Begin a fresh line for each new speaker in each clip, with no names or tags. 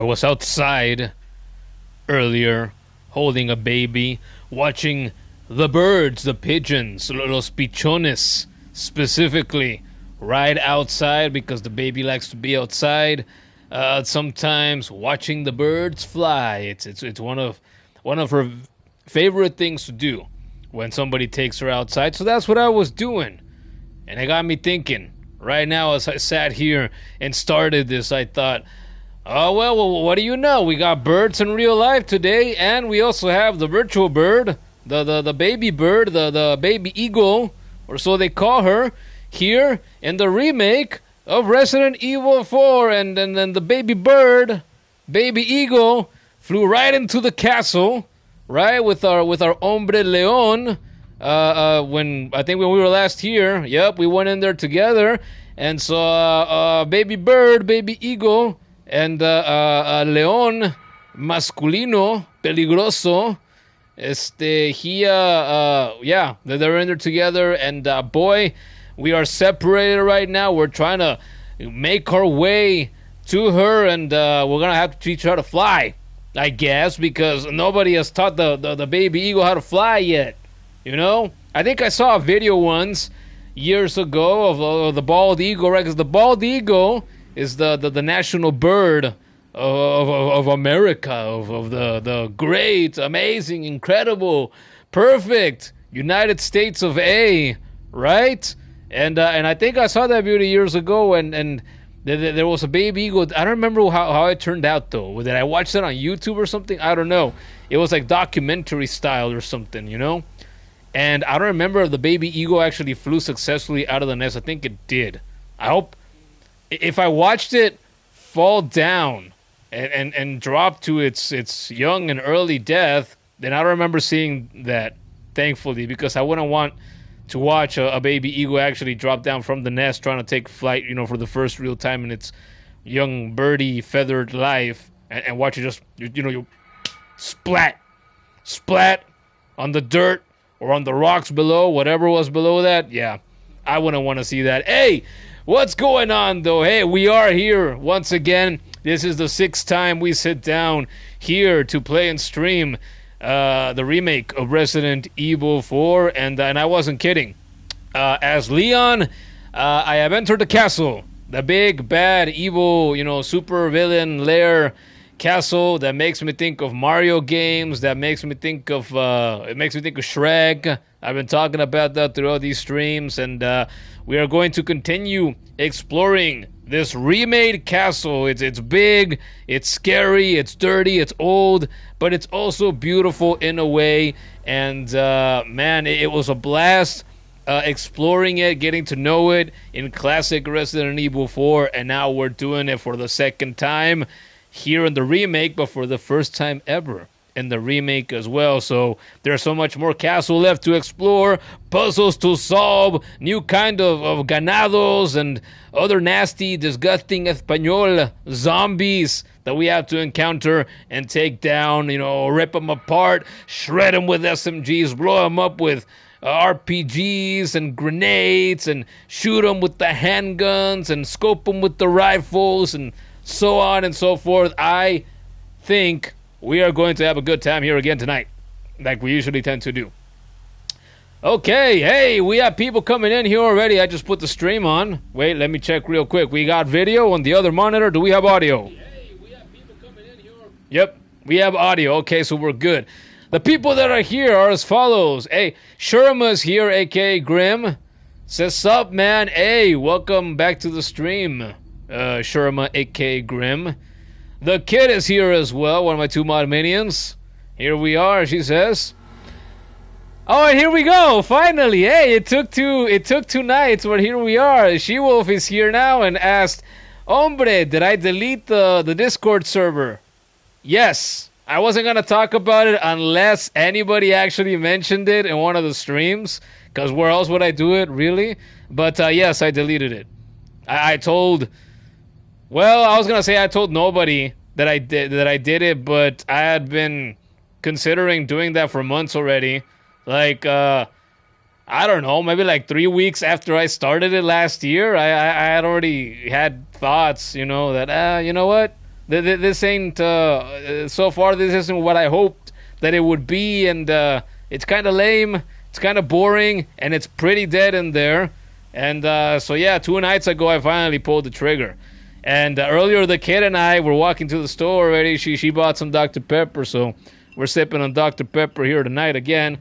I was outside earlier holding a baby, watching the birds, the pigeons, los pichones specifically, right outside because the baby likes to be outside. Sometimes watching the birds fly. It's one of her favorite things to do when somebody takes her outside. So that's what I was doing. And it got me thinking. Right now, as I sat here and started this, I thought, oh, well, what do you know? We got birds in real life today, and we also have the virtual bird, the baby bird, the baby eagle, or so they call her, here in the remake of Resident Evil 4. And then the baby bird, baby eagle, flew right into the castle, right, with our hombre leon. When we were last here, yep, we went in there together and saw baby bird, baby eagle, and león masculino peligroso. Yeah, they're in there together, and boy, we are separated right now. We're trying to make our way to her, and we're gonna have to teach her how to fly, I guess, because nobody has taught the baby eagle how to fly yet. You know, I think I saw a video once years ago of the bald eagle, right? Because the bald eagle is the national bird of America, of the great, amazing, incredible, perfect United States of A, right? And I think I saw that video years ago, and there was a baby eagle. I don't remember how it turned out, though. Did I watch that on YouTube or something? I don't know. It was like documentary style or something, you know? And I don't remember if the baby eagle actually flew successfully out of the nest. I think it did. I hope. If I watched it fall down and drop to its young and early death, then I don't remember seeing that, thankfully, because I wouldn't want to watch a baby eagle actually drop down from the nest trying to take flight, you know, for the first real time in its young birdie feathered life, and watch it just, you splat on the dirt or on the rocks below, whatever was below that. Yeah, I wouldn't want to see that. Hey, what's going on, though? Hey, we are here once again. This is the 6th time we sit down here to play and stream the remake of Resident Evil 4, and I wasn't kidding. As Leon, I have entered the castle, the big, bad, evil, super villain lair castle that makes me think of Mario games, that makes me think of Shrek. I've been talking about that throughout these streams, and we are going to continue exploring this remade castle. It's big, it's scary, it's dirty, it's old, but it's also beautiful in a way. And man, it was a blast exploring it, getting to know it in classic Resident Evil 4, and now we're doing it for the second time here in the remake, but for the first time ever in the remake as well. So there's so much more castle left to explore, puzzles to solve, new kind of ganados and other nasty, disgusting Espanol zombies that we have to encounter and take down, rip them apart, shred them with SMGs, blow them up with RPGs and grenades, and shoot them with the handguns and scope them with the rifles, and so on and so forth. I think we are going to have a good time here again tonight, like we usually tend to do. Okay, hey, we have people coming in here already. I just put the stream on. Wait, let me check real quick. We got video on the other monitor. Do we have audio? Hey, we have people coming in here. Yep, we have audio. Okay, so we're good. The people that are here are as follows. Hey, Sherma's here, a.k.a. Grim. Says, sup, man? Hey, welcome back to the stream. Sherma, a.k.a. Grim. The kid is here as well, one of my 2 mod minions. Here we are, she says. Oh, and here we go, finally. Hey, it took two nights, but here we are. She-Wolf is here now and asked, Hombre, did I delete the Discord server? Yes. I wasn't going to talk about it unless anybody actually mentioned it in one of the streams, because where else would I do it, really? But yes, I deleted it. I told... Well, I was going to say I told nobody that I did it, but I had been considering doing that for months already. Like, I don't know, maybe like 3 weeks after I started it last year, I had already had thoughts, that, you know what? This ain't so far. This isn't what I hoped that it would be, and it's kind of lame. It's kind of boring, and it's pretty dead in there. And so yeah, 2 nights ago I finally pulled the trigger. And earlier the kid and I were walking to the store already. She bought some Dr. Pepper, so we're sipping on Dr. Pepper here tonight again.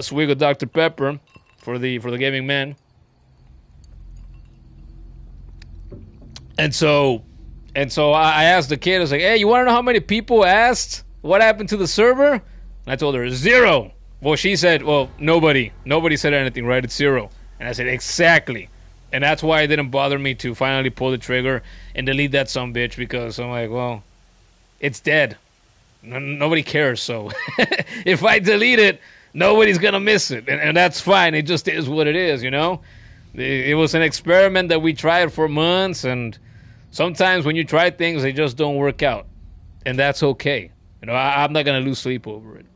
Swig of Dr. Pepper for the gaming man. And so I asked the kid, I was like, hey, you want to know how many people asked what happened to the server? And I told her, 0. Well, she said, well, nobody said anything, right? It's 0. And I said, exactly. And that's why it didn't bother me to finally pull the trigger and delete that sumbitch, because I'm like, well, it's dead. Nobody cares, so if I delete it, nobody's going to miss it. And that's fine. It just is what it is, you know? It was an experiment that we tried for months, and sometimes when you try things, they just don't work out. And that's okay. You know, I'm not going to lose sleep over it.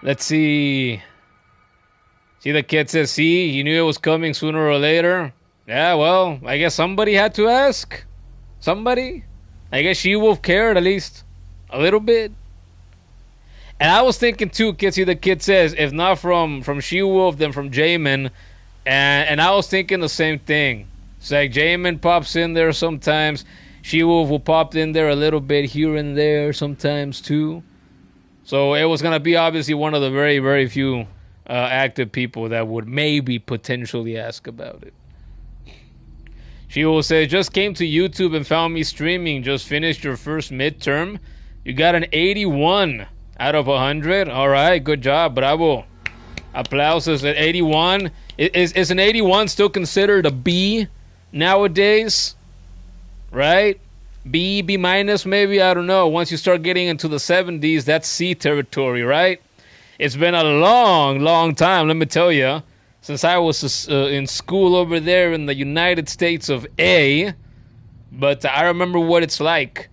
Let's see. See, the kid says, see, you knew it was coming sooner or later. Yeah, well, I guess somebody had to ask. Somebody. I guess She-Wolf cared at least a little bit. And I was thinking too, kid, see, the kid says, if not from She-Wolf, then from Jamin. And I was thinking the same thing. It's like Jamin pops in there sometimes. She-Wolf will pop in there a little bit here and there sometimes too. So it was going to be obviously one of the very, very few active people that would maybe potentially ask about it. She will say, just came to YouTube and found me streaming. Just finished your first midterm. You got an 81 out of 100. All right, good job. Bravo. Applauses at 81. Is an 81 still considered a B nowadays? Right? B minus maybe? I don't know. Once you start getting into the 70s, that's C territory, right? It's been a long, long time, let me tell you, since I was in school over there in the United States of A. But I remember what it's like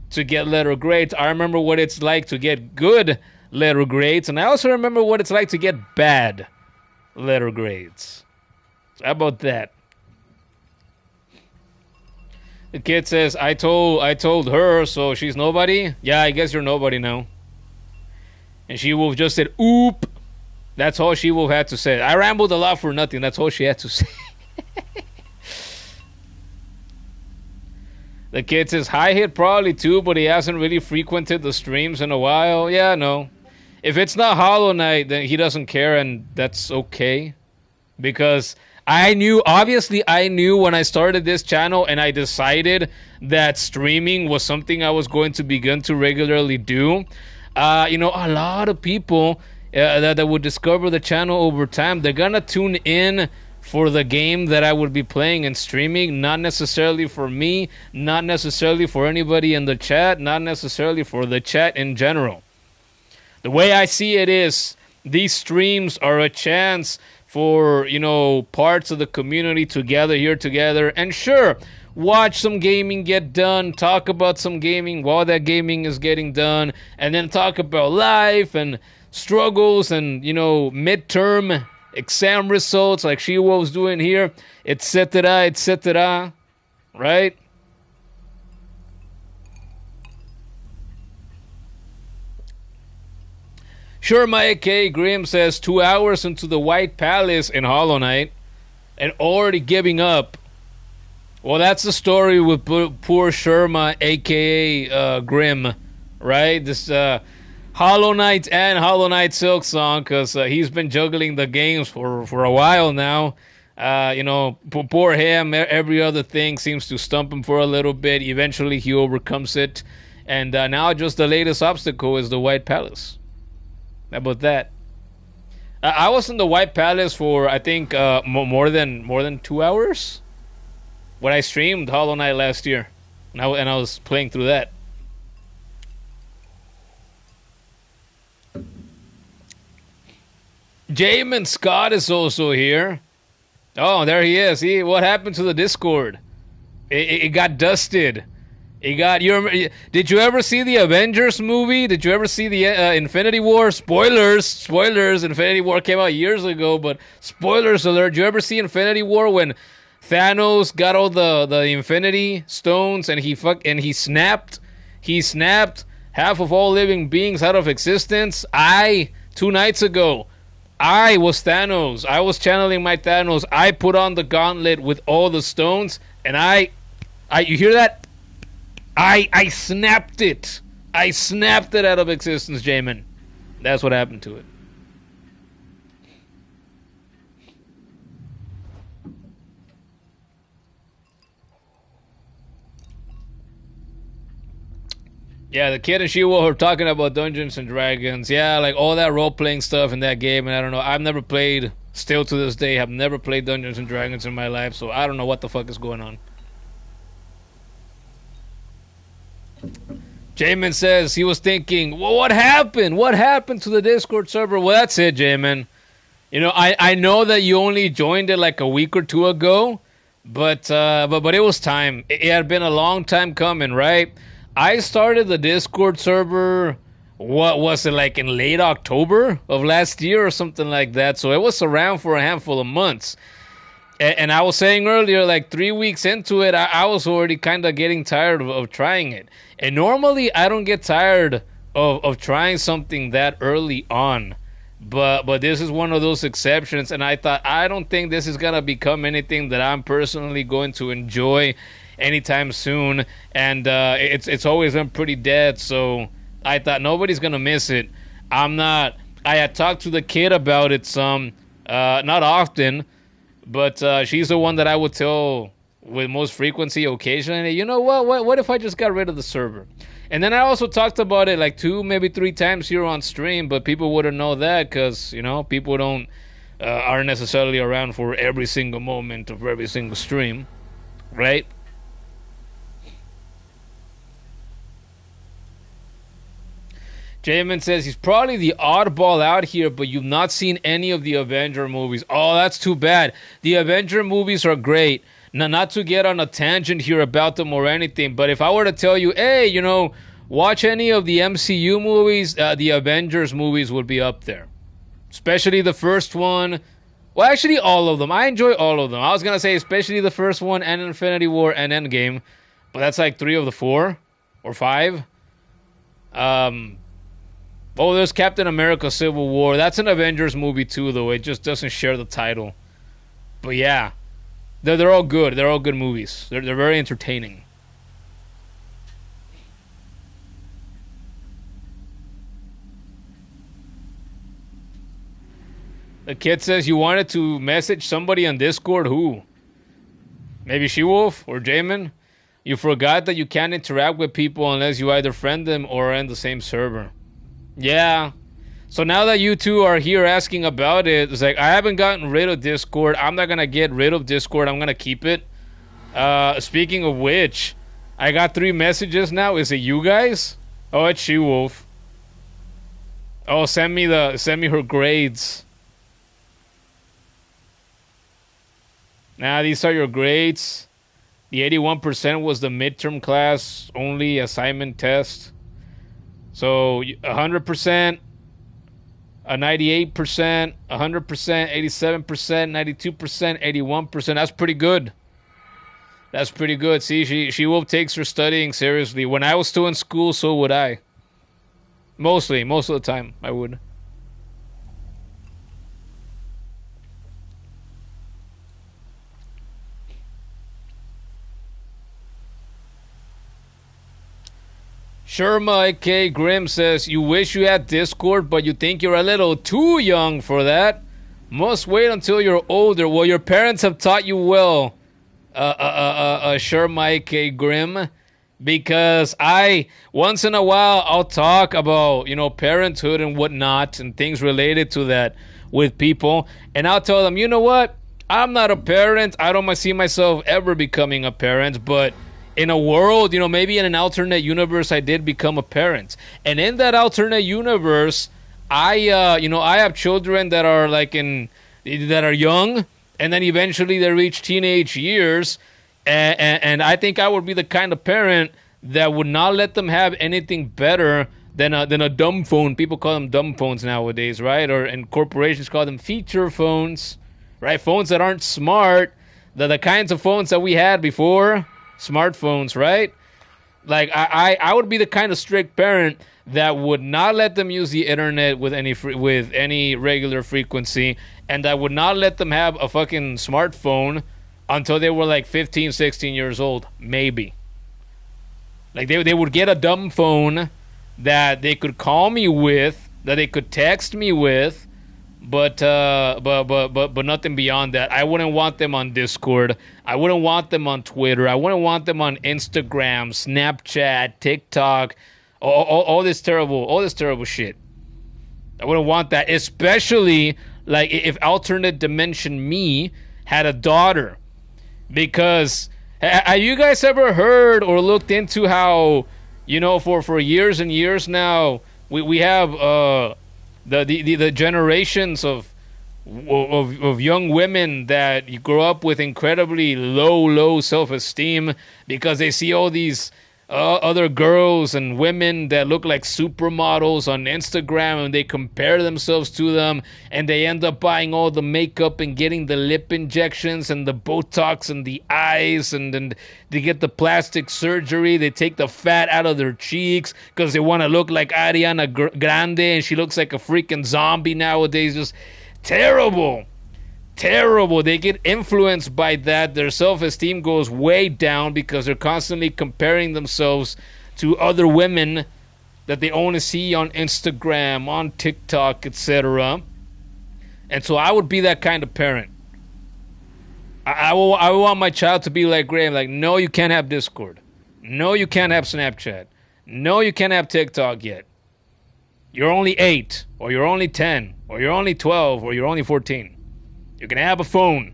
to get letter grades. I remember what it's like to get good letter grades. And I also remember what it's like to get bad letter grades. So how about that? The kid says, I told her, so she's nobody? Yeah, I guess you're nobody now. And She-Wolf just said, oop. That's all She-Wolf had to say. I rambled a lot for nothing. That's all she had to say. The kid says, high hit probably too, but he hasn't really frequented the streams in a while. Yeah, no. If it's not Hollow Knight, then he doesn't care, and that's okay. Because I knew when I started this channel and I decided that streaming was something I was going to begin to regularly do. A lot of people that would discover the channel over time, they're gonna tune in for the game that I would be playing and streaming, not necessarily for me, not necessarily for anybody in the chat, not necessarily for the chat in general. The way I see it is, these streams are a chance for, parts of the community to gather here together, and sure, watch some gaming get done, talk about some gaming while that gaming is getting done, and then talk about life and struggles and, midterm exam results like She-Wolf's doing here, etc., right? Sure, Mike K. Grimm says 2 hours into the White Palace in Hollow Knight and already giving up. Well, that's the story with poor Sherma, a.k.a. Grimm, right? This Hollow Knight and Hollow Knight Silk Song, because he's been juggling the games for a while now. Poor him. Every other thing seems to stump him for a little bit. Eventually, he overcomes it. And now just the latest obstacle is the White Palace. How about that? I was in the White Palace for, I think, more than 2 hours when I streamed Hollow Knight last year, and I was playing through that. Jamin Scott is also here. Oh, there he is. What happened to the Discord? It got dusted. Did you ever see the Avengers movie? Did you ever see the Infinity War? Spoilers. Infinity War came out years ago, but spoilers alert. Did you ever see Infinity War when Thanos got all the Infinity Stones, and he snapped. He snapped half of all living beings out of existence. 2 nights ago, I was Thanos. I was channeling my Thanos. I put on the gauntlet with all the stones, and you hear that? I snapped it. I snapped it out of existence, Jamin. That's what happened to it. Yeah, the kid and she were talking about Dungeons and Dragons. Yeah, like all that role playing stuff in that game. And I don't know. I've never played, still to this day, have never played Dungeons and Dragons in my life. So I don't know what the fuck is going on. Jamin says he was thinking, well, what happened? What happened to the Discord server? Well, that's it, Jamin. You know, I know that you only joined it like a week or two ago, but it was time. It had been a long time coming, right? I started the Discord server, what was it, like in late October of last year or something like that. So it was around for a handful of months. And I was saying earlier, like 3 weeks into it, I was already kind of getting tired of trying it. And normally I don't get tired of trying something that early on. But this is one of those exceptions, and I thought, I don't think this is going to become anything that I'm personally going to enjoy anytime soon. And it's always been pretty dead, so I thought nobody's going to miss it. I had talked to the kid about it some, not often, but she's the one that I would tell with most frequency occasionally, you know what if I just got rid of the server? And then I also talked about it like 2, maybe 3 times here on stream, but people wouldn't know that because, you know, people don't aren't necessarily around for every single moment of every single stream, right? Jamin says he's probably the oddball out here, but you've not seen any of the Avenger movies. Oh, that's too bad. The Avenger movies are great. Now, not to get on a tangent here about them or anything, but if I were to tell you, hey, you know, watch any of the MCU movies, the Avengers movies would be up there. Especially the first one. Well, actually, all of them. I enjoy all of them. I was going to say especially the first one and Infinity War and Endgame, but that's like 3 of the 4 or 5. Oh, there's Captain America Civil War. That's an Avengers movie too, though. It just doesn't share the title. But yeah, they're all good. They're all good movies. They're very entertaining. The kid says you wanted to message somebody on Discord. Who? Maybe She-Wolf or Jamin? You forgot that you can't interact with people unless you either friend them or are in the same server. Yeah. So now that you two are here asking about it, it's like I haven't gotten rid of Discord. I'm not going to get rid of Discord. I'm going to keep it. Speaking of which, I got 3 messages now. Is it you guys? Oh, it's She-Wolf. Oh, send me her grades. Now, these are your grades. The 81% was the midterm class only assignment test. So 100%, a 98%, 100%, 87%, 92%, 81%. That's pretty good. That's pretty good. See, she will takes her studying seriously. When I was still in school, so would I. Most of the time, I would. Sherma A.K. Grimm says, you wish you had Discord, but you think you're a little too young for that. Must wait until you're older. Well, your parents have taught you well, Sherma A.K. Grimm, because once in a while, I'll talk about, you know, parenthood and whatnot and things related to that with people. And I'll tell them, you know what? I'm not a parent. I don't see myself ever becoming a parent, but in a world, you know, maybe in an alternate universe, I did become a parent. And in that alternate universe, I have children that are that are young, and then eventually they reach teenage years. And I think I would be the kind of parent that would not let them have anything better than a dumb phone. People call them dumb phones nowadays, right? And corporations call them feature phones, right? Phones that aren't smart, the kinds of phones that we had before smartphones, right? Like I would be the kind of strict parent that would not let them use the internet with any regular frequency, and I would not let them have a fucking smartphone until they were like 15, 16 years old, maybe. Like they would get a dumb phone that they could call me with, that they could text me with, but nothing beyond that. I wouldn't want them on Discord. I wouldn't want them on Twitter. I wouldn't want them on Instagram, Snapchat, TikTok, all this terrible shit. I wouldn't want that, especially like if alternate dimension me had a daughter. Because have you guys ever heard or looked into how, for years and years now, we have the generations of young women that you grow up with incredibly low self-esteem because they see all these other girls and women that look like supermodels on Instagram, and they compare themselves to them, and they end up buying all the makeup and getting the lip injections and the Botox and the eyes, and then they get the plastic surgery. They take the fat out of their cheeks because they want to look like Ariana Grande, and she looks like a freaking zombie nowadays. Just terrible. They get influenced by that. Their self-esteem goes way down because they're constantly comparing themselves to other women that they only see on Instagram, on TikTok, etc. And so I would be that kind of parent. I want my child to be like Graham. Like, no, you can't have Discord. No, you can't have Snapchat. No, you can't have TikTok yet. You're only 8, or you're only 10, or you're only 12, or you're only 14. You can have a phone,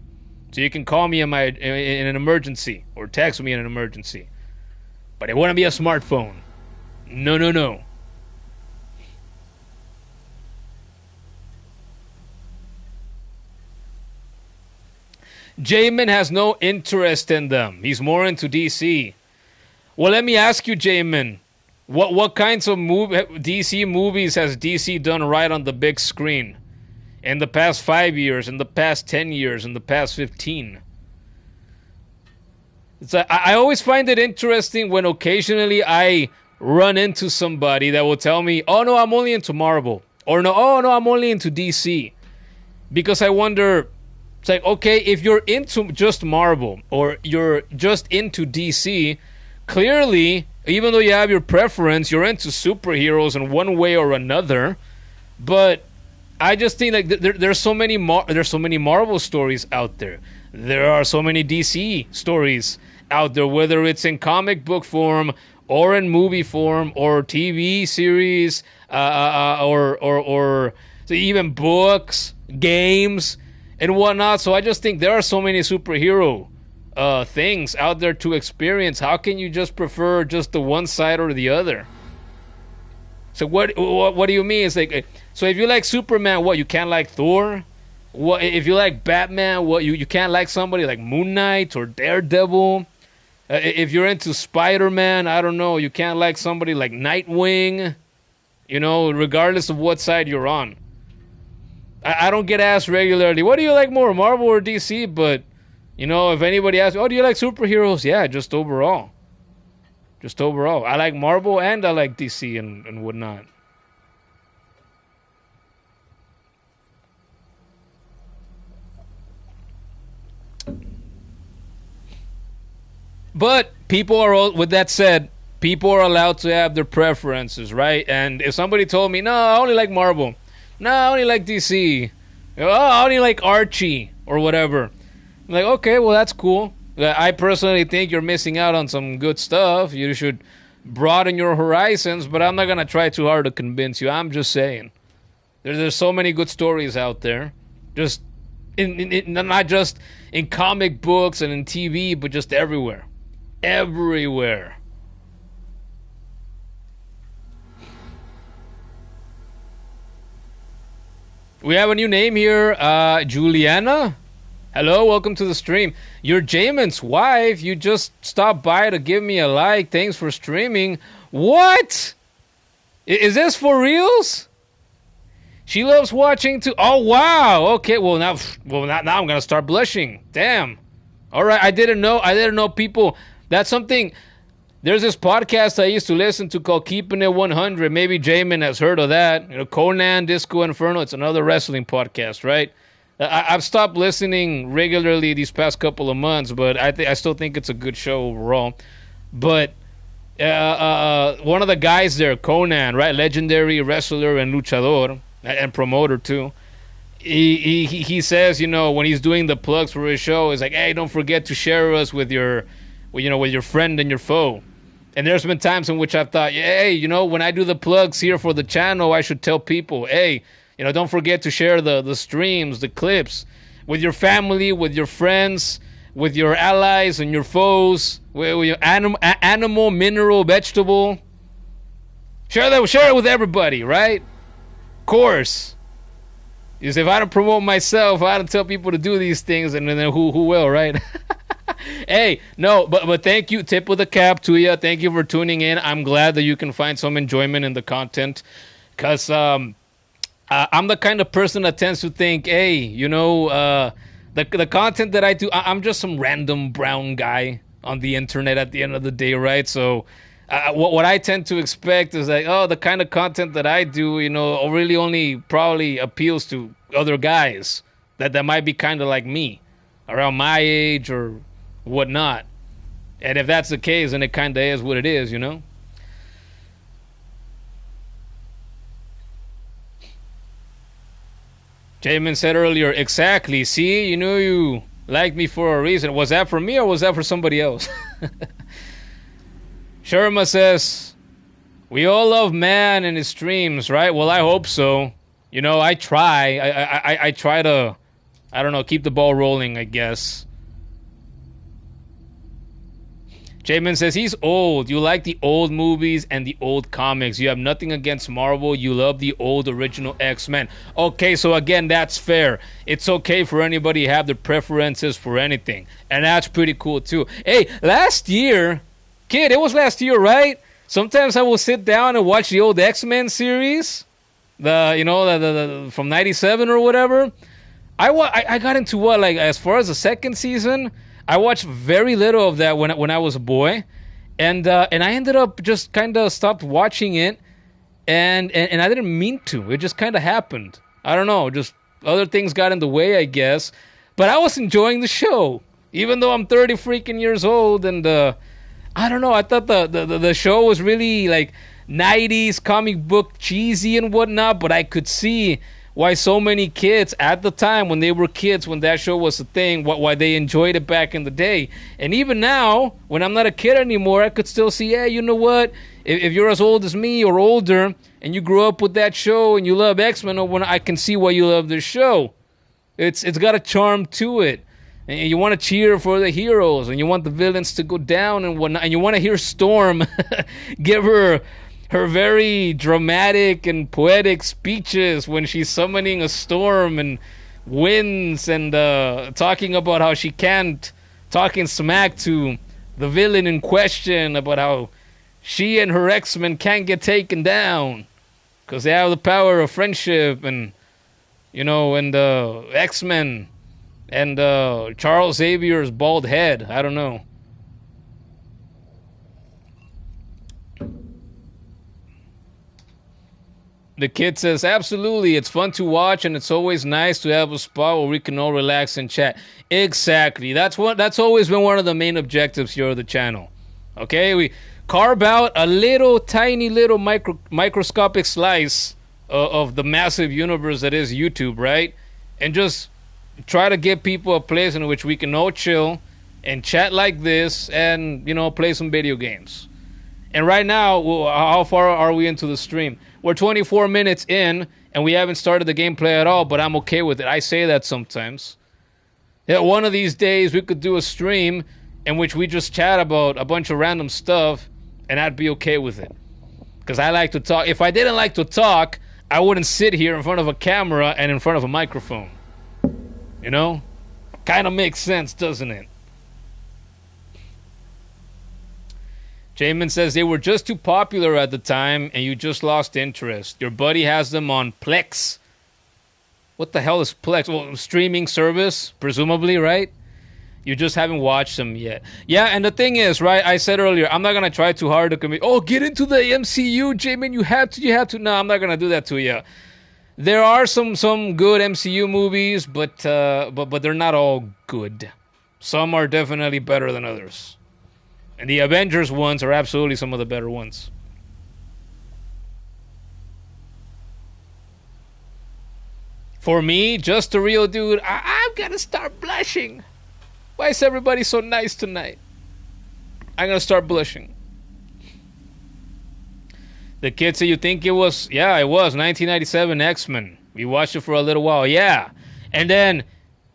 so you can call me in an emergency or text me in an emergency. But it wouldn't be a smartphone. No. Jamin has no interest in them. He's more into DC. Well, let me ask you, Jamin, what kinds of DC movies has DC done right on the big screen? In the past 5 years, in the past 10 years, in the past 15. I always find it interesting when occasionally I run into somebody that will tell me, oh no, I'm only into Marvel. Or no, I'm only into DC. Because I wonder, it's like, okay, if you're into just Marvel or you're just into DC, clearly, even though you have your preference, you're into superheroes in one way or another. But I just think like there's so many Marvel stories out there. There are so many DC stories out there, whether it's in comic book form or in movie form or TV series, or even books, games, and whatnot. So I just think there are so many superhero things out there to experience. How can you just prefer just the one side or the other? So what do you mean? It's like, so if you like Superman, what, you can't like Thor? What if you like Batman? What, you can't like somebody like Moon Knight or Daredevil? If you're into Spider-Man, I don't know, you can't like somebody like Nightwing. Regardless of what side you're on. I don't get asked regularly, what do you like more, Marvel or DC? But if anybody asks, oh, do you like superheroes? Yeah, just overall. I like Marvel and I like DC and whatnot. But with that said, people are allowed to have their preferences, right? And if somebody told me, no, I only like Marvel. No, I only like DC. Oh, I only like Archie or whatever. I'm like, okay, well, that's cool. I personally think you're missing out on some good stuff. You should broaden your horizons, but I'm not going to try too hard to convince you. I'm just saying. There's so many good stories out there. Just not just in comic books and in TV, but just everywhere. Everywhere. We have a new name here, Juliana. Hello, welcome to the stream. You're Jamin's wife. You just stopped by to give me a like. Thanks for streaming. What? Is this for reals? She loves watching too. Oh wow. Okay. Well now I'm gonna start blushing. Damn. All right, I didn't know. I didn't know people. That's something. There's this podcast I used to listen to called Keeping It 100. Maybe Jamin has heard of that. You know, Conan, Disco Inferno. It's another wrestling podcast, right? I've stopped listening regularly these past couple of months, but I still think it's a good show overall. But one of the guys there, Conan, right, legendary wrestler and luchador and promoter too. He says, you know, when he's doing the plugs for his show, he's like, hey, don't forget to share us with your, with your friend and your foe. And there's been times in which I've thought, hey, you know, when I do the plugs here for the channel, I should tell people, hey, you know, don't forget to share the streams, the clips with your family, with your friends, with your allies and your foes, with your animal, mineral, vegetable. Share it with everybody, right? Of course. Because if I don't promote myself, I don't tell people to do these things, and then who will, right? Hey, no, but thank you, tip of the cap to you. Thank you for tuning in. I'm glad that you can find some enjoyment in the content, because I'm the kind of person that tends to think, hey, you know, the content that I do, I'm just some random brown guy on the internet at the end of the day, right? So what I tend to expect is like, oh, the kind of content that I do, you know, really only probably appeals to other guys that might be kind of like me, around my age or whatnot. And if that's the case, then it kind of is what it is, you know? Jamin said earlier, exactly. See, you know you liked me for a reason. Was that for me or was that for somebody else? Sherma says, we all love man and his streams, right? Well, I hope so. You know, I try. I try to, I don't know, keep the ball rolling, I guess. Jamin says he's old. You like the old movies and the old comics. You have nothing against Marvel. You love the old original X-Men. Okay, so again, that's fair. It's okay for anybody to have their preferences for anything. And that's pretty cool, too. Hey, last year, kid, it was last year, right? Sometimes I will sit down and watch the old X-Men series. The from 97 or whatever. I got into what, like, as far as the second season, I watched very little of that when I was a boy, and I ended up just kind of stopped watching it, and I didn't mean to. It just kind of happened. I don't know, just other things got in the way, I guess. But I was enjoying the show, even though I'm 30 freaking years old, and I don't know. I thought the show was really like 90s comic book cheesy and whatnot, but I could see why so many kids at the time when they were kids, when that show was a thing, why they enjoyed it back in the day. And even now, when I'm not a kid anymore, I could still see, hey, you know what? If you're as old as me or older and you grew up with that show and you love X-Men, I can see why you love this show. It's got a charm to it. And you want to cheer for the heroes and you want the villains to go down and whatnot. And you want to hear Storm give her very dramatic and poetic speeches when she's summoning a storm and winds and talking about how she can't, talking smack to the villain in question about how she and her X-Men can't get taken down because they have the power of friendship and, you know, and X-Men and Charles Xavier's bald head. I don't know. The kid says, absolutely, it's fun to watch, and it's always nice to have a spot where we can all relax and chat. Exactly. That's always been one of the main objectives here of the channel. Okay, we carve out a little, tiny little microscopic slice of the massive universe that is YouTube, right? And just try to give people a place in which we can all chill and chat like this and, you know, play some video games. And right now, how far are we into the stream? We're 24 minutes in, and we haven't started the gameplay at all, but I'm okay with it. I say that sometimes. Yeah, one of these days, we could do a stream in which we just chat about a bunch of random stuff, and I'd be okay with it. Because I like to talk. If I didn't like to talk, I wouldn't sit here in front of a camera and in front of a microphone. You know? Kind of makes sense, doesn't it? Jamin says they were just too popular at the time and you just lost interest. Your buddy has them on Plex. What the hell is Plex? Well, streaming service, presumably, right? You just haven't watched them yet. Yeah, and the thing is, right, I said earlier, I'm not going to try too hard to commit. Oh, get into the MCU, Jamin, you have to. No, I'm not going to do that to you. There are some good MCU movies, but they're not all good. Some are definitely better than others. And the Avengers ones are absolutely some of the better ones. For me, just a real dude, I'm going to start blushing. Why is everybody so nice tonight? I'm going to start blushing. The kid said, you think it was? Yeah, it was 1997 X-Men. We watched it for a little while. Yeah. And then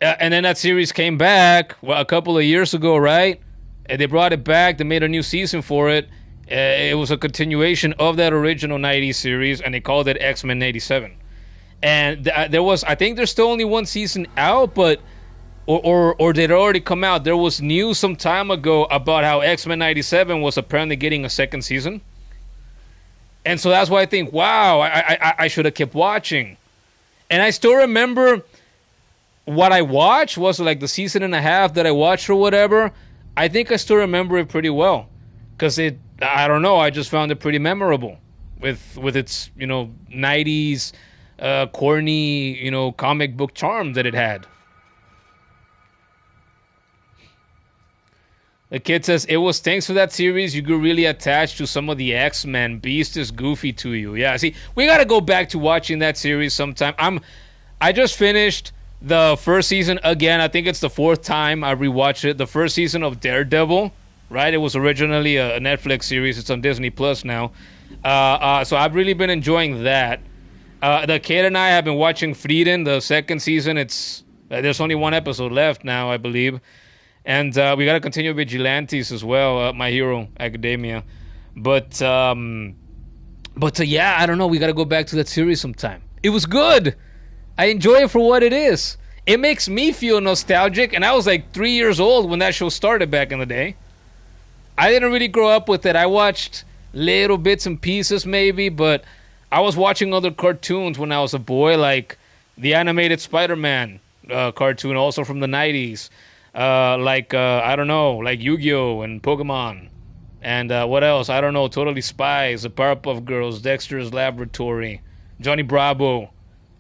that series came back a couple of years ago, right? And they brought it back. They made a new season for it. It was a continuation of that original 90s series, and they called it X-Men 87. And there was, I think there's still only one season out, but or did it already come out? There was news some time ago about how X-Men 97 was apparently getting a second season. And so that's why I think, wow, I should have kept watching. And I still remember what I watched was like the season and a half that I watched or whatever. I think I still remember it pretty well. Because I don't know, I just found it pretty memorable. With its, 90s corny, comic book charm that it had. The kid says, it was thanks to that series you grew really attached to some of the X-Men. Beast is goofy to you. Yeah, see, we got to go back to watching that series sometime. I just finished the first season again. I think it's the fourth time I rewatched it. The first season of Daredevil, right? It was originally a Netflix series. It's on Disney Plus now. So I've really been enjoying that. The kid and I have been watching Frieden, the second season. There's only one episode left now, I believe. And we got to continue Vigilantes as well, My Hero Academia. But yeah, I don't know. We got to go back to that series sometime. It was good. I enjoy it for what it is. It makes me feel nostalgic. And I was like 3 years old when that show started back in the day. I didn't really grow up with it. I watched little bits and pieces maybe, but I was watching other cartoons when I was a boy, like the animated Spider-Man cartoon, also from the 90s. I don't know, like Yu-Gi-Oh! And Pokemon. And what else? I don't know, Totally Spies, The Powerpuff Girls, Dexter's Laboratory, Johnny Bravo,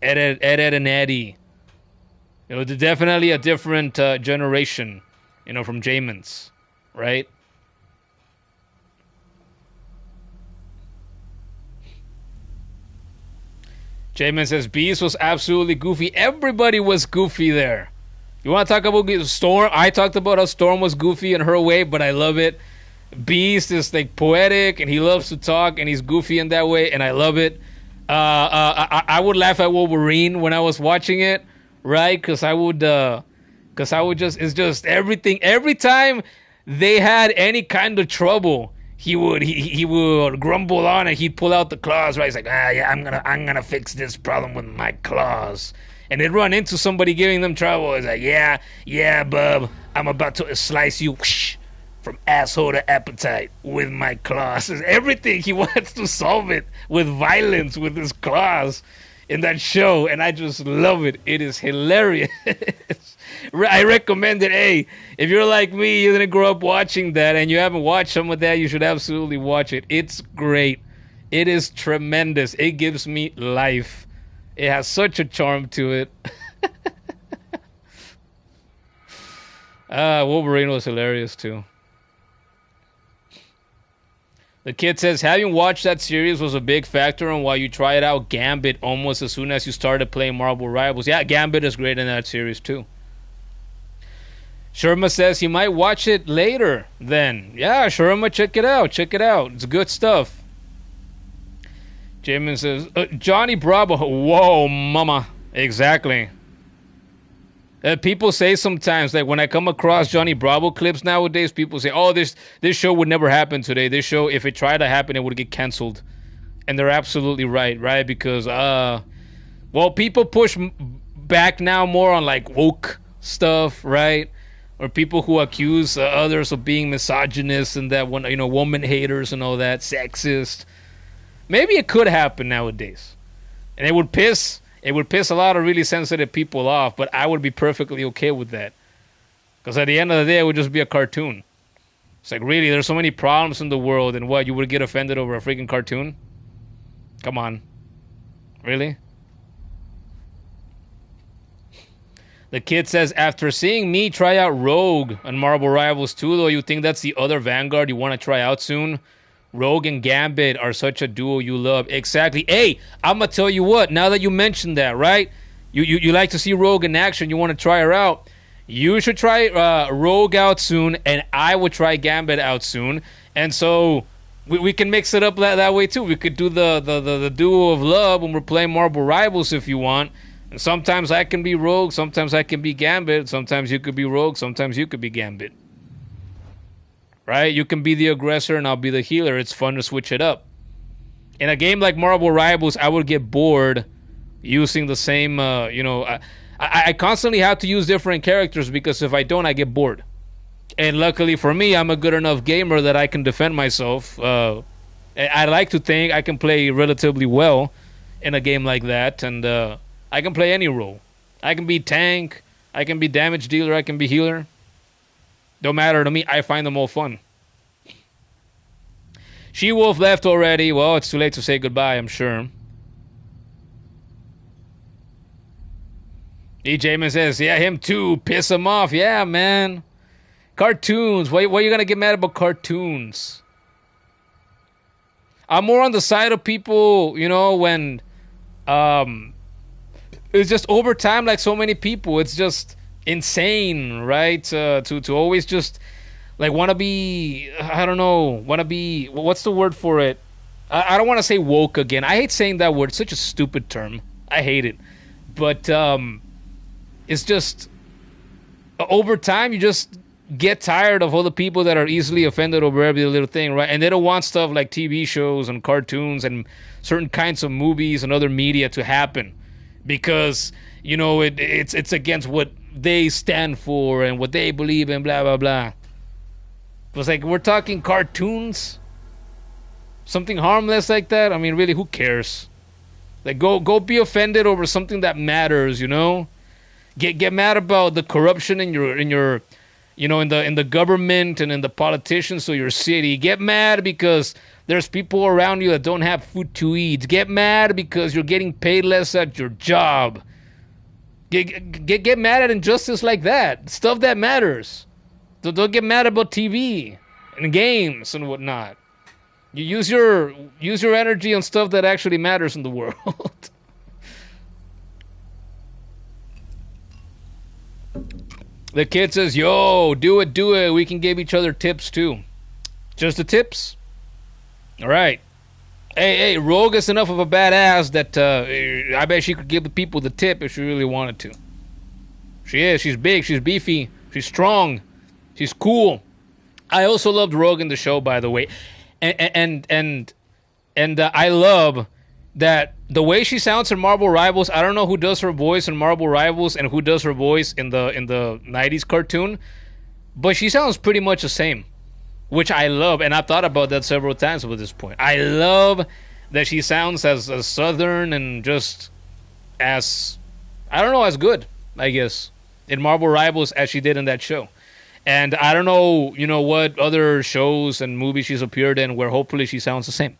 Ed, and Eddie. It was definitely a different generation, from Jamin's, right? Jamin says, Beast was absolutely goofy. Everybody was goofy there. You want to talk about Storm? I talked about how Storm was goofy in her way, but I love it. Beast is like poetic, and he loves to talk, and he's goofy in that way, and I love it. I would laugh at Wolverine when I was watching it, right? Because I would just, it's just everything. Every time they had any kind of trouble, he would grumble on, and he'd pull out the claws, right? He's like, yeah, I'm gonna fix this problem with my claws. And they'd run into somebody giving them trouble. It's like, yeah, bub, I'm about to slice you from asshole to appetite with my claws. It's everything. He wants to solve it with violence with his claws in that show, and I just love it. It is hilarious. I recommend it. Hey, if you're like me, you didn't grow up watching that, and you haven't watched some of that, you should absolutely watch it. It's great. It is tremendous. It gives me life. It has such a charm to it. Wolverine was hilarious too. The kid says, having watched that series was a big factor on why you tried out Gambit almost as soon as you started playing Marvel Rivals. Yeah, Gambit is great in that series too. Sherma says he might watch it later then. Yeah, Sherma, check it out. Check it out. It's good stuff. Jamin says, Johnny Bravo. Whoa, mama. Exactly. People say sometimes, like when I come across Johnny Bravo clips nowadays, people say, oh, this show would never happen today. This show, if it tried to happen, it would get canceled. And they're absolutely right? Because, people push back now more on like woke stuff, right? Or people who accuse others of being misogynist and that one, woman haters and all that, sexist. Maybe it could happen nowadays, and it would piss a lot of really sensitive people off. But I would be perfectly okay with that. Because at the end of the day, it would just be a cartoon. It's like, really, there's so many problems in the world, and what, you would get offended over a freaking cartoon? Come on. Really? The kid says, after seeing me try out Rogue on Marvel Rivals 2, though, you think that's the other Vanguard you want to try out soon? Rogue and Gambit are such a duo you love. Exactly. Hey, I'm going to tell you what, now that you mentioned that, right? You like to see Rogue in action, you want to try her out. You should try Rogue out soon, and I would try Gambit out soon. And so we can mix it up that way, too. We could do the duo of love when we're playing Marvel Rivals if you want. And sometimes I can be Rogue, sometimes I can be Gambit, sometimes you could be Rogue, sometimes you could be Gambit. Right? You can be the aggressor and I'll be the healer. It's fun to switch it up. In a game like Marvel Rivals, I would get bored using the same, I constantly have to use different characters because if I don't, I get bored. And luckily for me, I'm a good enough gamer that I can defend myself. I like to think I can play relatively well in a game like that, and I can play any role. I can be tank, I can be damage dealer, I can be healer. Don't matter to me. I find them all fun. She-Wolf left already. Well, it's too late to say goodbye, I'm sure. E. Jamin says, yeah, him too. Piss him off. Yeah, man. Cartoons. Why are you going to get mad about cartoons? I'm more on the side of people, when it's just over time, like so many people, it's just insane, right? To always just like want to be, I don't know, what's the word for it? I don't want to say woke again. I hate saying that word. It's such a stupid term. I hate it. But it's just over time you just get tired of all the people that are easily offended over every little thing, right? And they don't want stuff like TV shows and cartoons and certain kinds of movies and other media to happen because it's against what they stand for and what they believe in, blah blah blah. It's like, we're talking cartoons, something harmless like that. I mean, really, who cares? Like, go be offended over something that matters. Get mad about the corruption in your in the government and in the politicians of your city. Get mad because there's people around you that don't have food to eat. Get mad because you're getting paid less at your job. Get mad at injustice like that. Stuff that matters. Don't get mad about TV and games and whatnot. You use your energy on stuff that actually matters in the world. The kid says, yo, do it. We can give each other tips too. Just the tips? All right. Hey, Rogue is enough of a badass that I bet she could give the people the tip if she really wanted to. She is. She's big. She's beefy. She's strong. She's cool. I also loved Rogue in the show, by the way. And I love that the way she sounds in Marvel Rivals. I don't know who does her voice in Marvel Rivals and who does her voice in the 90s cartoon, but she sounds pretty much the same, which I love, and I've thought about that several times at this point. I love that she sounds as southern and just as, I don't know, as good, I guess, in Marvel Rivals as she did in that show. And I don't know, what other shows and movies she's appeared in where hopefully she sounds the same.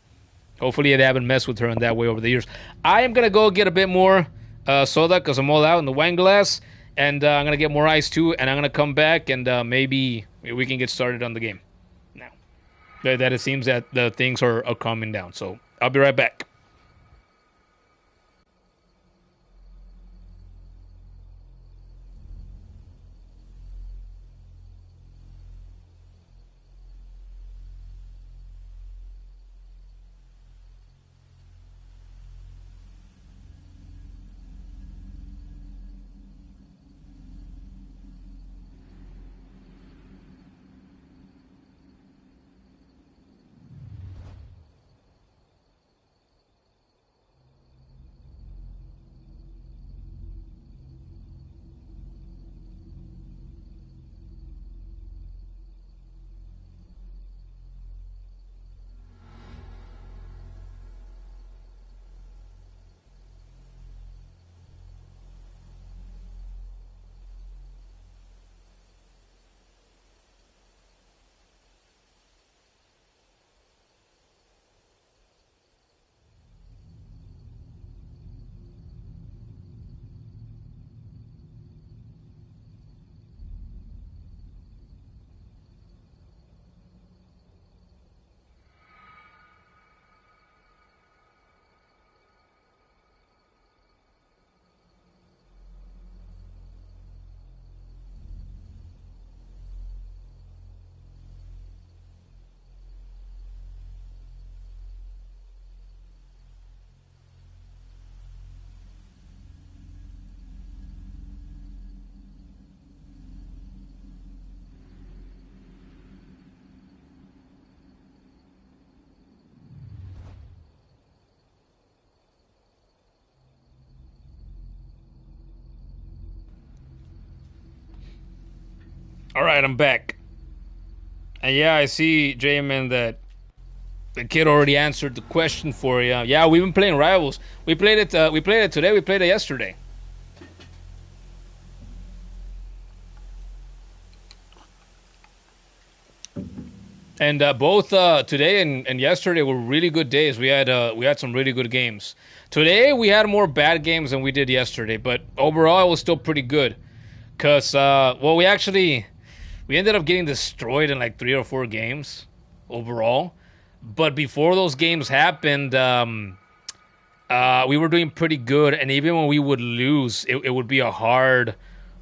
Hopefully they haven't messed with her in that way over the years. I am going to go get a bit more soda because I'm all out in the wine glass. And I'm going to get more ice too. And I'm going to come back and maybe we can get started on the game now. That it seems that the things are calming down. So I'll be right back. All right, I'm back. And yeah, I see, J-Man, that the kid already answered the question for you. Yeah, we've been playing Rivals. We played it. We played it today. We played it yesterday. And both today and yesterday were really good days. We had some really good games. Today we had more bad games than we did yesterday, but overall it was still pretty good. Cause well, we ended up getting destroyed in like 3 or 4 games overall. But before those games happened, we were doing pretty good. And even when we would lose, it would be a hard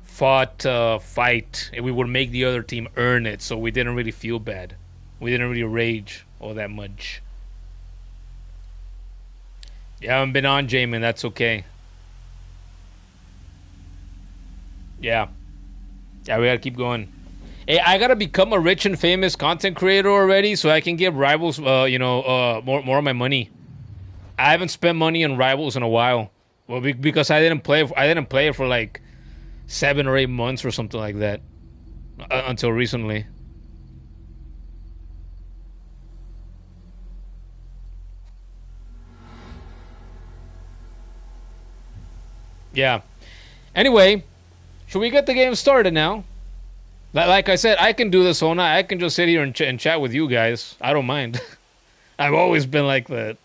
fought fight, and we would make the other team earn it. So we didn't really feel bad. We didn't really rage all that much. You haven't been on, Jamin. That's okay. Yeah. Yeah, we gotta keep going. Hey, I gotta become a rich and famous content creator already, so I can give Rivals, more of my money. I haven't spent money on Rivals in a while. Well, because I didn't play. I didn't play it for like 7 or 8 months or something like that until recently. Yeah. Anyway, should we get the game started now? Like I said, I can do this all night. I can just sit here and chat with you guys. I don't mind. I've always been like that.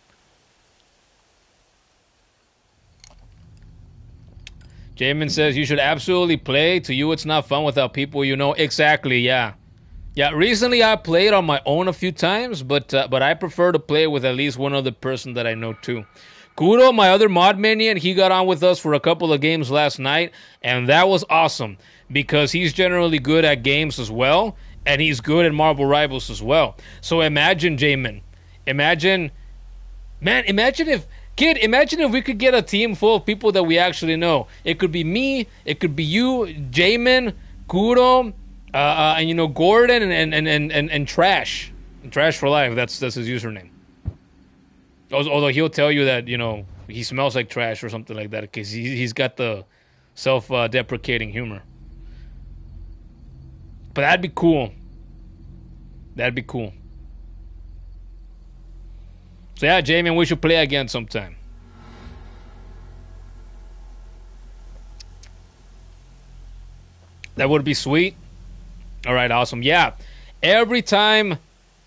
Jamin says you should absolutely play. To you, it's not fun without people you know. Exactly. Yeah. Yeah. Recently, I played on my own a few times, but I prefer to play with at least one other person that I know too. Kudo, my other mod minion, he got on with us for a couple of games last night, and that was awesome because he's generally good at games as well, and he's good at Marvel Rivals as well. So imagine, Jamin, imagine, man, imagine if we could get a team full of people that we actually know. It could be me, it could be you, Jamin, Kudo, and Gordon and Trash, Trash for life. That's his username. Although he'll tell you that he smells like trash or something like that because he's got the self-deprecating humor. But that'd be cool. That'd be cool. So yeah, Jamie, we should play again sometime. That would be sweet. All right, awesome. Yeah, every time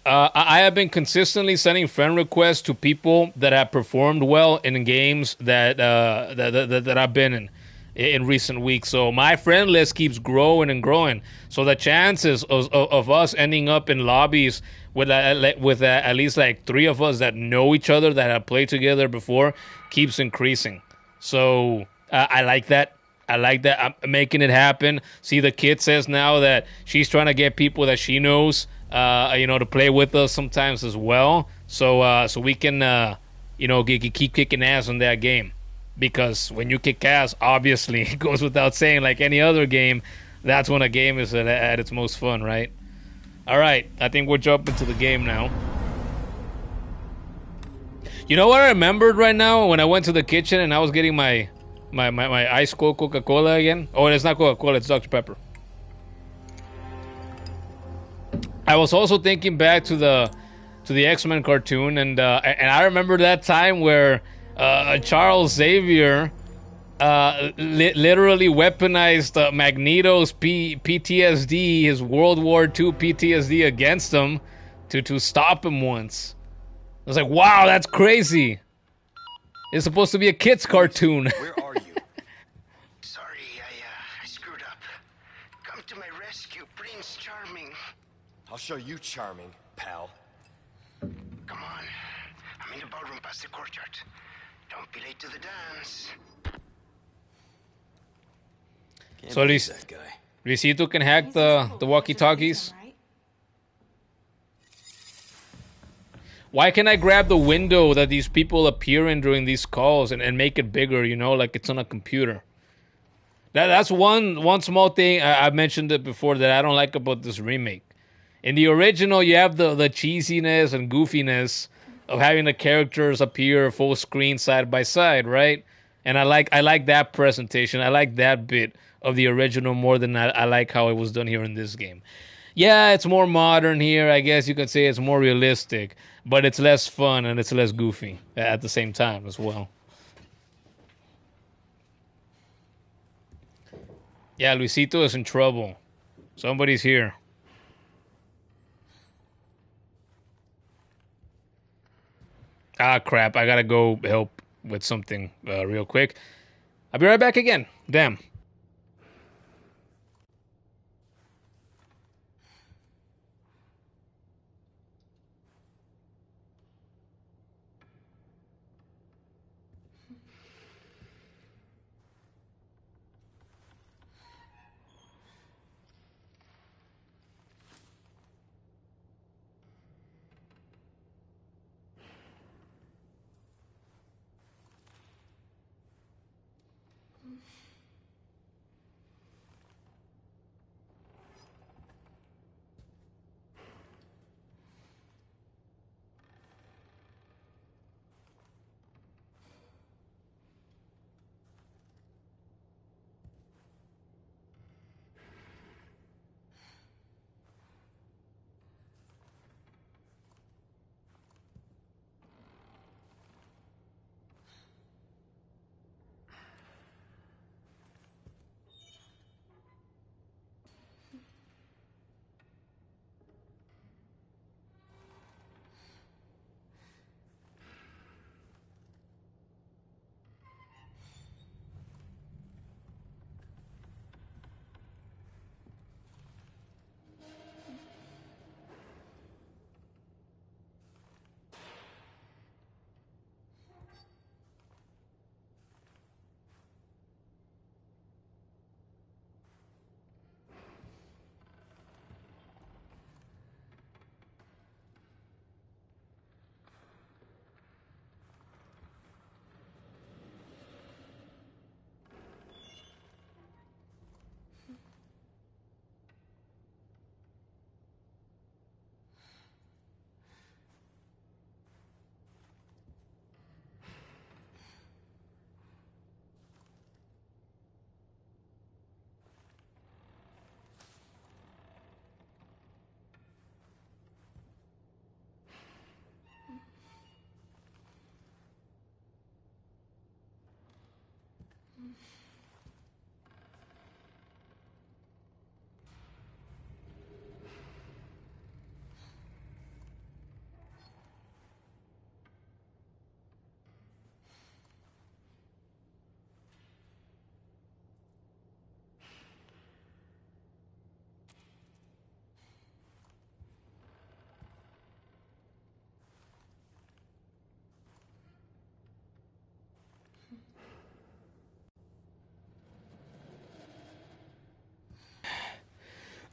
I have been consistently sending friend requests to people that have performed well in games that I've been in recent weeks. So my friend list keeps growing and growing. So the chances of us ending up in lobbies with at least like 3 of us that know each other, that have played together before, keeps increasing. So I like that. I like that. I'm making it happen. See, the kid says now that she's trying to get people that she knows, to play with us sometimes as well. So we can, keep kicking ass on that game. Because when you kick ass, obviously, it goes without saying, like any other game, that's when a game is at its most fun, right? All right, I think we'll jump into the game now. You know what I remembered right now when I went to the kitchen and I was getting my ice cold Coca-Cola again? Oh, it's not Coca-Cola, it's Dr. Pepper. I was also thinking back to the X-Men cartoon, and I remember that time where Charles Xavier literally weaponized Magneto's PTSD, his World War II PTSD against him to stop him once. I was like, wow, that's crazy. It's supposed to be a kid's cartoon.
Where are you? Sorry, I screwed up. Come to my rescue, Prince Charming.
I'll show you charming, pal.
Come on. I'm in the ballroom past the courtyard. Don't be late to the dance.
So Luisito can hack the walkie-talkies. Why can't I grab the window that these people appear in during these calls and make it bigger, like it's on a computer? That's one small thing. I've mentioned it before that I don't like about this remake. In the original, you have the cheesiness and goofiness of having the characters appear full screen side by side, right? And I like that presentation. I like that bit of the original more than I like how it was done here in this game. Yeah, it's more modern here. I guess you could say it's more realistic, but it's less fun and it's less goofy at the same time as well. Yeah, Luisito is in trouble. Somebody's here. Ah, crap. I gotta go help with something real quick. I'll be right back again. Damn.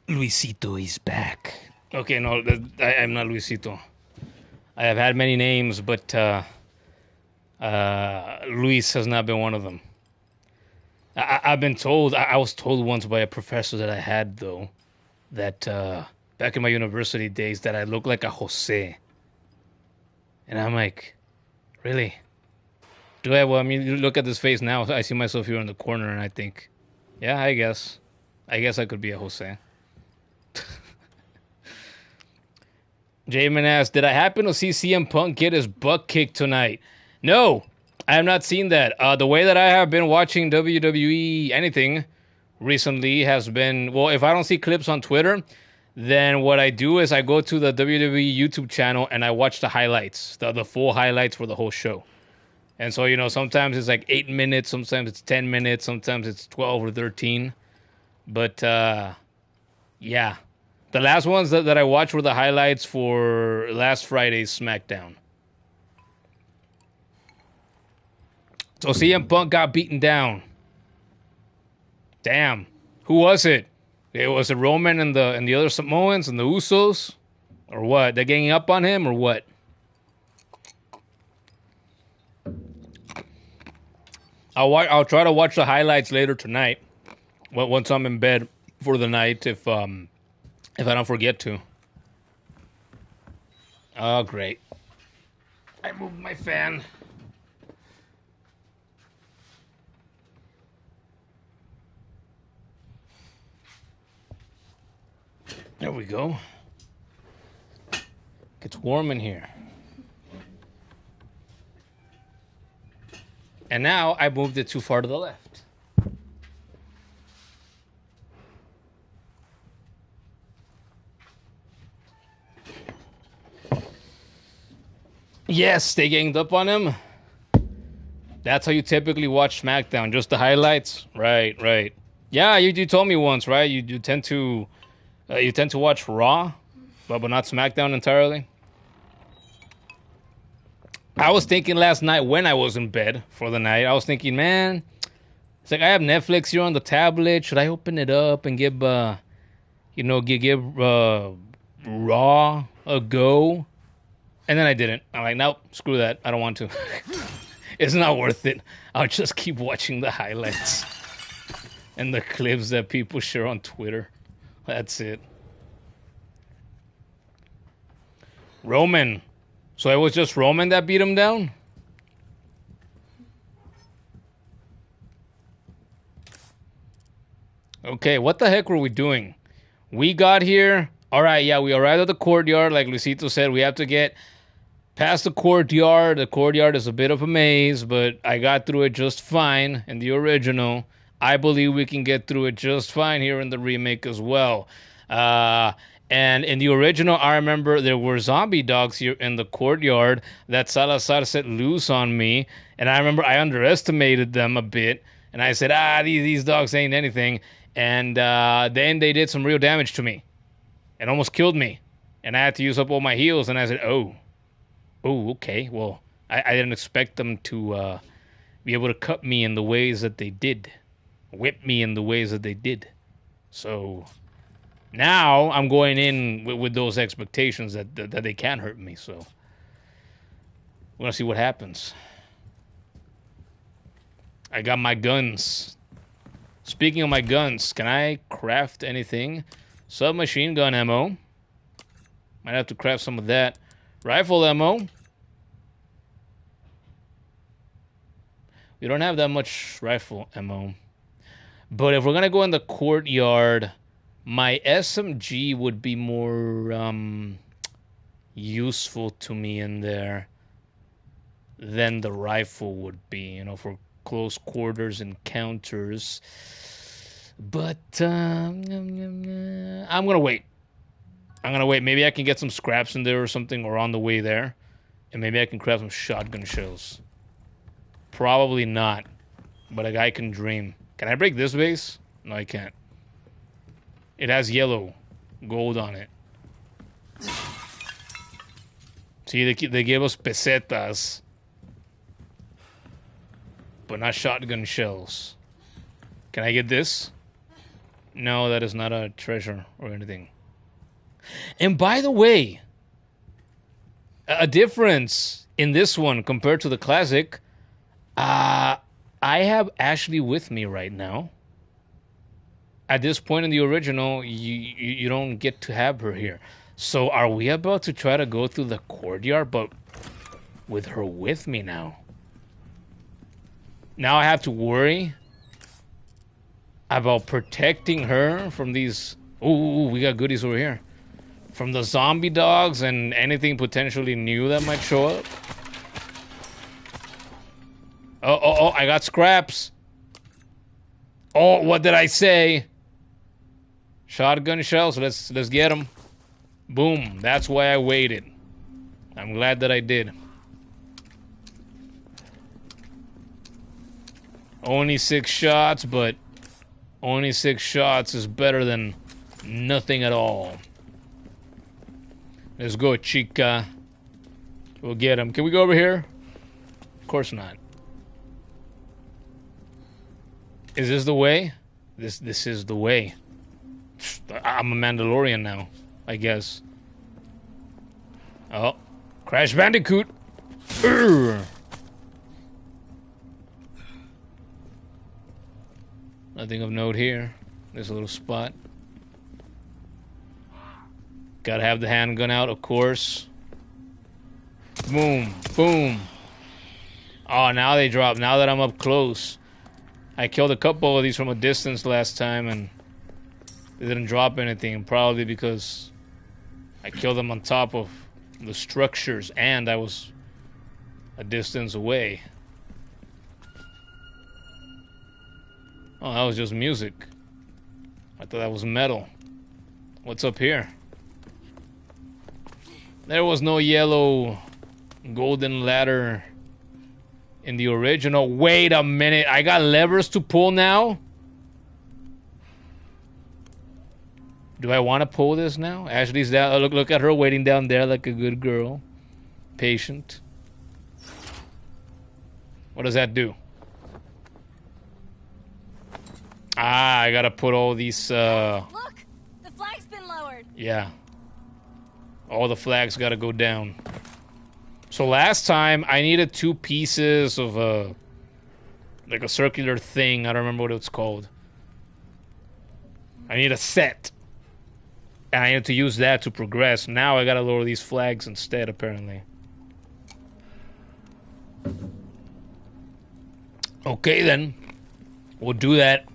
Luisito is back. Okay, no, I'm not Luisito. I have had many names, but Luis has not been one of them. I've been told, I was told once by a professor that I had, though, that back in my university days, that I look like a Jose. And I'm like, really? Do I? Well, I mean, you look at this face now. I see myself here in the corner, and I think, yeah, I guess. I guess I could be a Jose. Jamin asked, did I happen to see CM Punk get his butt kicked tonight? No, I have not seen that. The way that I have been watching WWE anything recently has been, well, if I don't see clips on Twitter, then what I do is I go to the WWE YouTube channel and I watch the highlights, the full highlights for the whole show. And so, sometimes it's like 8 minutes, sometimes it's 10 minutes, sometimes it's 12 or 13. But yeah, the last ones that I watched were the highlights for last Friday's SmackDown. So CM Punk got beaten down. Damn. Who was it? It was it Roman and the other Samoans and the Usos? Or what? They're ganging up on him or what? I'll try to watch the highlights later tonight. Once I'm in bed for the night, if I don't forget to. Oh, great. I moved my fan. There we go. Gets warm in here. And now I moved it too far to the left. Yes, they ganged up on him. That's how you typically watch SmackDown, just the highlights. Right, right. Yeah, you told me once, right? You tend to watch Raw, but not SmackDown entirely. I was thinking last night when I was in bed for the night, I was thinking, man, it's like I have Netflix here on the tablet. Should I open it up and give Raw a go? And then I didn't. I'm like, nope, screw that. I don't want to. It's not worth it. I'll just keep watching the highlights and the clips that people share on Twitter. That's it. Roman. So it was just Roman that beat him down? Okay, what the heck were we doing? We got here. All right, yeah, we arrived at the courtyard. Like Luisito said, we have to get past the courtyard. The courtyard is a bit of a maze, but I got through it just fine in the original. I believe we can get through it just fine here in the remake as well. And in the original, I remember there were zombie dogs here in the courtyard that Salazar set loose on me. And I remember I underestimated them a bit. And I said, these dogs ain't anything. And then they did some real damage to me and almost killed me. And I had to use up all my heals. And I said, oh, okay. Well, I didn't expect them to be able to cut me in the ways that they did. Whip me in the ways that they did. So now I'm going in with those expectations that they can't hurt me. So we're going to see what happens. I got my guns. Speaking of my guns, can I craft anything? Submachine gun ammo. Might have to craft some of that. Rifle ammo. We don't have that much rifle ammo. But if we're going to go in the courtyard, my SMG would be more useful to me in there than the rifle would be, for close quarters encounters. But I'm going to wait. Maybe I can get some scraps in there or something, or on the way there. And maybe I can craft some shotgun shells. Probably not. But a guy can dream. Can I break this vase? No, I can't. It has yellow gold on it. See, they gave us pesetas. But not shotgun shells. Can I get this? No, that is not a treasure or anything. And by the way, a difference in this one compared to the classic, I have Ashley with me right now. At this point in the original, you don't get to have her here. So are we about to try to go through the courtyard, but with her with me now? Now I have to worry about protecting her from these... Ooh, we got goodies over here. From the zombie dogs and anything potentially new that might show up. Oh, I got scraps. Oh, what did I say? Shotgun shells, let's get them. Boom, that's why I waited. I'm glad that I did. Only 6 shots, but only 6 shots is better than nothing at all. Let's go, chica. We'll get him. Can we go over here? Of course not. Is this the way? This is the way. I'm a Mandalorian now, I guess. Oh, Crash Bandicoot. Urgh. Nothing of note here. There's a little spot. Gotta have the handgun out, of course. Boom, boom. Oh, now they drop. Now that I'm up close. I killed a couple of these from a distance last time, and They didn't drop anything, probably because I killed them on top of the structures and I was a distance away. Oh, that was just music. I thought that was metal. What's up here? There was no yellow golden ladder in the original. Wait a minute, I got levers to pull now? Do I want to pull this now? Ashley's down. Look at her waiting down there like a good girl. Patient. What does that do? Ah, I gotta put all these,
Look! The flag's been lowered!
Yeah. All the flags gotta go down. So last time, I needed 2 pieces of, like a circular thing. I don't remember what it's called. I need a set. And I need to use that to progress. Now I gotta lower these flags instead, apparently. Okay, then. We'll do that.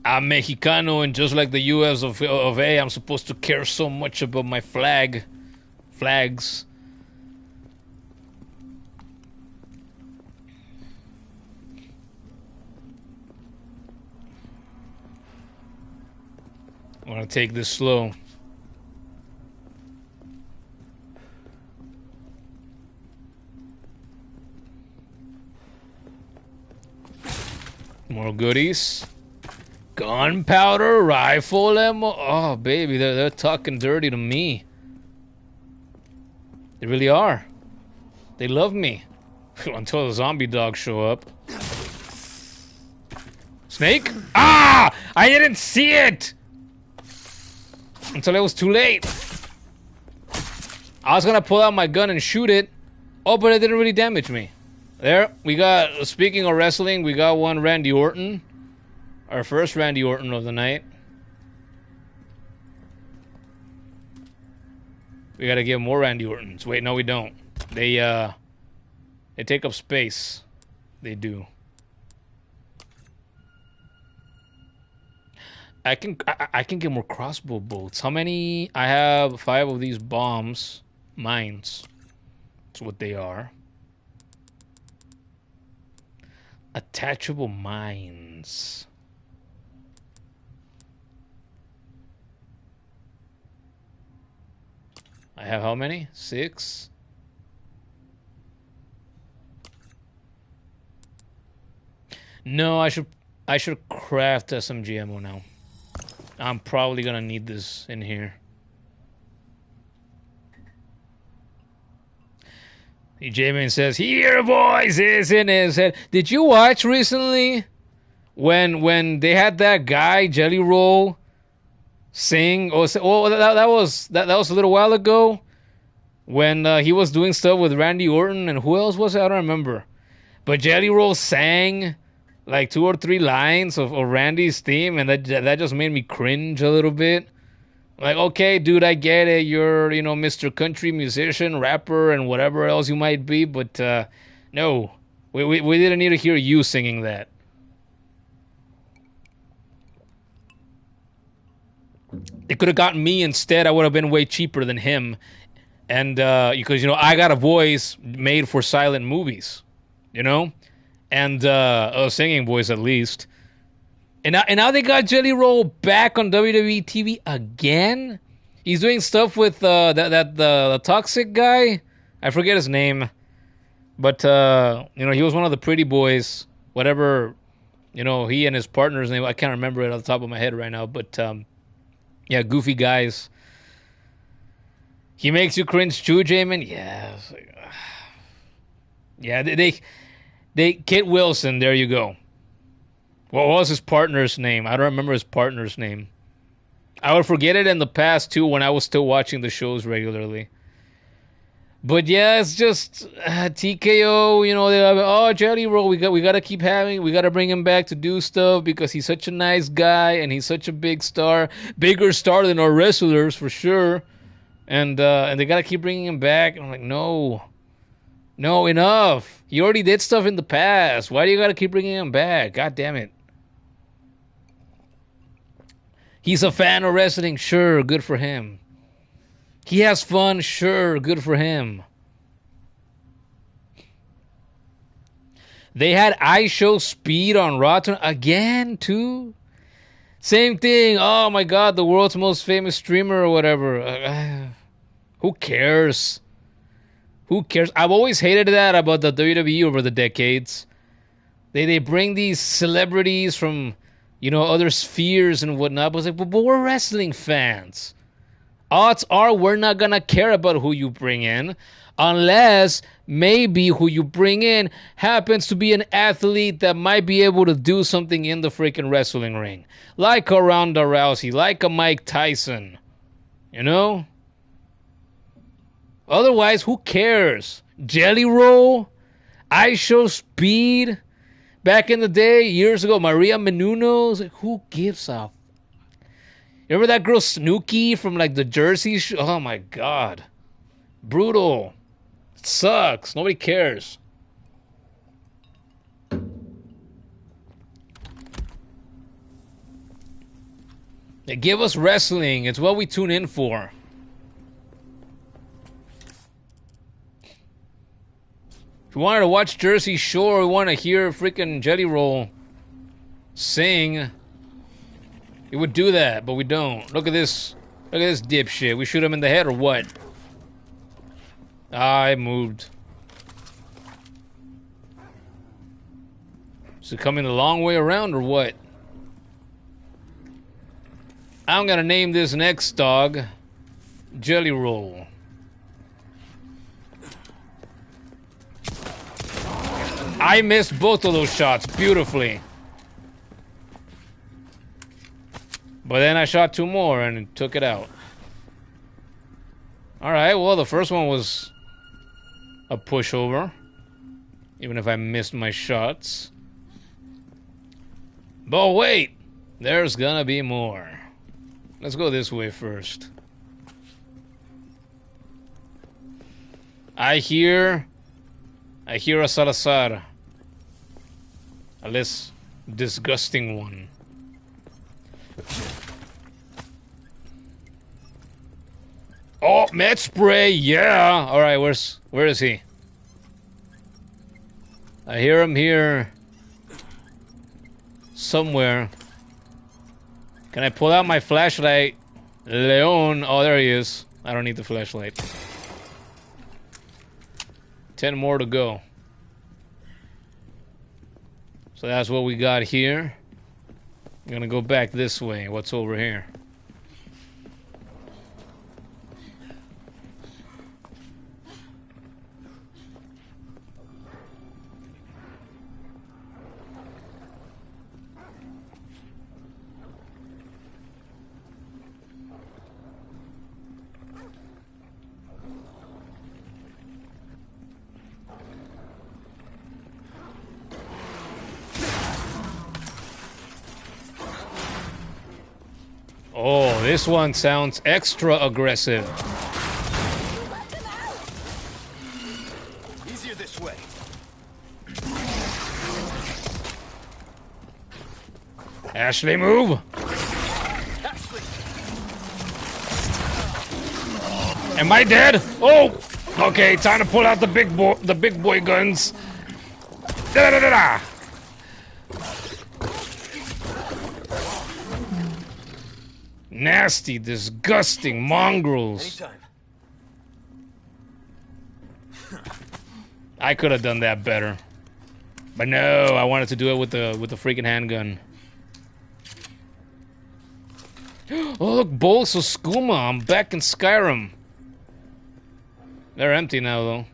I'm Mexicano, and just like the US of A, I'm supposed to care so much about my flags. I want to take this slow. More goodies. Gunpowder, rifle ammo. Oh, baby, they're talking dirty to me. They really are. They love me. Until the zombie dogs show up. Snake? Ah! I didn't see it! Until it was too late. I was gonna pull out my gun and shoot it. Oh, but it didn't really damage me. There, we got, speaking of wrestling, we got one Randy Orton. Our first Randy Orton of the night. We gotta get more Randy Ortons. Wait, no we don't. They take up space. They do. I can get more crossbow bolts. How many? I have 5 of these bombs. Mines. That's what they are. Attachable mines. I have how many? 6. No, I should craft SMG ammo now. I'm probably gonna need this in here. J-Man says, "Here, boys, is in his head." Did you watch recently when they had that guy Jelly Roll sing? Oh, that was a little while ago when he was doing stuff with Randy Orton and who else was it? I don't remember. But Jelly Roll sang like 2 or 3 lines of Randy's theme, and that just made me cringe a little bit. Like, okay, dude, I get it. You're, Mr. Country musician, rapper, and whatever else you might be, but no, we didn't need to hear you singing that. It could have gotten me instead. I would have been way cheaper than him, and because I got a voice made for silent movies, and a singing voice at least. And now they got Jelly Roll back on WWE TV again. He's doing stuff with the toxic guy. I forget his name, but he was one of the pretty boys. Whatever, he and his partner's name. I can't remember it on the top of my head right now. But yeah, goofy guys. He makes you cringe too, Jamin. Yeah, yeah. They Kit Wilson. There you go. What was his partner's name? I don't remember his partner's name. I would forget it in the past, too, when I was still watching the shows regularly. But, yeah, it's just TKO, Jelly Roll, we got to keep having, we got to bring him back to do stuff because he's such a nice guy and he's such a big star. Bigger star than our wrestlers, for sure. And they got to keep bringing him back. And I'm like, no, enough. He already did stuff in the past. Why do you got to keep bringing him back? God damn it. He's a fan of wrestling. Sure, good for him. He has fun. Sure, good for him. They had I Show Speed on Rotten again, too. Same thing. Oh my god, the world's most famous streamer or whatever. Who cares? Who cares? I've always hated that about the WWE over the decades. They bring these celebrities from, you know, other spheres and whatnot. But it's like, but we're wrestling fans. Odds are we're not gonna care about who you bring in unless maybe who you bring in happens to be an athlete that might be able to do something in the freaking wrestling ring. Like a Ronda Rousey, like a Mike Tyson. You know? Otherwise, who cares? Jelly Roll? I Show Speed? Back in the day, years ago, Maria Menounos? Like, who gives a... You remember that girl Snooki from like the Jersey show? Oh my god. Brutal. It sucks. Nobody cares. They give us wrestling. It's what we tune in for. If you wanted to watch Jersey Shore, we want to hear freaking Jelly Roll sing, you would do that, but we don't. Look at this. Look at this dipshit. We shoot him in the head or what? I moved. Is it coming the long way around or what? I'm gonna name this next dog Jelly Roll. I missed both of those shots beautifully. But then I shot two more and took it out. Alright, well, the first one was a pushover. Even if I missed my shots. But wait! There's gonna be more. Let's go this way first. I hear a Salazar. A less disgusting one. Oh, med spray, yeah. All right, where is he? I hear him here somewhere. Can I pull out my flashlight? Leon, oh, there he is. I don't need the flashlight. 10 more to go. So that's what we got here. I'm gonna go back this way. What's over here? Oh, this one sounds extra aggressive.
Easier this way.
Ashley, move!
Ashley.
Am I dead? Oh! Okay, time to pull out the big boy guns. Da da da da! Nasty, disgusting mongrels.
Anytime.
I could have done that better. But no, I wanted to do it with the freaking handgun. Oh, look, bowls of skooma. I'm back in Skyrim. They're empty now, though.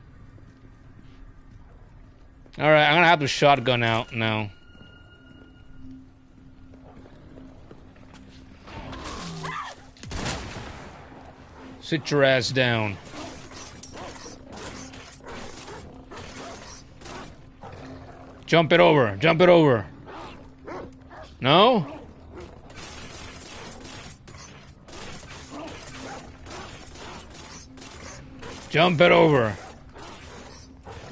Alright, I'm gonna have the shotgun out now. Sit your ass down. Jump it over. Jump it over. No? Jump it over.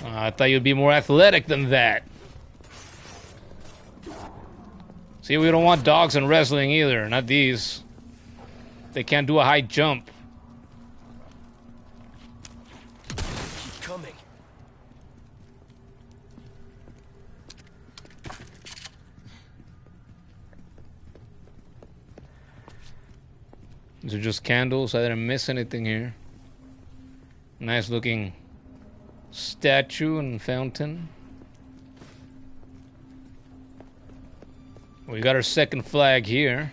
I thought you'd be more athletic than that. See, we don't want dogs in wrestling either. Not these. They can't do a high jump.
Keep coming.
These are just candles. I didn't miss anything here. Nice looking statue and fountain. We got our second flag here.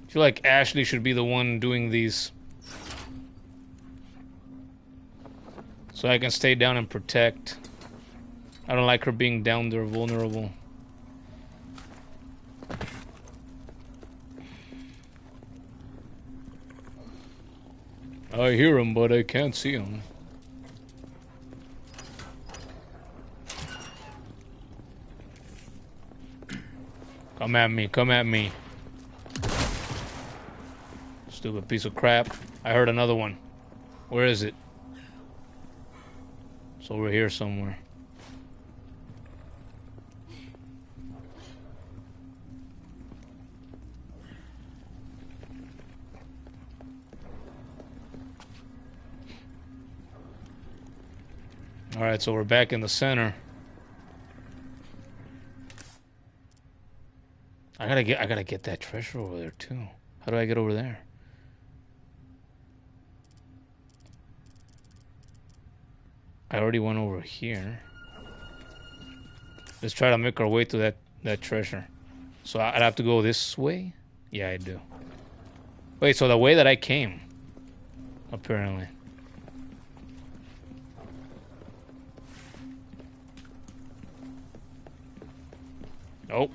I feel like Ashley should be the one doing these. So I can stay down and protect. I don't like her being down there vulnerable. I hear him, but I can't see him. Come at me, come at me. Stupid piece of crap. I heard another one. Where is it? It's over here somewhere. Alright, so we're back in the center. I gotta get that treasure over there too. How do I get over there? I already went over here. Let's try to make our way to that treasure. So I'd have to go this way? Yeah, I do. Wait, so the way that I came, apparently. Oh.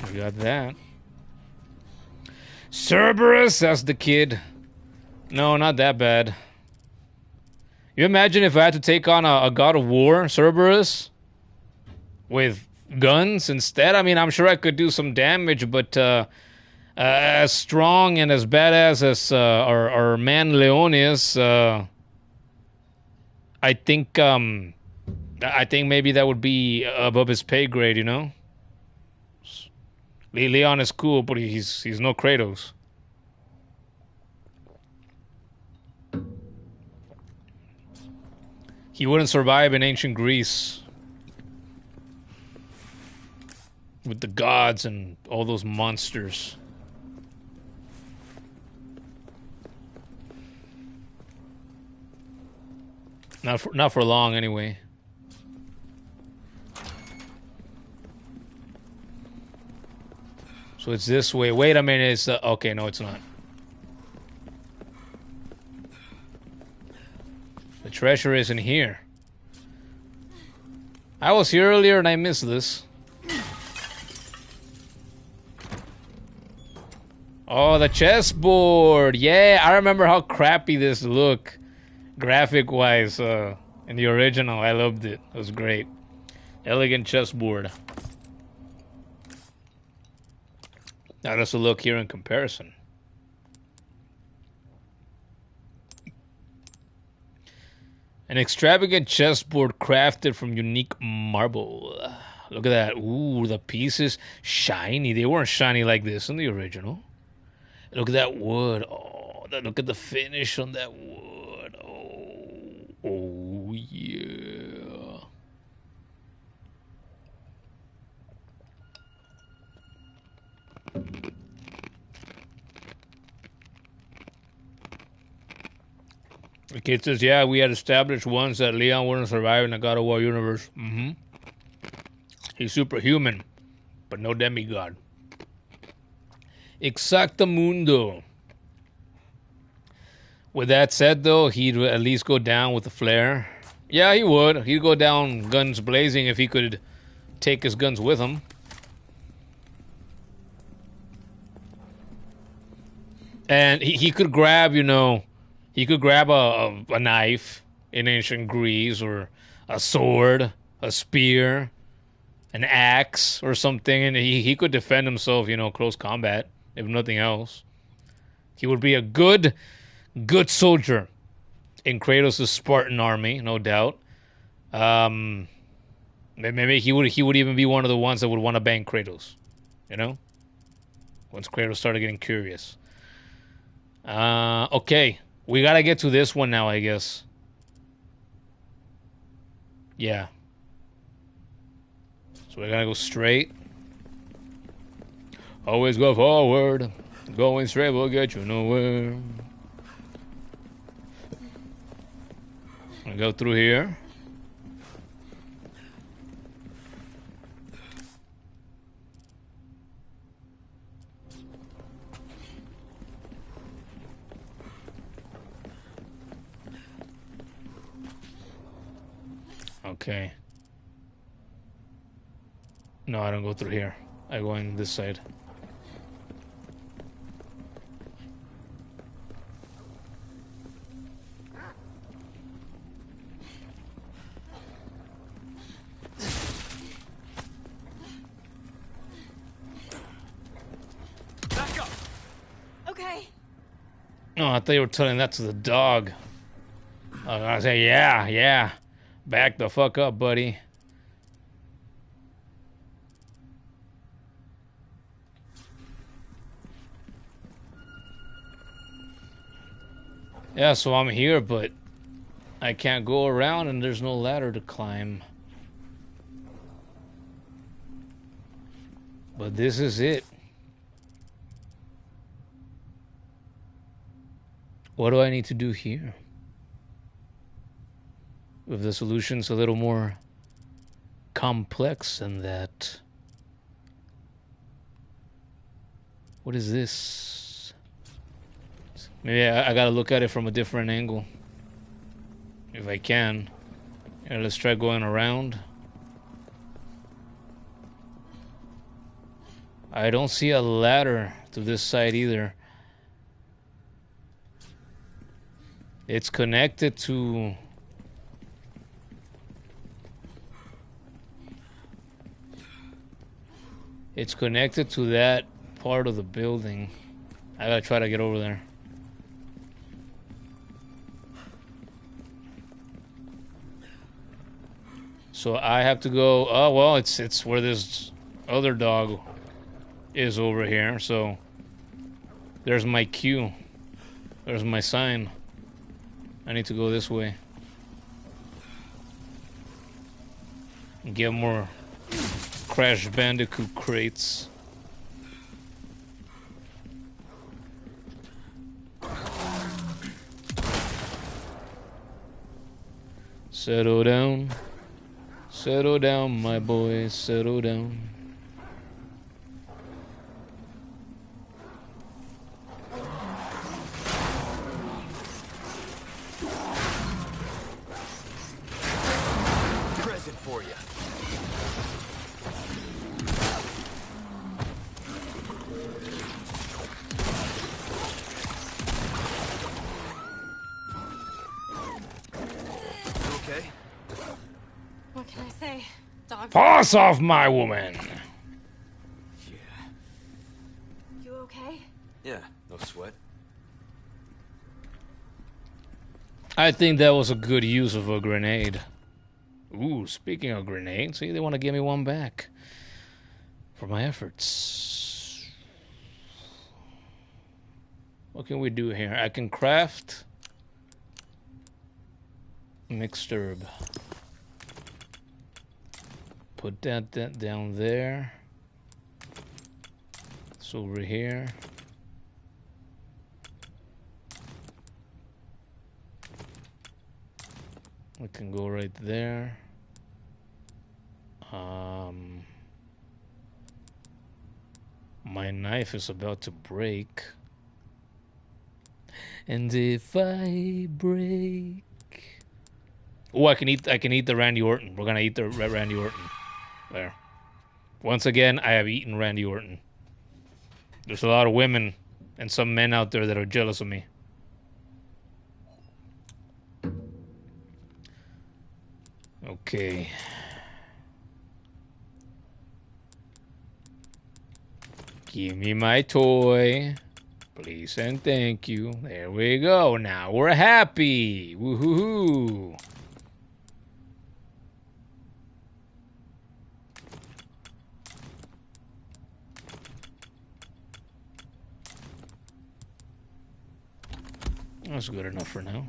We got that. Cerberus, that's the kid. No, not that bad. You imagine if I had to take on a god of war, Cerberus, with guns instead? I mean, I'm sure I could do some damage, but as strong and as badass as our man Leon is, I think maybe that would be above his pay grade, you know? Leon is cool, but he's no Kratos. He wouldn't survive in ancient Greece with the gods and all those monsters. Not for long, anyway. So it's this way. Wait a minute. It's okay. No, it's not. The treasure isn't here. I was here earlier and I missed this. Oh, the chessboard. Yeah, I remember how crappy this looked, graphic-wise, in the original. I loved it. It was great. Elegant chessboard. Now let's look here in comparison. An extravagant chessboard crafted from unique marble. Look at that. Ooh, the pieces shiny. They weren't shiny like this in the original. Look at that wood. Oh, look at the finish on that wood. Oh yeah. The kid says, yeah, we had established once that Leon wouldn't survive in the God of War universe. Mm-hmm. He's superhuman, but no demigod. Exactamundo. With that said, though, he'd at least go down with a flare. Yeah, he would. He'd go down guns blazing if he could take his guns with him. And he could grab, you know, he could grab a knife in ancient Greece, or a sword, a spear, an axe, or something, and he could defend himself, you know, close combat, if nothing else. He would be a good soldier in Kratos' Spartan army, no doubt. Maybe he would even be one of the ones that would want to bang Kratos, you know? Once Kratos started getting curious. Okay, we gotta get to this one now, I guess. Yeah. So we're gonna go straight. Always go forward. Going straight will get you nowhere. I go through here. Okay. No, I don't go through here. I go in this side.
Back up.
Okay.
No, I thought you were telling that to the dog. I was gonna say, yeah. Back the fuck up, buddy. Yeah, so I'm here, but I can't go around and there's no ladder to climb. But this is it. What do I need to do here? If the solution's a little more complex than that. What is this? Maybe I gotta look at it from a different angle. If I can. Yeah, let's try going around. I don't see a ladder to this side either. It's connected to... It's connected to that part of the building. I gotta try to get over there. So I have to go... Oh, well, it's where this other dog is over here. So there's my cue. There's my sign. I need to go this way. And get more Crash Bandicoot crates. Settle down. Settle down, my boy. Settle down.
Present for you. Okay.
What can I say? Dogs.
Pass off, my woman.
Yeah.
You okay?
Yeah, no sweat.
I think that was a good use of a grenade. Ooh, speaking of grenades, see, they want to give me one back for my efforts. What can we do here? I can craft mixed herb. Put that down there. It's over here. We can go right there. My knife is about to break. And if I break... Oh, I can eat the Randy Orton. We're gonna eat the Randy Orton. There. Once again, I have eaten Randy Orton. There's a lot of women and some men out there that are jealous of me. Okay. Give me my toy. Please and thank you. There we go. Now we're happy. Woohoo! That's good enough for now.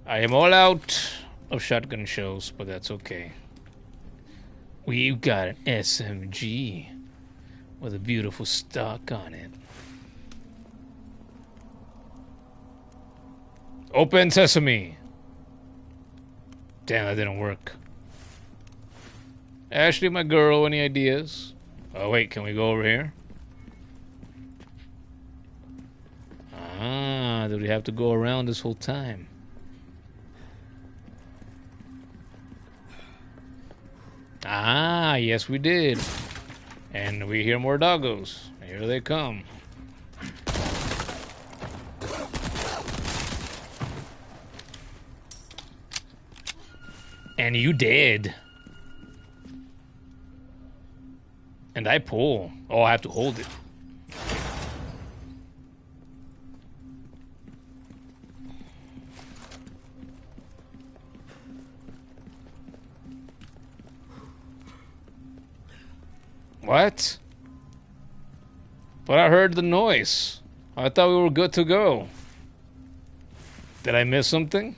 I am all out of shotgun shells, but that's okay. We've got an SMG with a beautiful stock on it. Open sesame. Damn, that didn't work. Ashley, my girl, any ideas? Oh, wait, can we go over here? Ah, did we have to go around this whole time? Ah, yes we did. And we hear more doggos. Here they come. And you did. And I pull. Oh, I have to hold it. What? But I heard the noise. I thought we were good to go. Did I miss something?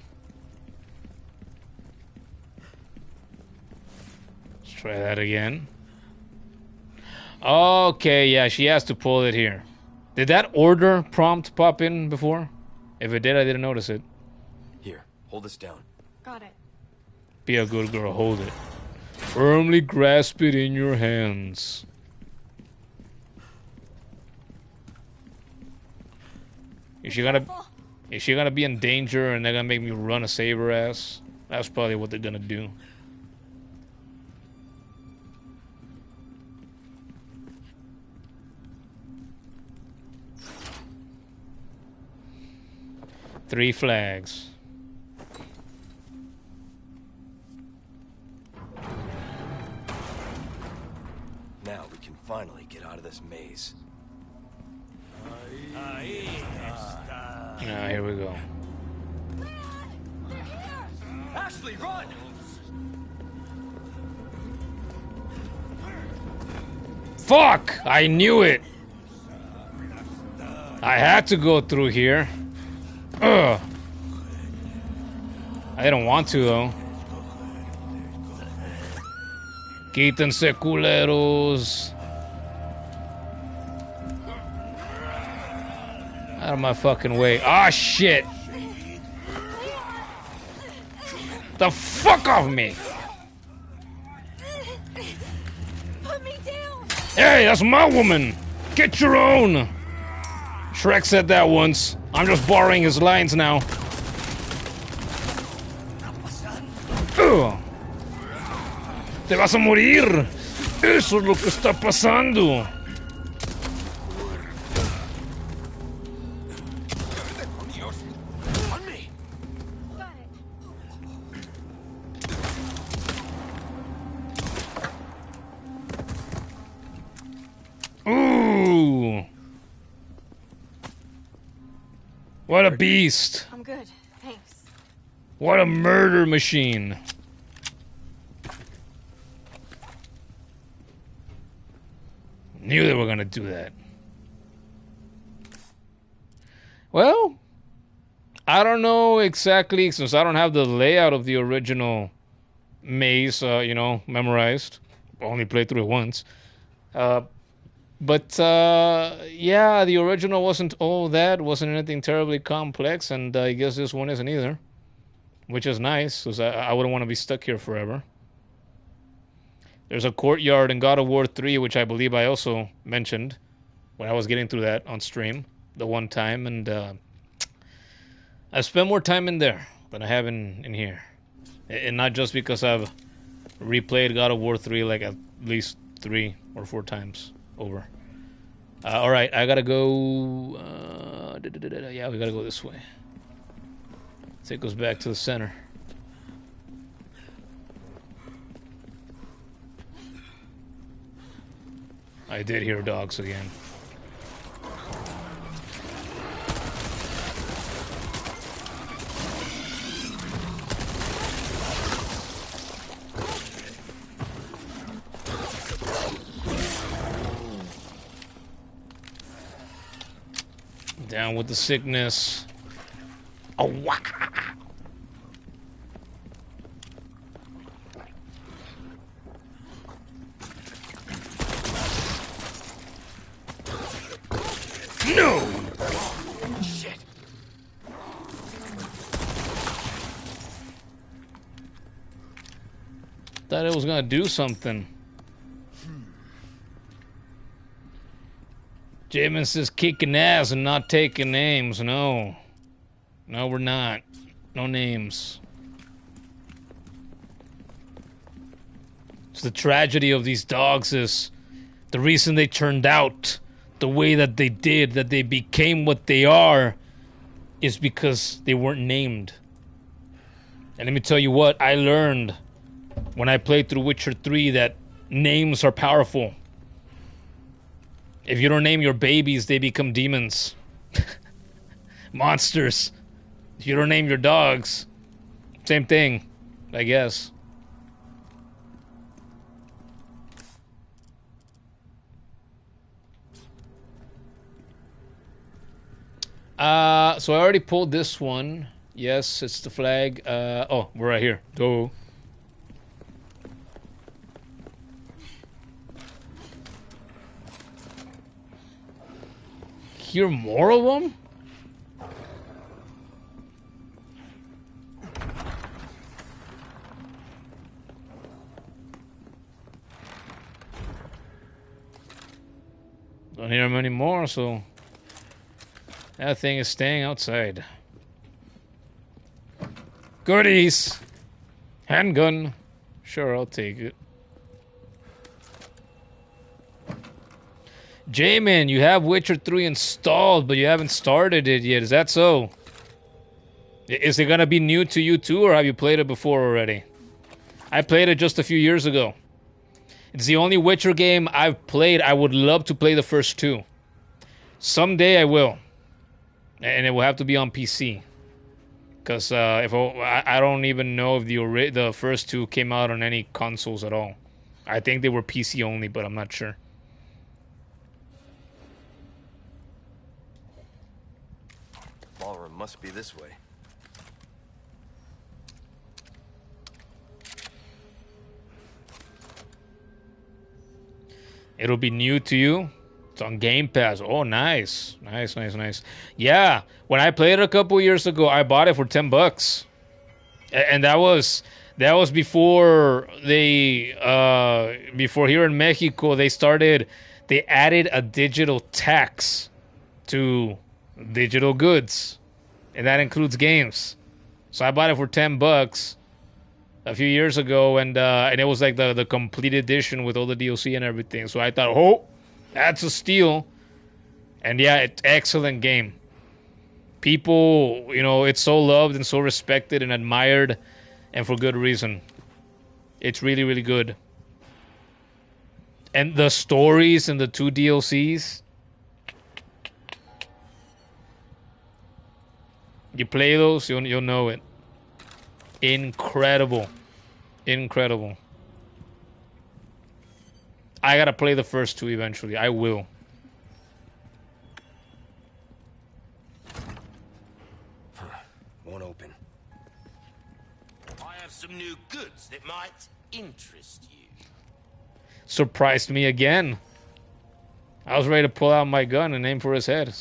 Let's try that again. Okay, yeah, she has to pull it here. Did that order prompt pop in before? If it did, I didn't notice it.
Here, hold this down.
Got it.
Be a good girl, hold it. Firmly grasp it in your hands. Is she gonna be in danger and they're gonna make me run a save her ass? That's probably what they're gonna do. Three flags.
Now we can finally get out of this maze.
Ah, here we go.
Ashley, run!
Fuck! I knew it! I had to go through here. Ugh. I didn't want to, though. Quítense, culeros. Out of my fucking way. Ah, shit! The fuck off me!
Put me down.
Hey, that's my woman! Get your own! Shrek said that once. I'm just borrowing his lines now. Ugh. Te vas a morir. Eso es lo que está pasando.
Got it.
Ooh. What a beast.
I'm good. Thanks.
What a murder machine. Knew they were gonna do that. Well, I don't know exactly, since I don't have the layout of the original maze, memorized. Only played through it once. But yeah, the original wasn't all that. Wasn't anything terribly complex, and I guess this one isn't either. Which is nice, because I wouldn't want to be stuck here forever. There's a courtyard in God of War 3, which I believe I also mentioned when I was getting through that on stream the one time, and I spent more time in there than I have in here. And not just because I've replayed God of War 3 like at least 3 or 4 times over. Alright, I gotta go... yeah, we gotta go this way. Take us back to the center. I did hear dogs again. Down with the sickness. Oh, wow. No!
Shit.
Thought it was gonna do something. Jamin says kicking ass and not taking names. No. No, we're not. No names. It's the tragedy of these dogs is the reason they turned out the way that they did, that they became what they are, is because they weren't named. And let me tell you what, I learned when I played through Witcher 3 that names are powerful. If you don't name your babies, they become demons. Monsters. If you don't name your dogs, same thing, I guess. So I already pulled this one. Yes, it's the flag. Oh, we're right here. Go. Hear more of them? Don't hear them anymore, so that thing is staying outside. Goodies! Handgun. Sure, I'll take it. J-Man, you have Witcher 3 installed, but you haven't started it yet. Is that so? Is it gonna be new to you too, or have you played it before already? I played it just a few years ago. It's the only Witcher game I've played. I would love to play the first two. Someday I will. And it will have to be on PC. Because I don't even know if the first two came out on any consoles at all. I think they were PC only, but I'm not sure.
Ballroom must be this way.
It'll be new to you. It's on Game Pass. Oh, nice. Nice, nice, nice. Yeah, when I played it a couple years ago, I bought it for $10. And that was before before here in Mexico, they added a digital tax to digital goods. And that includes games. So I bought it for $10 a few years ago, and it was like the complete edition with all the DLC and everything. So I thought, oh, that's a steal. And yeah, it's excellent game. People, it's so loved and so respected and admired, and for good reason. It's really, really good. And the stories in the two DLCs, you play those, you'll know it. Incredible. Incredible. I gotta play the first two eventually. I will.
Won't open.
I have some new goods that might interest you.
Surprised me again. I was ready to pull out my gun and aim for his head.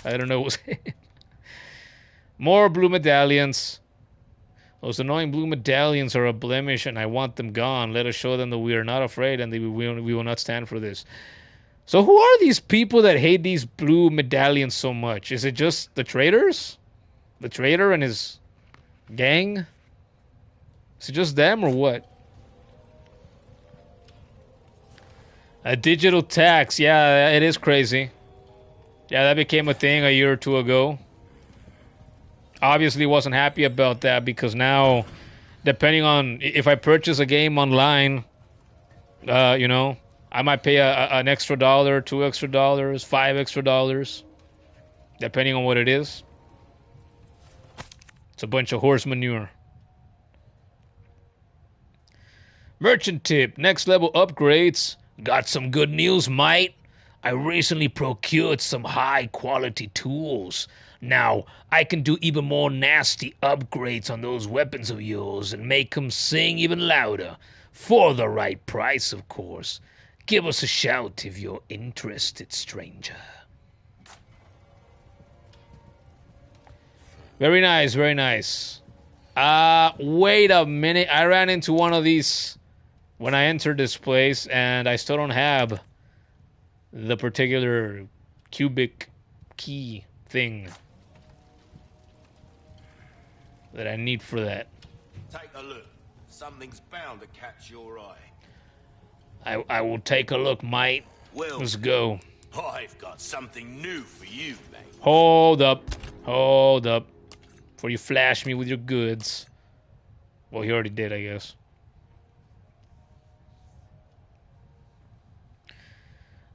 I don't know what was him. More blue medallions. Those annoying blue medallions are a blemish, and I want them gone. Let us show them that we are not afraid and that we will not stand for this. So who are these people that hate these blue medallions so much? Is it just the traitors? The traitor and his gang? Is it just them or what? A digital tax. Yeah, it is crazy. Yeah, that became a thing a year or two ago. Obviously wasn't happy about that because now, depending on if I purchase a game online, I might pay an extra $1, $2 extra, $5 extra, depending on what it is. It's a bunch of horse manure. Merchant tip, next level upgrades. Got some good news, mate. I recently procured some high-quality tools. Now, I can do even more nasty upgrades on those weapons of yours and make them sing even louder. For the right price, of course. Give us a shout if you're interested, stranger. Very nice, very nice. Wait a minute. I ran into one of these when I entered this place, and I still don't have the particular cubic key thing that I need for that.
Take a look. Something's bound to catch your eye.
I will take a look, mate.
Well,
Let's go.
I've got something new for you, mate.
Hold up. Hold up. Before you flash me with your goods. Well, he already did, I guess.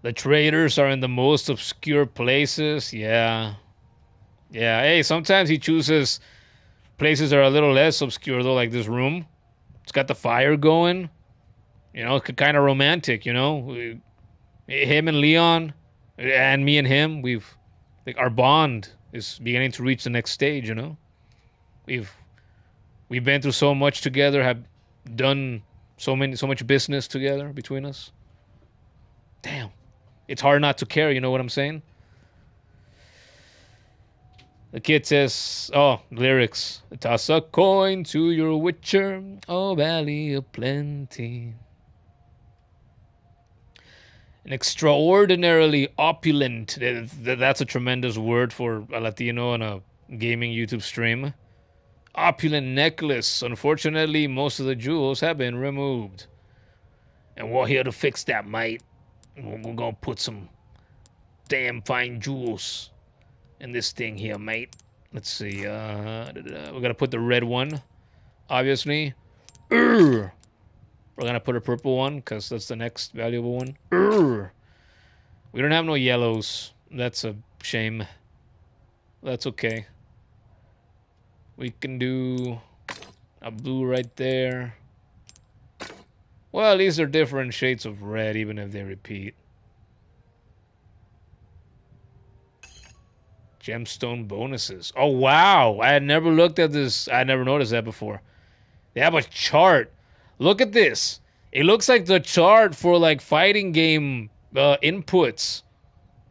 The traders are in the most obscure places. Yeah. Yeah. Hey, sometimes he chooses places that are a little less obscure, though, like this room. It's got the fire going. You know, kind of romantic, you know. Him and Leon, and me and him, like, our bond is beginning to reach the next stage, you know. We've been through so much together, have done so much business together between us. Damn. It's hard not to care, you know what I'm saying? The kid says, oh, lyrics. Toss a coin to your witcher, oh, valley of plenty. An extraordinarily opulent, that's a tremendous word for a Latino on a gaming YouTube stream. Opulent necklace. Unfortunately, most of the jewels have been removed. And we're here to fix that, mate. We're gonna put some damn fine jewels in this thing here, mate. Let's see. We're gonna put the red one, obviously. We're gonna put a purple one because that's the next valuable one. We don't have no yellows. That's a shame. That's okay. We can do a blue right there. Well, these are different shades of red, even if they repeat. Gemstone bonuses. Oh, wow. I had never looked at this. I had never noticed that before. They have a chart. Look at this. It looks like the chart for, like, fighting game inputs.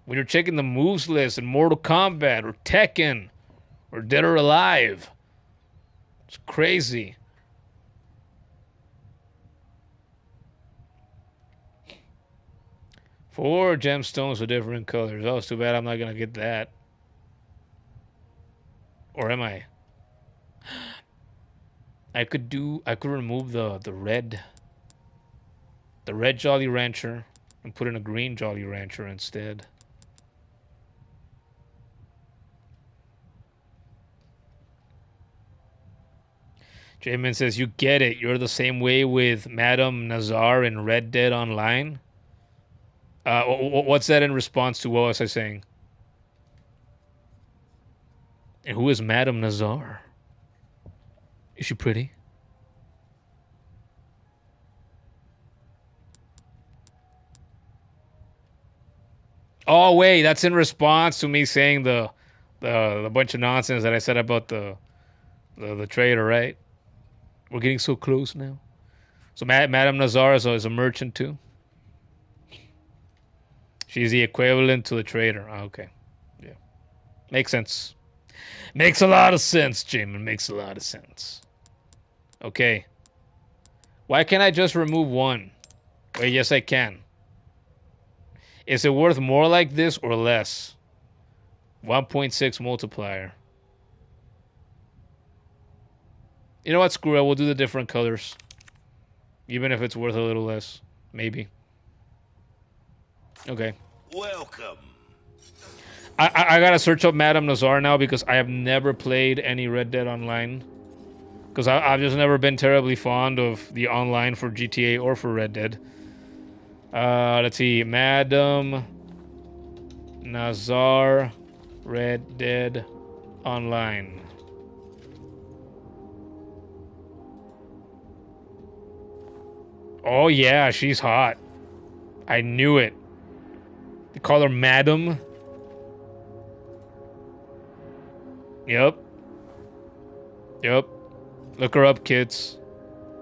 When you're checking the moves list in Mortal Kombat or Tekken or Dead or Alive. It's crazy. Four gemstones with different colors. Oh, it's too bad I'm not going to get that. Or am I? I could remove the red Jolly Rancher and put in a green Jolly Rancher instead. Jamin says, you get it. You're the same way with Madame Nazar in Red Dead Online. What's that in response to? What was I saying? And who is Madame Nazar? Is she pretty? Oh wait, that's in response to me saying the bunch of nonsense that I said about the trader, right? We're getting so close now. So Madame Nazar is a merchant too. She's the equivalent to the trader. Oh, okay, yeah, makes sense. Makes a lot of sense, Jim. It makes a lot of sense. Okay. Why can't I just remove one? Wait, yes I can. Is it worth more like this or less? 1.6 multiplier. You know what? Screw it. We'll do the different colors. Even if it's worth a little less. Maybe. Okay.
Welcome.
I gotta search up Madame Nazar now because I have never played any Red Dead Online. Because I've just never been terribly fond of the online for GTA or for Red Dead. Let's see. Madame Nazar Red Dead Online. Oh yeah, she's hot. I knew it. They call her Madam. Yep. Yep. Look her up, kids.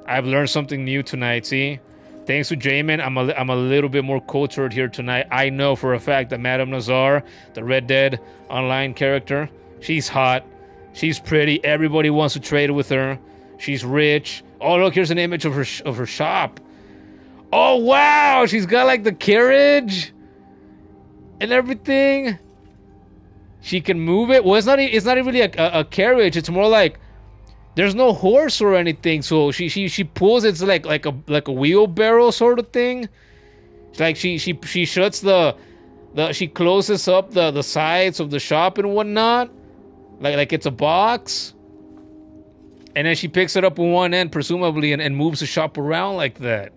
I've learned something new tonight, see? Thanks to Jamin, I'm a little bit more cultured here tonight. I know for a fact that Madame Nazar, the Red Dead Online character, she's hot. She's pretty. Everybody wants to trade with her. She's rich. Oh, look, here's an image of her shop. Oh, wow! She's got, like, the carriage and everything. She can move it. Well, it's not really a carriage. It's more like there's no horse or anything. So she pulls. It's like a wheelbarrow sort of thing. It's like she shuts she closes up the sides of the shop and whatnot. Like it's a box. And then she picks it up with one end, presumably, and moves the shop around like that.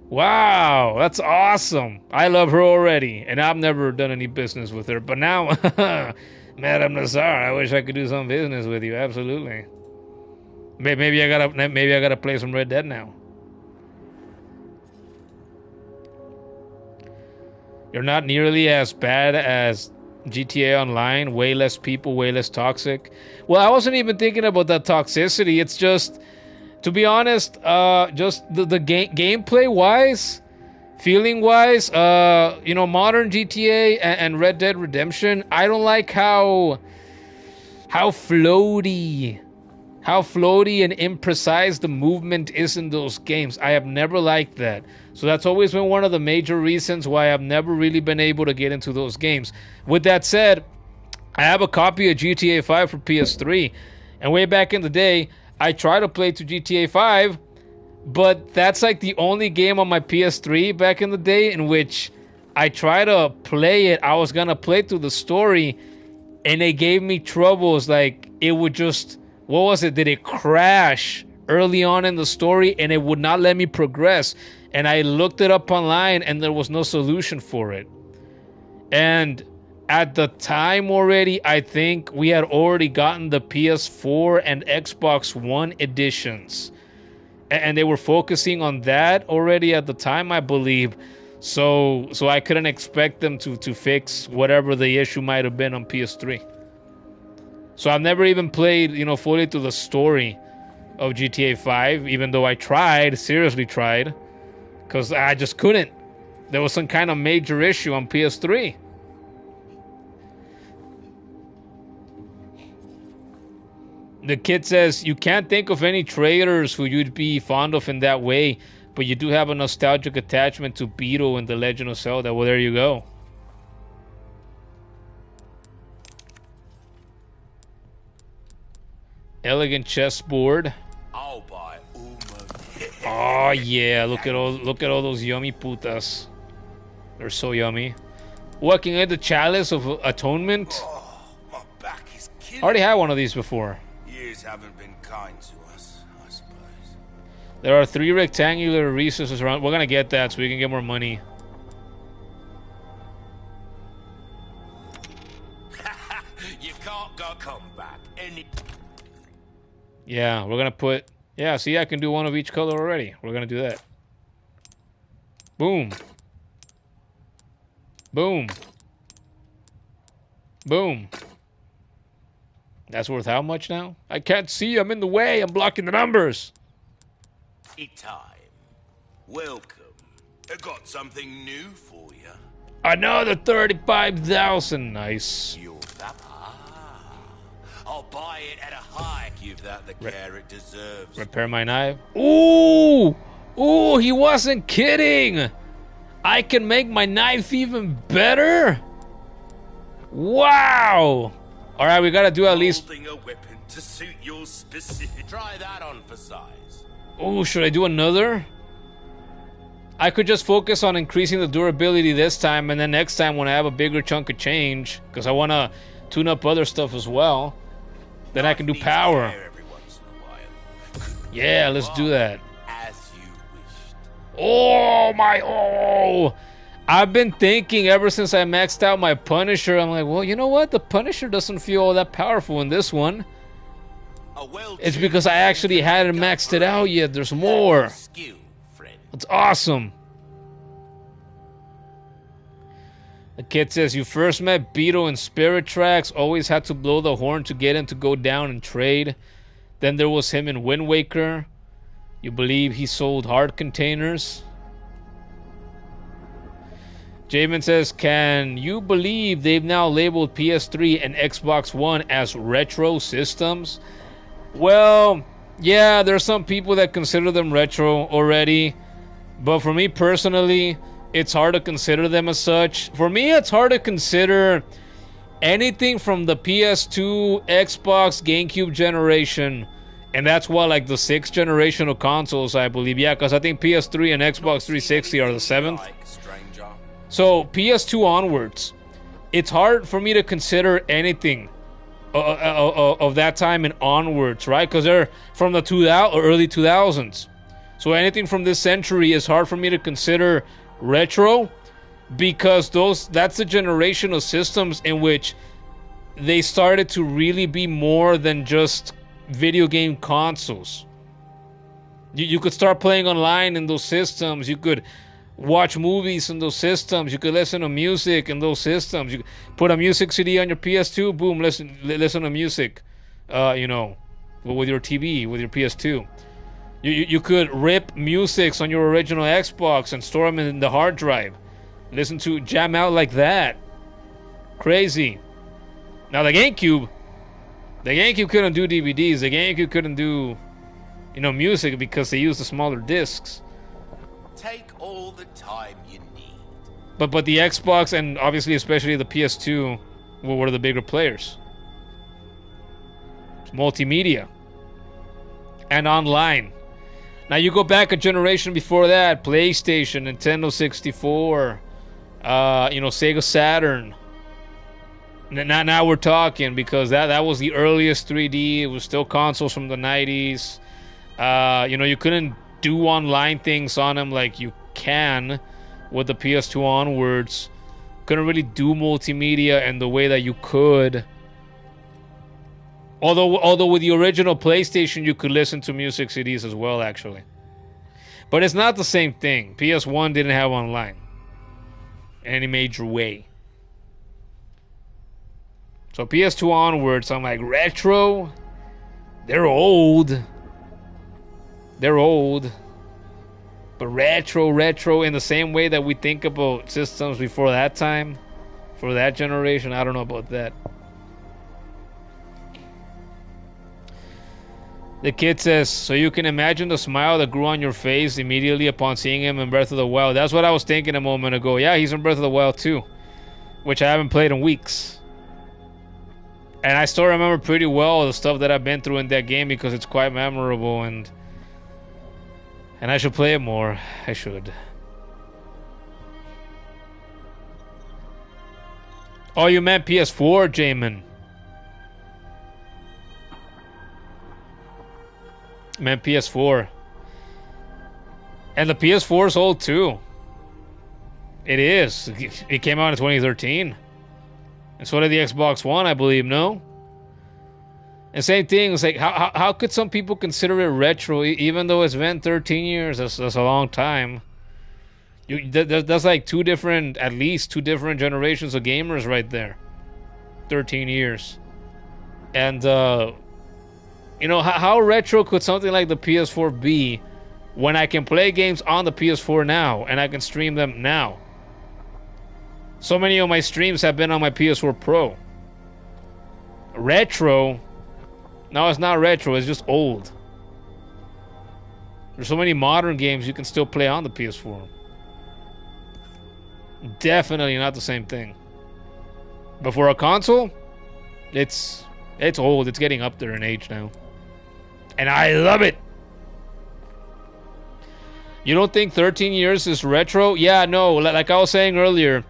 Wow, that's awesome. I love her already, and I've never done any business with her. But now, Madame Nazar, I wish I could do some business with you. Absolutely. Maybe I gotta play some Red Dead now. You're not nearly as bad as GTA Online. Way less people, way less toxic. Well, I wasn't even thinking about that toxicity. It's just, to be honest, just the gameplay wise, feeling wise, modern GTA and Red Dead Redemption, I don't like how floaty and imprecise the movement is in those games. I have never liked that. So that's always been one of the major reasons why I've never really been able to get into those games. With that said, I have a copy of GTA 5 for PS3, and way back in the day, I tried to play to GTA 5, but that's like the only game on my PS3 back in the day in which I tried to play it. I was gonna play through the story, and it gave me troubles. Like, it would just, what was it? Did it crash early on in the story, and it would not let me progress? And I looked it up online, and there was no solution for it. And at the time already, I think we had already gotten the PS4 and Xbox One editions. And they were focusing on that already at the time, I believe. So I couldn't expect them to fix whatever the issue might have been on PS3. So I've never even played, fully through the story of GTA 5, even though I tried, seriously tried, because I just couldn't. There was some kind of major issue on PS3. The kid says, you can't think of any traders who you'd be fond of in that way, but you do have a nostalgic attachment to Beetle and The Legend of Zelda. Well, there you go. Elegant chessboard.
I'll buy almost.
Oh yeah, look at all those yummy putas. They're so yummy. What, can I get the chalice of atonement?
Oh, my back is killing.
I already had one of these before.
Years haven't been kind to us, I suppose.
There are 3 rectangular recesses around. We're gonna get that so we can get more money.
You can't go come back any.
Yeah, we're gonna put. Yeah, see, I can do one of each color already. We're gonna do that. Boom. Boom. Boom. That's worth how much now? I can't see. I'm in the way. I'm blocking the numbers.
Time. Welcome. I got something new for you.
Another 35,000. Nice.
You're that. I'll buy it at a high. Give that the care it deserves.
Repair my knife. Ooh! Ooh, he wasn't kidding! I can make my knife even better? Wow! Alright, we gotta do at least...
Holding a weapon to suit your specific... Try that on for size.
Oh, should I do another? I could just focus on increasing the durability this time, and then next time when I have a bigger chunk of change, because I want to tune up other stuff as well, then I can do power. Yeah, let's do that.
As you wished.
Oh my, oh! I've been thinking ever since I maxed out my Punisher, I'm like, well, you know what? The Punisher doesn't feel all that powerful in this one. It's because I actually hadn't maxed it out yet. There's more. That's awesome. The kid says, you first met Beetle in Spirit Tracks, always had to blow the horn to get him to go down and trade. Then there was him in Wind Waker. You believe he sold hard containers? Jamin says, can you believe they've now labeled PS3 and Xbox One as retro systems? Well, yeah, there's some people that consider them retro already. But for me personally, it's hard to consider them as such. For me, it's hard to consider anything from the PS2, Xbox, GameCube generation. And that's why, like, the 6th generation of consoles, I believe. Yeah, because I think PS3 and Xbox 360 are the 7th. So, PS2 onwards, it's hard for me to consider anything of that time and onwards, right? Because they're from the early 2000s. So anything from this century is hard for me to consider retro, because that's the generation of systems in which they started to really be more than just video game consoles. You could start playing online in those systems. You could watch movies in those systems. You could listen to music in those systems. You could put a music CD on your PS2. Boom, listen to music. With your TV, with your PS2. You could rip musics on your original Xbox and store them in the hard drive. Jam out like that. Crazy. Now the GameCube couldn't do DVDs. The GameCube couldn't do, music because they used the smaller discs.
Take all the time you need.
But the Xbox and obviously especially the PS2 were the bigger players. It's multimedia and online. Now you go back a generation before that, PlayStation, Nintendo 64, Sega Saturn. Now we're talking, because that was the earliest 3D. It was still consoles from the 90s. You couldn't do online things on them like you can with the PS2 onwards. Couldn't really do multimedia in the way that you could. Although with the original PlayStation, you could listen to music CDs as well, actually. But it's not the same thing. PS1 didn't have online in any major way. So PS2 onwards, I'm like, retro? They're old. But retro in the same way that we think about systems before that time, for that generation, I don't know about that. The kid says, so you can imagine the smile that grew on your face immediately upon seeing him in Breath of the Wild. That's what I was thinking a moment ago. Yeah, he's in Breath of the Wild too, which I haven't played in weeks. And I still remember pretty well the stuff that I've been through in that game, because it's quite memorable, and I should play it more. I should. Oh, you meant PS4, Jamin. Meant PS4. And the PS4 is old too. It is. It came out in 2013. And so did the Xbox One, I believe, no? And same thing, it's like, how could some people consider it retro, even though it's been 13 years? That's a long time. That's like at least two different generations of gamers right there. 13 years. And, how retro could something like the PS4 be when I can play games on the PS4 now and I can stream them now? So many of my streams have been on my PS4 Pro. Retro? No, it's not retro, it's just old. There's so many modern games you can still play on the PS4. Definitely not the same thing. But for a console, it's old. It's getting up there in age now. And I love it. You don't think 13 years is retro? Yeah, no. Like I was saying earlier,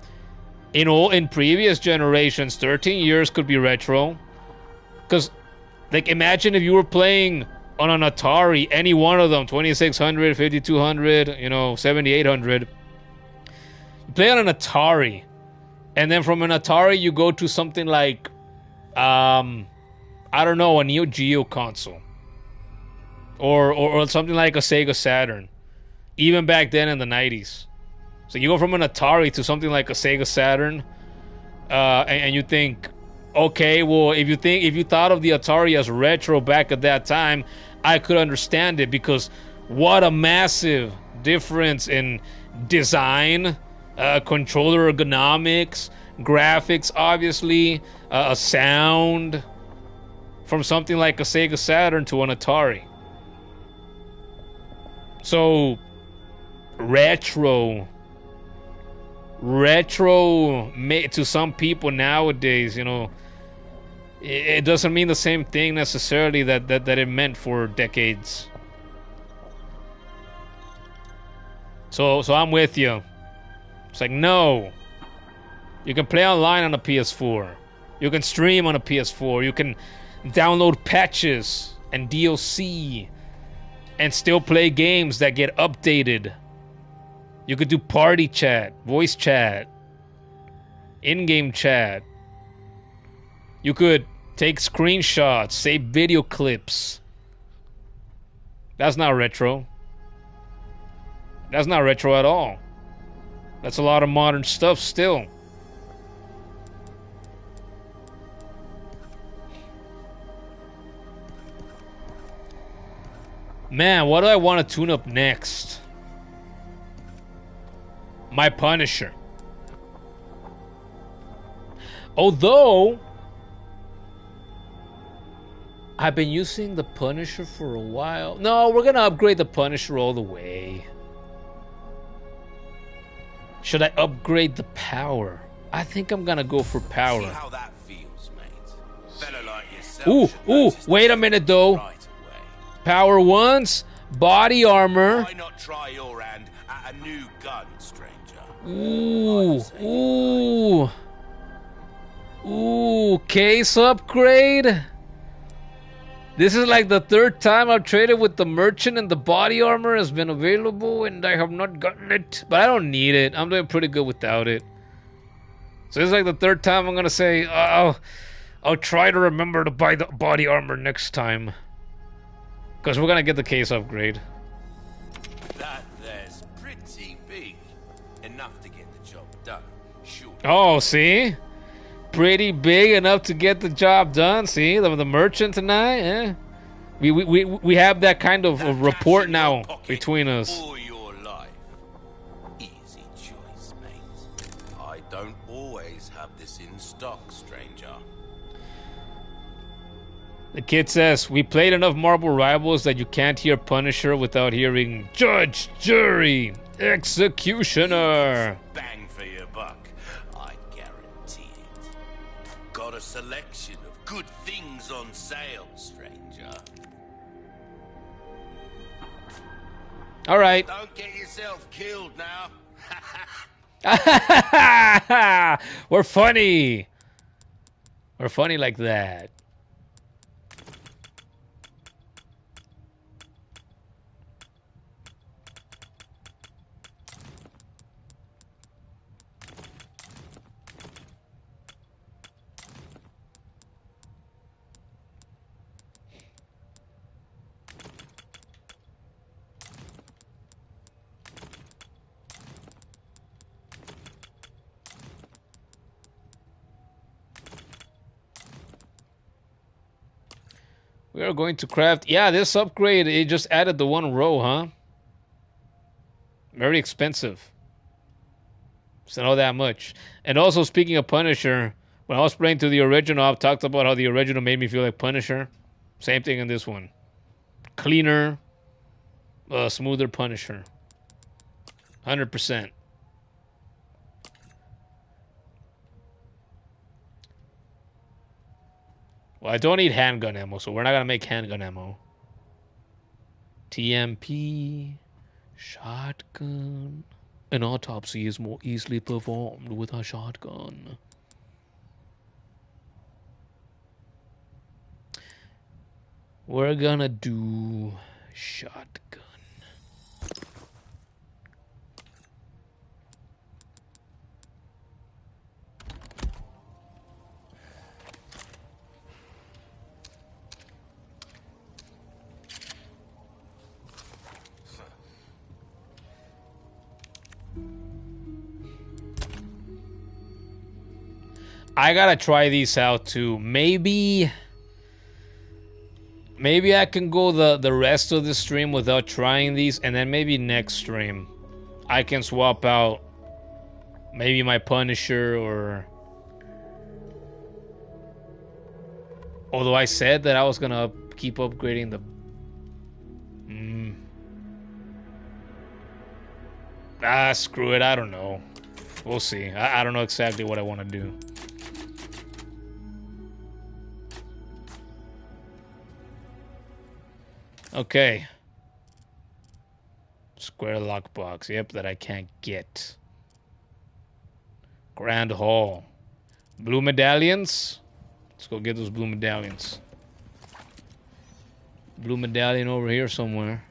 in previous generations, 13 years could be retro. Because, like, imagine if you were playing on an Atari, any one of them, 2600, 5200, 7800. You play on an Atari, and then from an Atari you go to something like, I don't know, a Neo Geo console. Or something like a Sega Saturn. Even back then in the 90s. So you go from an Atari to something like a Sega Saturn and you think, okay, well, if you thought of the Atari as retro back at that time, I could understand it, because what a massive difference in design, controller ergonomics, graphics, obviously, a sound from something like a Sega Saturn to an Atari. So retro to some people nowadays, you know, it doesn't mean the same thing necessarily that it meant for decades. So I'm with you. It's like, no. You can play online on a PS4. You can stream on a PS4. You can download patches and DLC and still play games that get updated. You could do party chat, voice chat, in-game chat. You could take screenshots, save video clips. That's not retro. That's not retro at all. That's a lot of modern stuff still. Man, what do I want to tune up next? My Punisher. Although I've been using the Punisher for a while. No, we're gonna upgrade the Punisher all the way. Should I upgrade the power? I think I'm gonna go for power.
See how that feels, mate. Fella like yourself should
Ooh,
notice
wait
the
a minute though.
right away.
Power once, body armor.
Why not try your hand at a new gun, stranger?
Ooh, case upgrade. This is like the third time I've traded with the merchant and the body armor has been available and I have not gotten it. But I don't need it. I'm doing pretty good without it. So this is like the third time I'm gonna say, I'll try to remember to buy the body armor next time. Because we're gonna get the case upgrade.
That there's pretty big. Enough to get the job done, sure.
Oh, see? Pretty big enough to get the job done. See, the merchant tonight. Eh? We have that kind of a rapport now between us.
All your life. Easy choice, mate. I don't always have this in stock, stranger.
The kid says, we played enough Marvel Rivals that you can't hear Punisher without hearing Judge, Jury, Executioner.
Bang for your buck. I guarantee it. Got a selection of good things on sale, stranger.
All right.
Don't get yourself killed now.
We're funny. We're funny like that. We are going to craft. Yeah, this upgrade, it just added the one row, huh? Very expensive. It's not that much. And also, speaking of Punisher, when I was playing to the original, I've talked about how the original made me feel like Punisher. Same thing in this one. Cleaner, smoother Punisher. 100%. Well, I don't need handgun ammo, so we're not gonna make handgun ammo. TMP, shotgun. An autopsy is more easily performed with a shotgun. We're gonna do shotgun. I gotta try these out too. Maybe I can go the rest of the stream without trying these, and then maybe next stream I can swap out maybe my Punisher or... Although I said that I was gonna keep upgrading the... screw it, I don't know. We'll see. I don't know exactly what I want to do. Okay. Square lockbox. Yep, that I can't get. Grand Hall. Blue medallions. Let's go get those blue medallions. Blue medallion over here somewhere.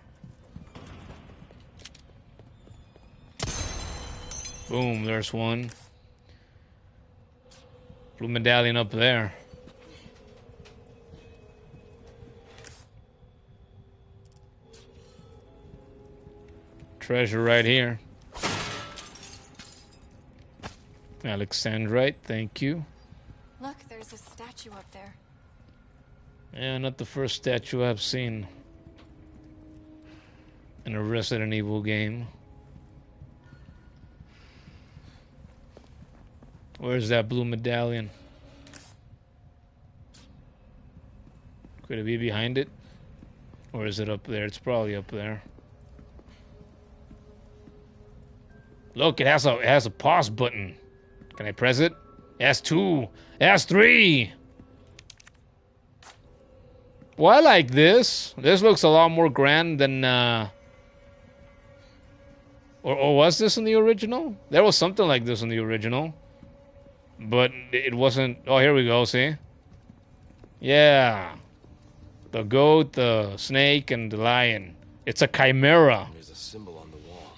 Boom, there's one. Blue medallion up there. Treasure right here. Alexandrite, thank you.
Look, there's a statue up there.
Yeah, not the first statue I've seen in a Resident Evil game. Where's that blue medallion? Could it be behind it? Or is it up there? It's probably up there. Look, it has a pause button. Can I press it? It has 2. It has 3. Well, I like this. This looks a lot more grand than or was this in the original? There was something like this in the original. But it wasn't... Oh, here we go, see? Yeah. The goat, the snake, and the lion. It's a chimera.
There's a symbol on the wall.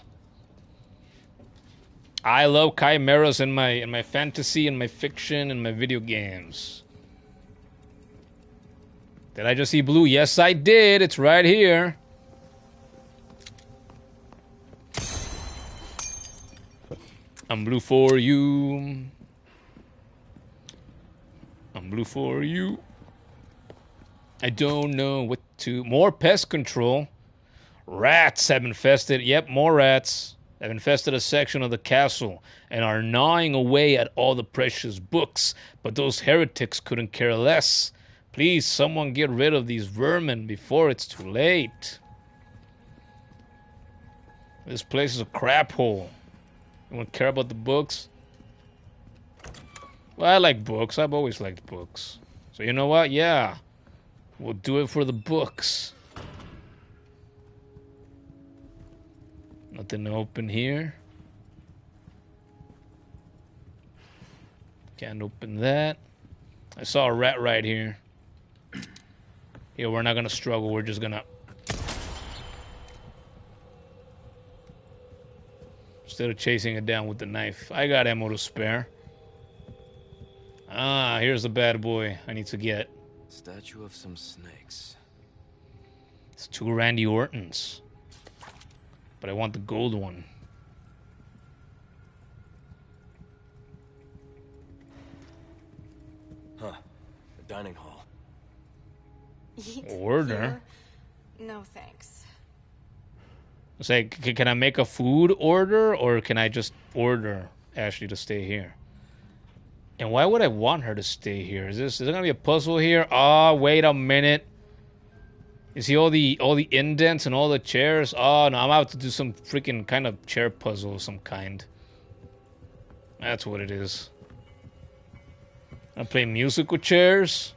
I love chimeras in my fantasy, in my fiction, in my video games. Did I just see blue? Yes, I did. It's right here. I'm blue for you. I'm blue for you. I don't know what to... More pest control. Rats have infested... Yep, more rats have infested a section of the castle and are gnawing away at all the precious books. But those heretics couldn't care less. Please, someone get rid of these vermin before it's too late. This place is a crap hole. You won't care about the books? Well, I like books. I've always liked books. So you know what? Yeah. We'll do it for the books. Nothing to open here. Can't open that. I saw a rat right here. Yeah, we're not gonna struggle. We're just gonna... Instead of chasing it down with the knife. I got ammo to spare. Ah, here's the bad boy I need to get.
Statue of some snakes.
It's 2 Randy Ortons. But I want the gold one.
Huh. The dining hall.
Eat
Order?
here? No, thanks.
It's like, can I make a food order, or can I just order Ashley to stay here? And why would I want her to stay here? Is there gonna be a puzzle here? Oh, wait a minute. You see all the indents and all the chairs? Oh no, I'm about to do some freaking kind of chair puzzle of some kind. That's what it is. I play musical chairs?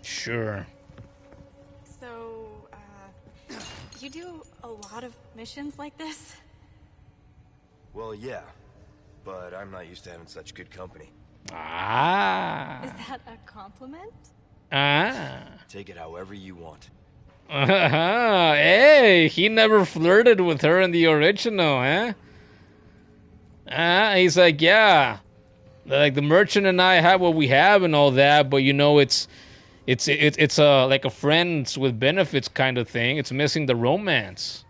Sure.
So, you do a lot of missions like this?
Well, yeah. But I'm not used to having such good company.
Ah.
Is that a compliment?
Ah.
Take it however you want.
Hey, he never flirted with her in the original, huh? He's like, yeah. Like, the merchant and I have what we have and all that, but you know, it's a like a friends with benefits kind of thing. It's missing the romance.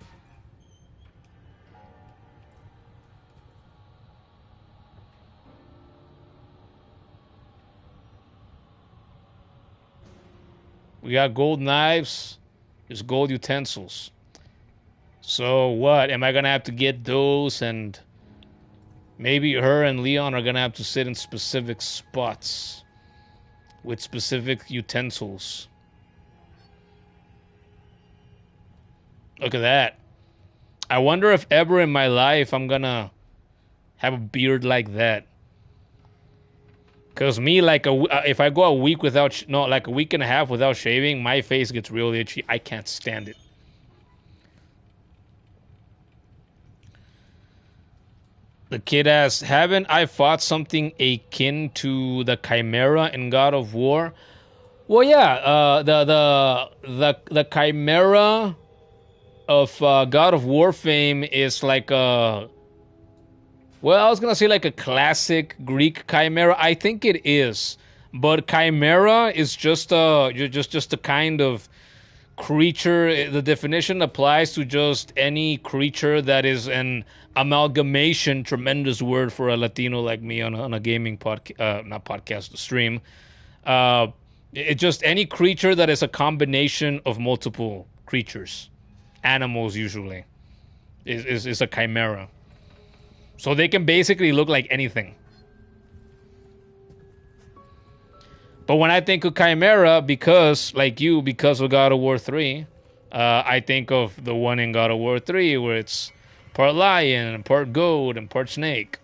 We got gold knives. There's gold utensils. So what? Am I gonna have to get those? And maybe her and Leon are gonna have to sit in specific spots with specific utensils. Look at that. I wonder if ever in my life I'm gonna have a beard like that. Cause me, like if I go a week without, like a week and a half without shaving, my face gets real itchy. I can't stand it. The kid asks, haven't I fought something akin to the Chimera in God of War? Well, yeah, the Chimera of God of War fame is like a, well, I was gonna say like a classic Greek chimera. I think it is, but chimera is just a kind of creature. The definition applies to just any creature that is an amalgamation. Tremendous word for a Latino like me on a gaming podcast, not podcast, stream. It's just any creature that is a combination of multiple creatures, animals usually, is a chimera. So they can basically look like anything. But when I think of Chimera, because, like you, because of God of War 3, I think of the one in God of War 3 where it's part lion, and part goat, and part snake.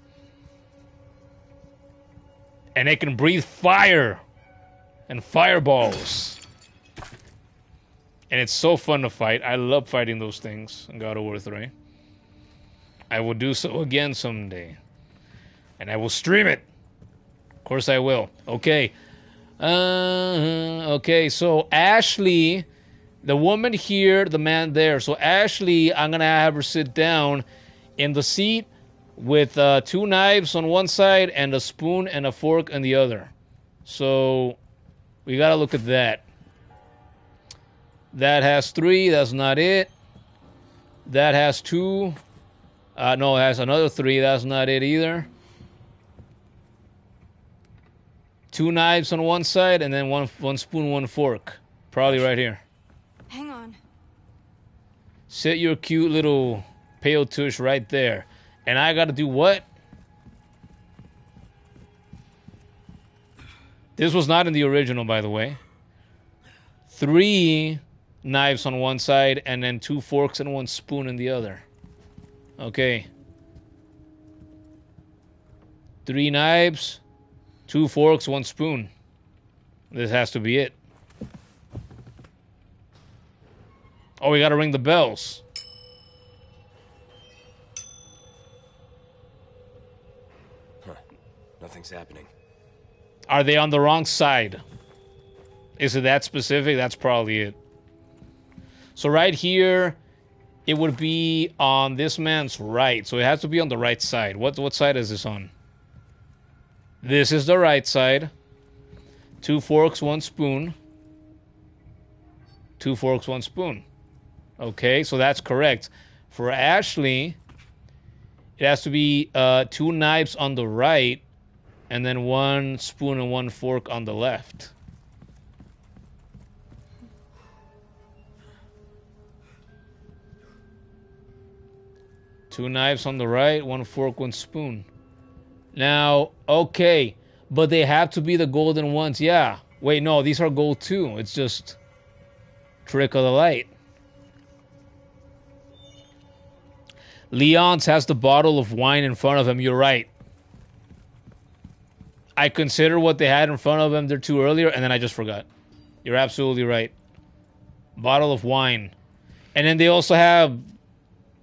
And it can breathe fire and fireballs. And it's so fun to fight. I love fighting those things in God of War 3. I will do so again someday. And I will stream it. Of course I will. Okay. Okay, so Ashley, the woman here, the man there. So Ashley, I'm going to have her sit down in the seat with 2 knives on one side and a spoon and a fork on the other. So we got to look at that. That has 3. That's not it. That has 2. No, it has another 3. That's not it either. 2 knives on one side, and then one spoon, 1 fork. Probably right here.
Hang on.
Sit your cute little pale tush right there. And I gotta do what? This was not in the original, by the way. 3 knives on one side, and then 2 forks and 1 spoon in the other. Okay. 3 knives, 2 forks, 1 spoon. This has to be it. Oh, we gotta ring the bells.
Huh. Nothing's happening.
Are they on the wrong side? Is it that specific? That's probably it. So right here, it would be on this man's right. So it has to be on the right side. What side is this on? This is the right side. 2 forks, 1 spoon. 2 forks, 1 spoon. Okay, so that's correct. For Ashley, it has to be 2 knives on the right, and then 1 spoon and 1 fork on the left. Two knives on the right, 1 fork, 1 spoon. Now, okay, but they have to be the golden ones. Yeah. Wait, no, these are gold too. It's just trick of the light. Leon's has the bottle of wine in front of him. You're right. I consider what they had in front of him there too earlier, and then I just forgot. You're absolutely right. Bottle of wine. And then they also have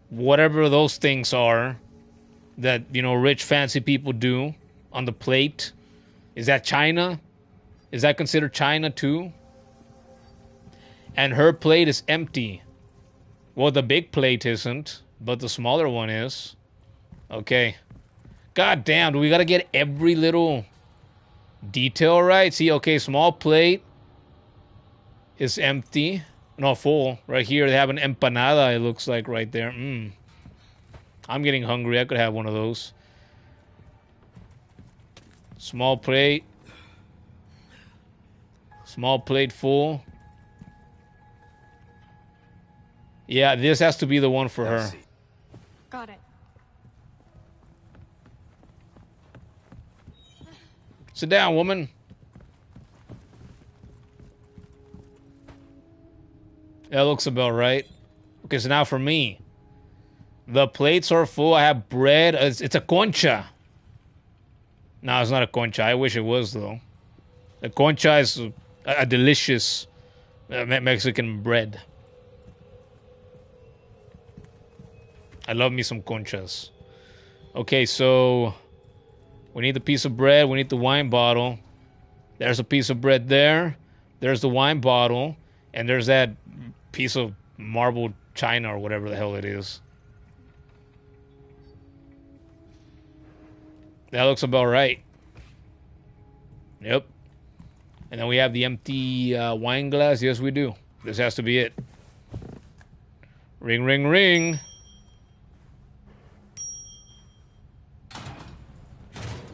whatever those things are that, you know, rich fancy people do on the plate. Is that China? Is that considered China too? And her plate is empty. Well, the big plate isn't, but the smaller one is. Okay. God damn, do we gotta get every little detail right? See, okay, small plate is empty. No, full. Right here, they have an empanada, it looks like, right there. I'm getting hungry. I could have one of those. Small plate. Small plate full. Yeah, this has to be the one for her.
Got it.
Sit down, woman. That looks about right. Okay, so now for me. The plates are full. I have bread. It's a concha. No, it's not a concha. I wish it was, though. The concha is a delicious Mexican bread. I love me some conchas. Okay, so we need the piece of bread. We need the wine bottle. There's a piece of bread there. There's the wine bottle. And there's that piece of marble china or whatever the hell it is. That looks about right. Yep. And then we have the empty wine glass. Yes, we do. This has to be it. Ring, ring, ring.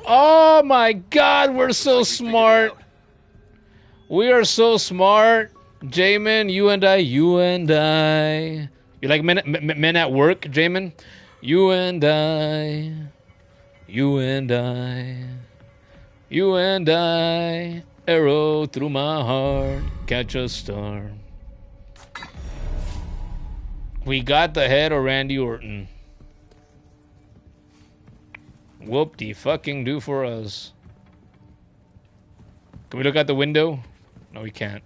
Oh my God, we're so smart. We are so smart. Jamin, you and I, you and I. You like men at work, Jamin? You and I. You and I. You and I. Arrow through my heart. Catch a star. We got the head of Randy Orton. Whoop-de-fucking-do for us. Can we look out the window? No, we can't.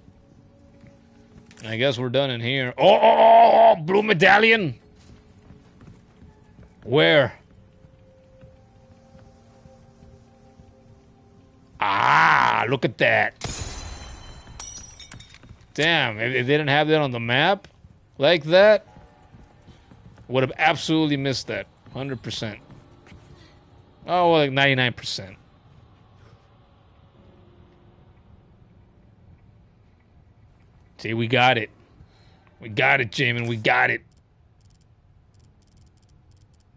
I guess we're done in here. Oh, blue medallion. Where? Ah, look at that. Damn, if they didn't have that on the map like that, would have absolutely missed that. 100%. Oh, well, like 99%. See, we got it. We got it, Jamin. We got it.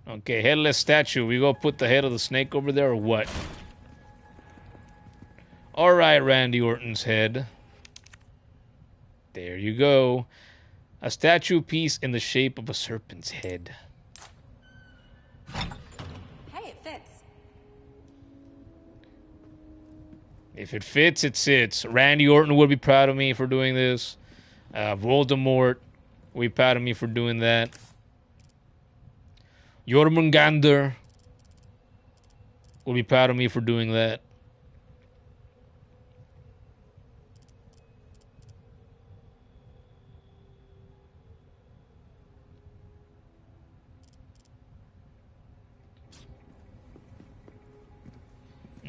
Okay, headless statue. We go put the head of the snake over there or what? Alright, Randy Orton's head. There you go. A statue piece in the shape of a serpent's head.
Hey, it fits.
If it fits, it sits. Randy Orton would be proud of me for doing this. Voldemort would be proud of me for doing that. Jormungandr will be proud of me for doing that.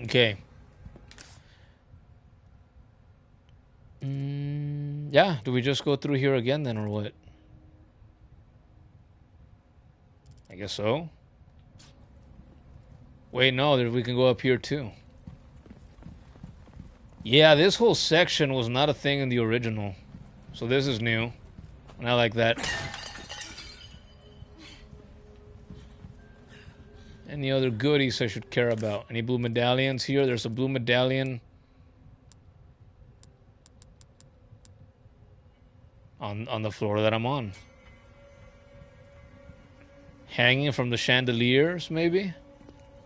Okay. Yeah, do we just go through here again then, or what? I guess so. Wait, no, we can go up here too. Yeah, this whole section was not a thing in the original. So this is new. And I like that. Any other goodies I should care about? Any blue medallions here? There's a blue medallion on the floor that I'm on. Hanging from the chandeliers, maybe?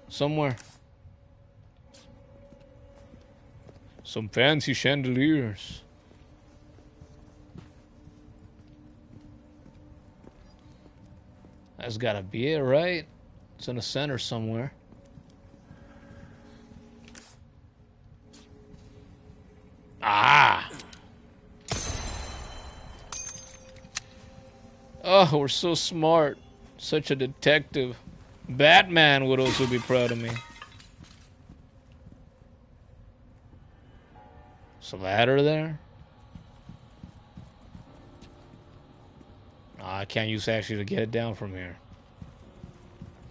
Somewhere. Some fancy chandeliers. That's gotta be it, right? It's in the center somewhere. Ah! Oh, we're so smart. Such a detective. Batman would also be proud of me. Is a ladder there? Oh, I can't use actually to get it down from here.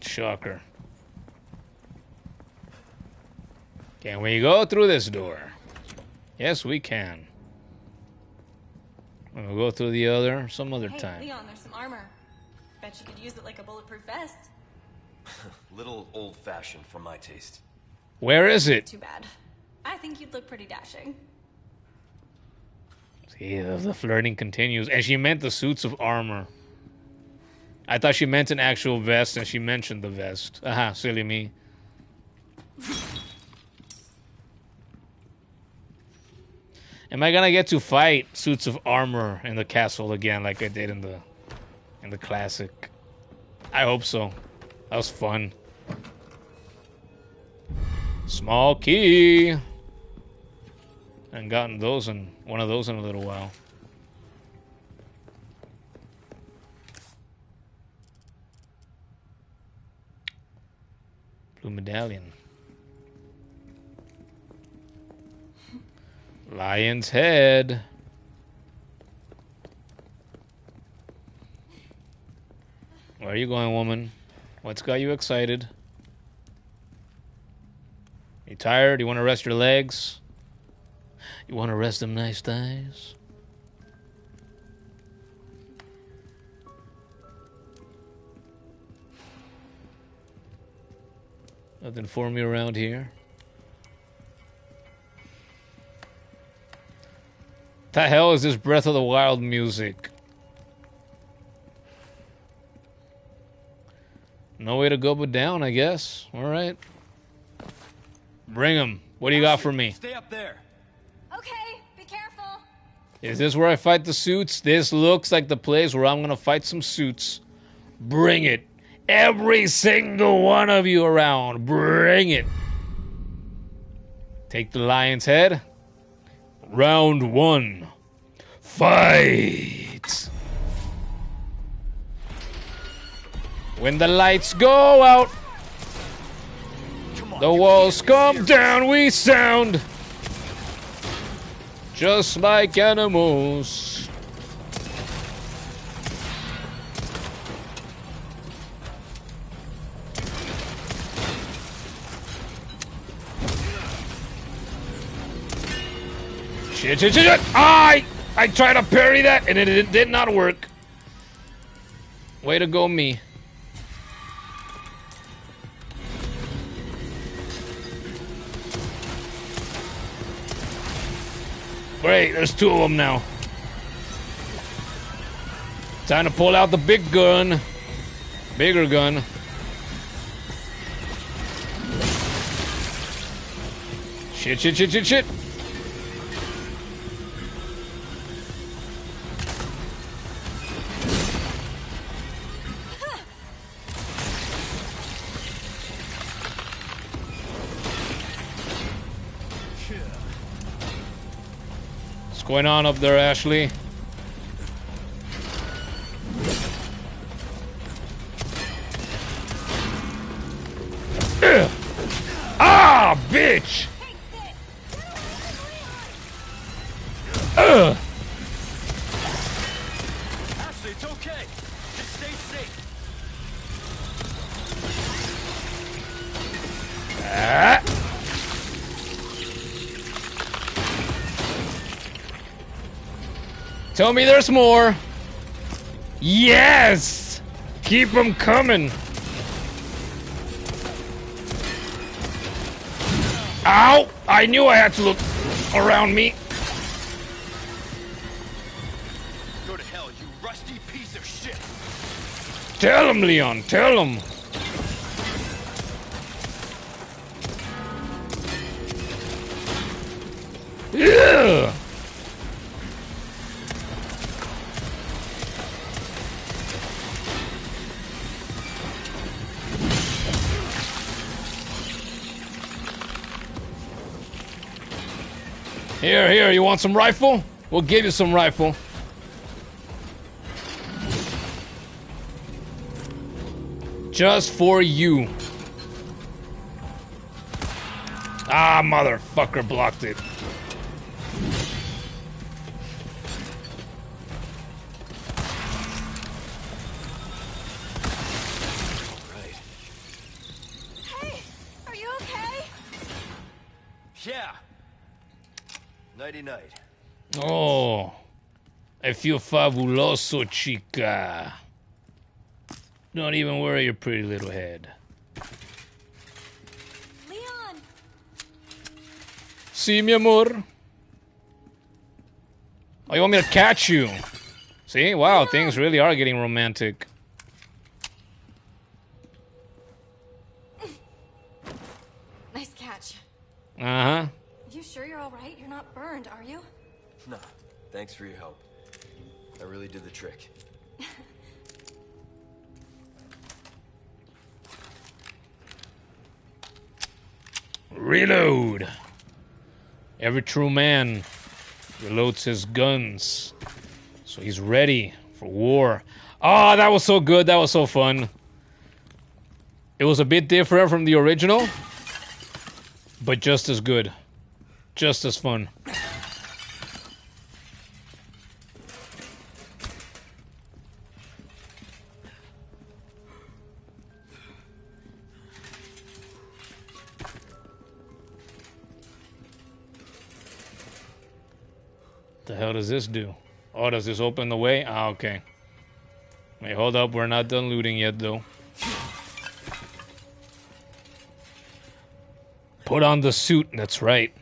Shocker. Can we go through this door? Yes, we can. We'll go through the other some other
Hey,
time.
Leon, there's some armor. Bet you could use it like a bulletproof vest.
Little old-fashioned for my taste.
Where is it?
Too bad. I think you'd look pretty dashing.
See, the flirting continues. And she meant the suits of armor. I thought she meant an actual vest, and she mentioned the vest. Aha, silly me. Am I gonna get to fight suits of armor in the castle again, like I did in the classic? I hope so. That was fun. Small key. I haven't gotten those in one of those in a little while. Blue medallion. Lion's head. Where are you going, woman? What's got you excited? You tired? You want to rest your legs? You want to rest them nice thighs? Nothing for me around here. The hell is this Breath of the Wild music? No way to go but down, I guess. Alright. Bring him. What do you got for me?
Stay up there.
Okay, be careful.
Is this where I fight the suits? This looks like the place where I'm gonna fight some suits. Bring it. Every single one of you around. Bring it. Take the lion's head. Round 1. Fight! When the lights go out, the walls come down, we sound just like animals. Shit, shit, shit, shit! I tried to parry that and it did not work. Way to go, me. Great, there's 2 of them now. Time to pull out the big gun. Bigger gun. Shit, shit, shit, shit, shit. What's going on up there, Ashley? Ah, bitch!
Ashley, it's okay. Just stay safe.
Ah. Tell me there's more. Yes! Keep them coming. Ow! I knew I had to look around me.
Go to hell, you rusty piece of shit.
Tell him, Leon. Tell him. Yeah. Here, you want some rifle? We'll give you some rifle. Just for you. Ah, motherfucker blocked it.
Hey, are you okay?
Yeah. Nighty night.
Oh, I feel fabuloso, chica. Don't even worry your pretty little head.
Leon!
See, mi amor? Oh, you want me to catch you? See? Wow, things really are getting romantic. Uh-huh.
You sure you're all right? You're not burned, are you?
Nah, thanks for your help. I really did the trick.
Reload. Every true man reloads his guns. So he's ready for war. Oh, that was so good. That was so fun. It was a bit different from the original, but just as good. Just as fun. The hell does this do? Oh, does this open the way? Ah, okay. Wait, hold up. We're not done looting yet, though. Put on the suit. That's right.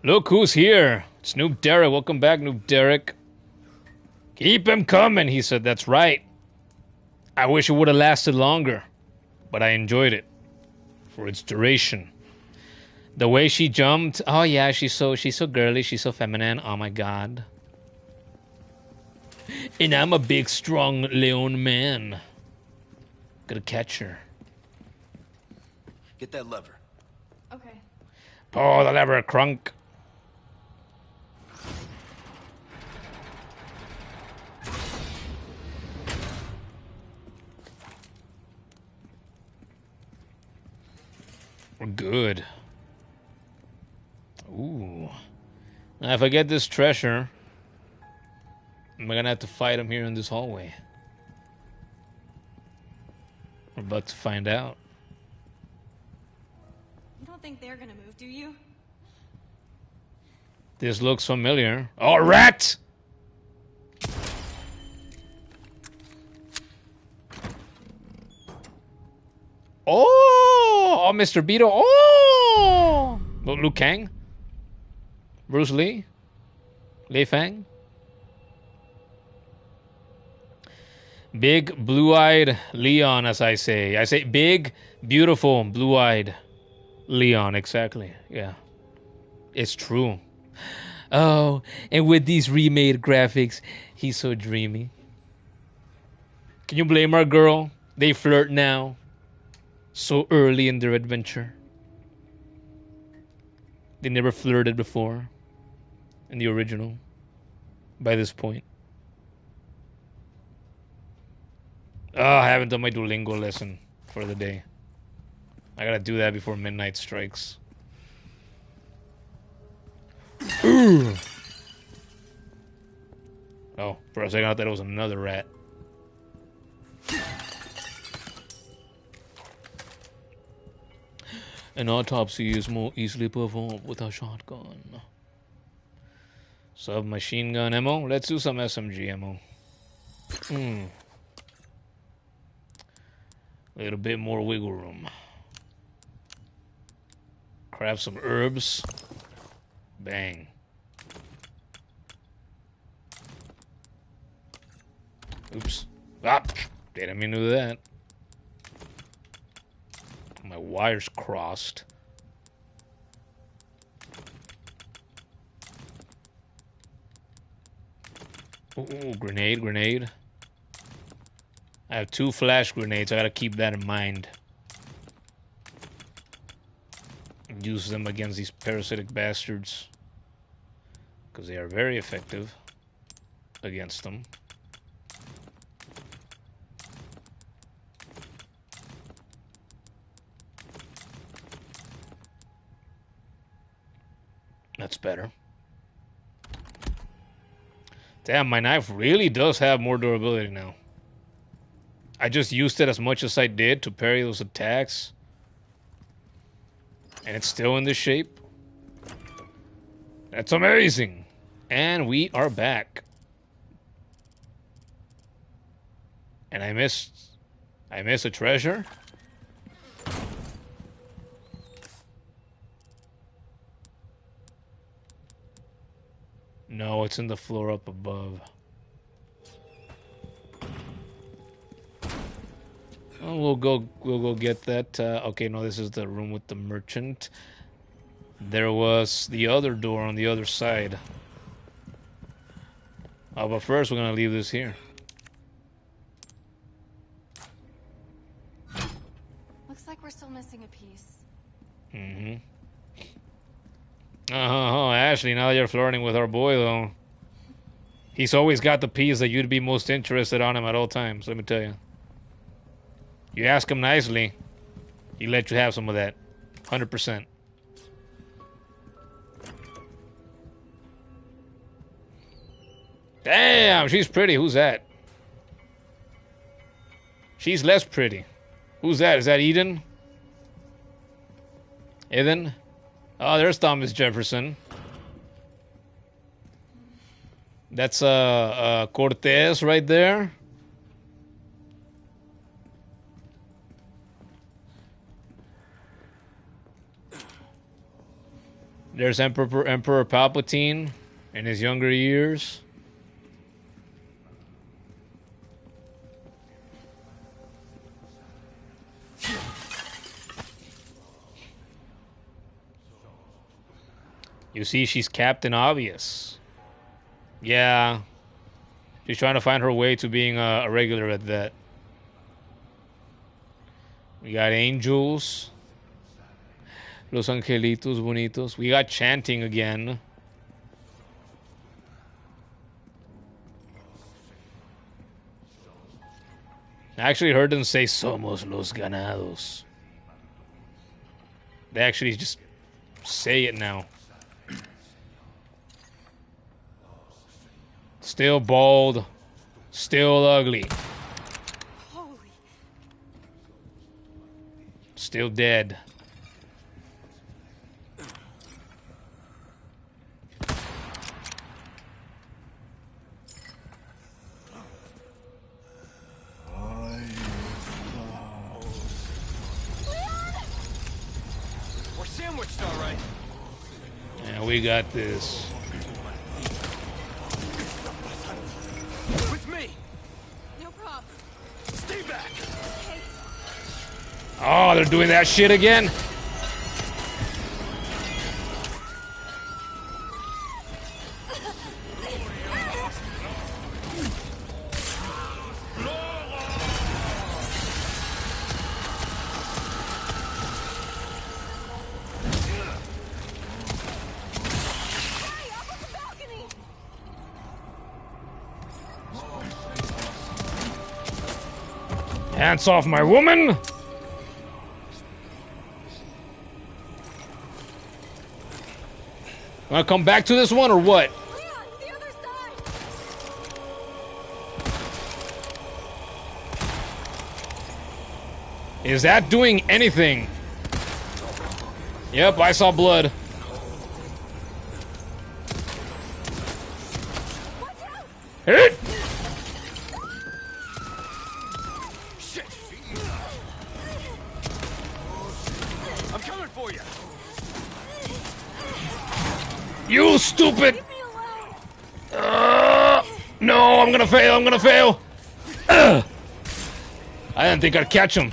Look who's here. It's Noob Derek. Welcome back, Noob Derek. Keep him coming, he said. That's right. I wish it would have lasted longer, but I enjoyed it for its duration. The way she jumped. Oh yeah, she's so girly. She's so feminine. Oh my god. And I'm a big, strong Leon man. Gotta catch her.
Get that lever.
Okay.
Pull the lever, crunk. We're good. Ooh. Now if I get this treasure, I'm gonna have to fight him here in this hallway. We're about to find out.
You don't think they're gonna move, do you?
This looks familiar. Oh, rat! Oh, Mr. Beetle. Oh, Liu Kang, Bruce Lee, Lei Fang. Big blue-eyed Leon, as I say. I say big, beautiful, blue-eyed Leon. Exactly. Yeah, it's true. Oh, and with these remade graphics, he's so dreamy. Can you blame our girl? They flirt now. So early in their adventure. They never flirted before. In the original. By this point. Oh, I haven't done my Duolingo lesson for the day. I gotta do that before midnight strikes. Ooh. Oh, for a second I thought it was another rat. An autopsy is more easily performed with a shotgun. Submachine gun ammo. Let's do some SMG ammo. A little bit more wiggle room. Craft some herbs. Bang. Oops. Ah, didn't mean to do that. My wires crossed. Ooh, grenade. I have 2 flash grenades. I gotta keep that in mind. Use them against these parasitic bastards. Because they are very effective against them. That's better. Damn, my knife really does have more durability now. I just used it as much as I did to parry those attacks. And it's still in this shape. That's amazing. And we are back. And I missed a treasure. No, it's in the floor up above. Oh, we'll go get that. Okay, no, this is the room with the merchant. There was the other door on the other side. Oh, but first we're gonna leave this here.
Looks like we're still missing a piece.
Mm-hmm. Ashley, now you're flirting with our boy, though. He's always got the piece that you'd be most interested on him at all times, let me tell you. You ask him nicely, he let you have some of that. 100%. Damn, she's pretty. Who's that? She's less pretty. Who's that? Is that Eden? Eden? Oh, there's Thomas Jefferson. That's Cortez right there. There's Emperor Palpatine in his younger years. You see, she's Captain Obvious. Yeah. She's trying to find her way to being a regular at that. We got angels. Los angelitos bonitos. We got chanting again. I actually heard them say, Somos los ganados. They actually just say it now. Still bald. Still ugly.
Holy.
Still dead.
We're sandwiched, all right.
Yeah, we got this.
With me.
No problem.
Stay back.
Okay.
Oh, they're doing that shit again?
Hey, up on the balcony!
Hands off my woman! Wanna come back to this one or what?
Leon, the other side!
Is that doing anything? Yep, I saw blood.
Watch out!
Hit!
Shit. I'm coming for you.
You stupid!
Leave me alone!
No, I'm gonna fail, I'm gonna fail! I didn't think I'd catch him.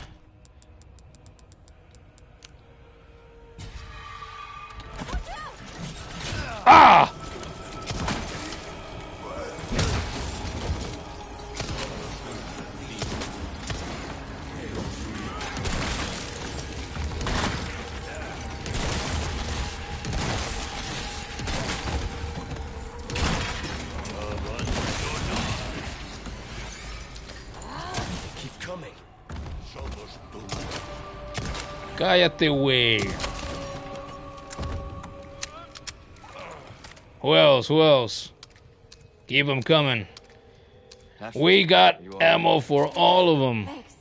Ah!
Keep coming.
Cállate, güey. Who else? Who else? Keep them coming. We got ammo for all of them.
Thanks.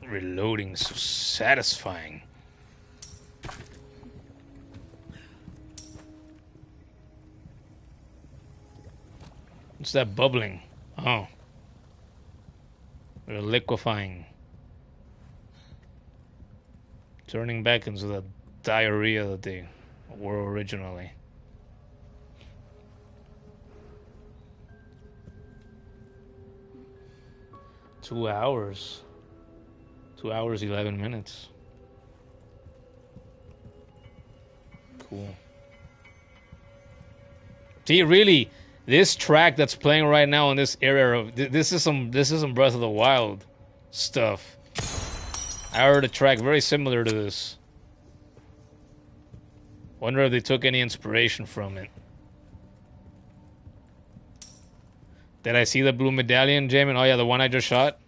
Reloading is so satisfying. What's that bubbling? Oh. They're liquefying. Turning back into the diarrhea that they were originally. 2 hours. 2 hours, 11 minutes. Cool. See, really, this track that's playing right now in this area of this is some Breath of the Wild stuff. I heard a track very similar to this. Wonder if they took any inspiration from it. Did I see the blue medallion, Jamin? Oh yeah, the one I just shot?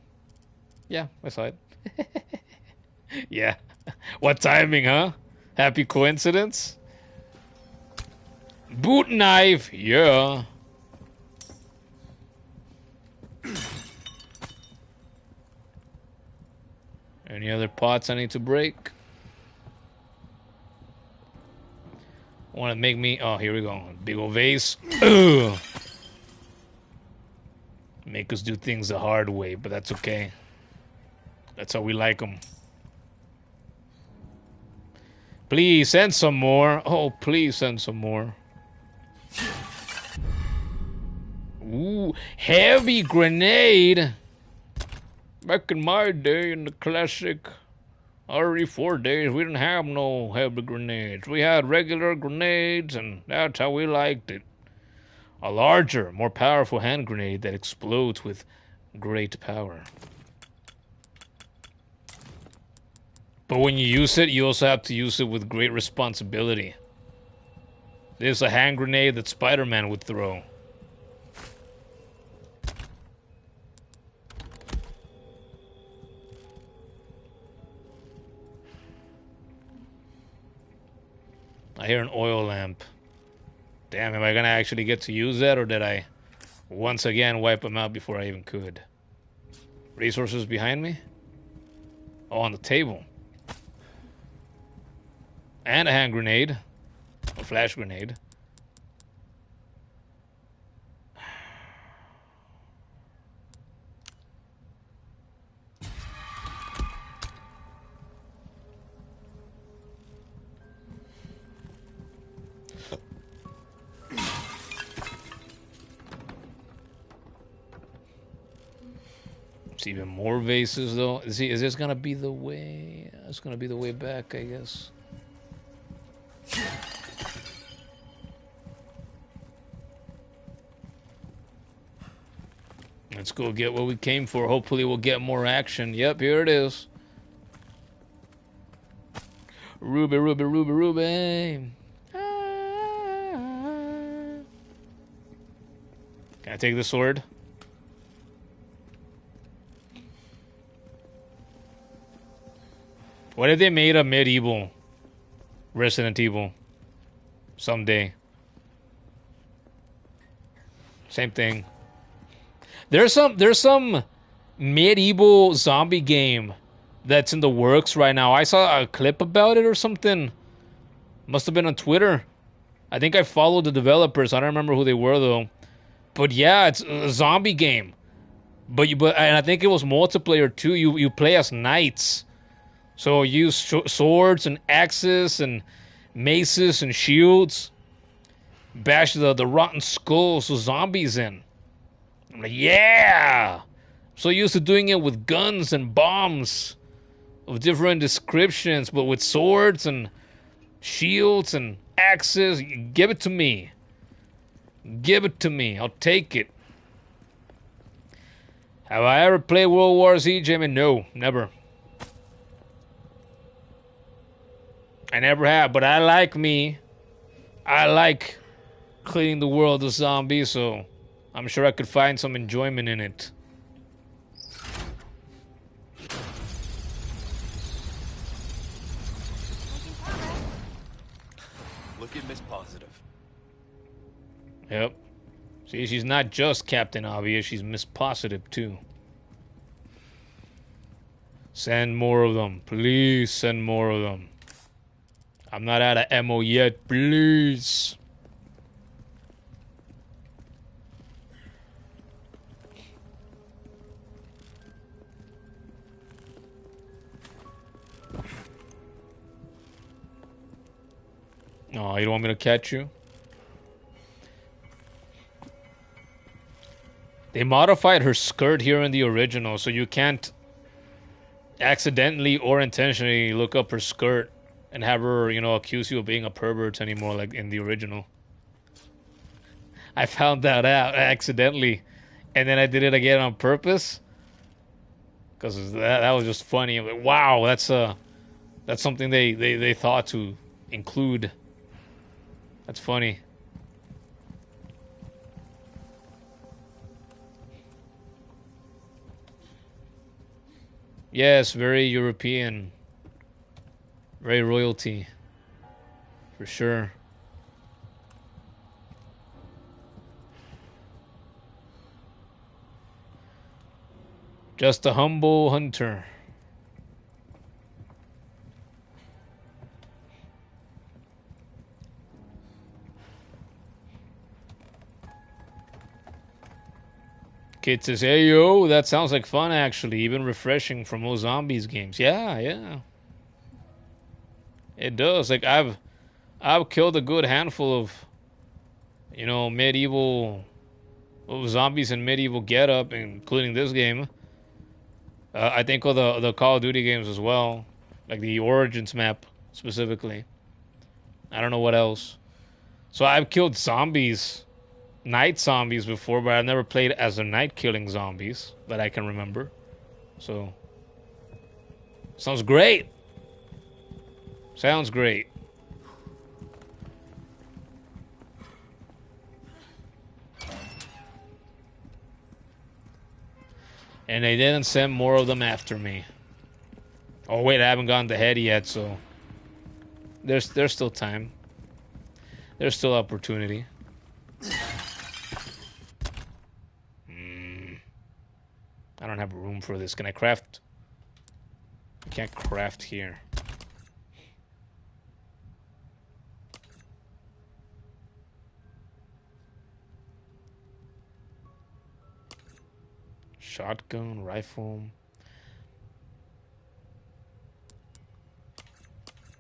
Yeah, I saw it. Yeah. What timing, huh? Happy coincidence? Boot knife, yeah. Any other pots I need to break? Want to make me... Oh, here we go. Big old vase. Ugh. Make us do things the hard way, but that's okay. That's how we like them. Please send some more. Oh, please send some more. Ooh, heavy grenade. Back in my day, in the classic RE4 days, we didn't have no heavy grenades. We had regular grenades, and that's how we liked it. A larger, more powerful hand grenade that explodes with great power. But when you use it, you also have to use it with great responsibility. There's a hand grenade that Spider-Man would throw. I hear an oil lamp. Damn, am I gonna actually get to use that, or did I once again wipe them out before I even could? Resources behind me? Oh, on the table. And a hand grenade. A flash grenade. It's even more vases, though. Is this gonna be the way? It's gonna be the way back, I guess. Let's go get what we came for. Hopefully we'll get more action. Yep, here it is. Ruby, Ruby, Ruby, Ruby. Can I take the sword? What if they made a medieval Resident Evil someday? Same thing. There's some medieval zombie game that's in the works right now. I saw a clip about it or something. Must have been on Twitter. I think I followed the developers. I don't remember who they were though. But yeah, it's a zombie game. But and I think it was multiplayer too. You play as knights. So use swords and axes and maces and shields. Bash the rotten skulls of zombies in. I'm like, yeah! So used to doing it with guns and bombs of different descriptions, but with swords and shields and axes. Give it to me. Give it to me. I'll take it. Have I ever played World War Z, Jimmy? No, never. I never have, but I like me. I like cleaning the world of zombies, so I'm sure I could find some enjoyment in it.
Look at Miss Positive.
Yep. See, she's not just Captain Obvious, she's Miss Positive too. Send more of them. Please send more of them. I'm not out of ammo yet, please. Oh, you don't want me to catch you? They modified her skirt here in the original, so you can't accidentally or intentionally look up her skirt and have her, you know, accuse you of being a pervert anymore like in the original. I found that out accidentally, and then I did it again on purpose because that was just funny. I'm like, wow, that's something they thought to include. That's funny. Yes, very European. Very royalty. For sure. Just a humble hunter. Kid says, hey yo, that sounds like fun actually, even refreshing from those zombies games. Yeah, yeah. It does. Like I've killed a good handful of, you know, medieval zombies in medieval getup, including this game. I think of the Call of Duty games as well, like the Origins map specifically. I don't know what else. So I've killed zombies, night zombies before, but I've never played as a night killing zombies that I can remember. So sounds great. Sounds great. And they didn't send more of them after me. Oh wait, I haven't gotten the head yet, so there's still time. There's still opportunity. I don't have room for this. Can I craft? I can't craft here. Shotgun, rifle.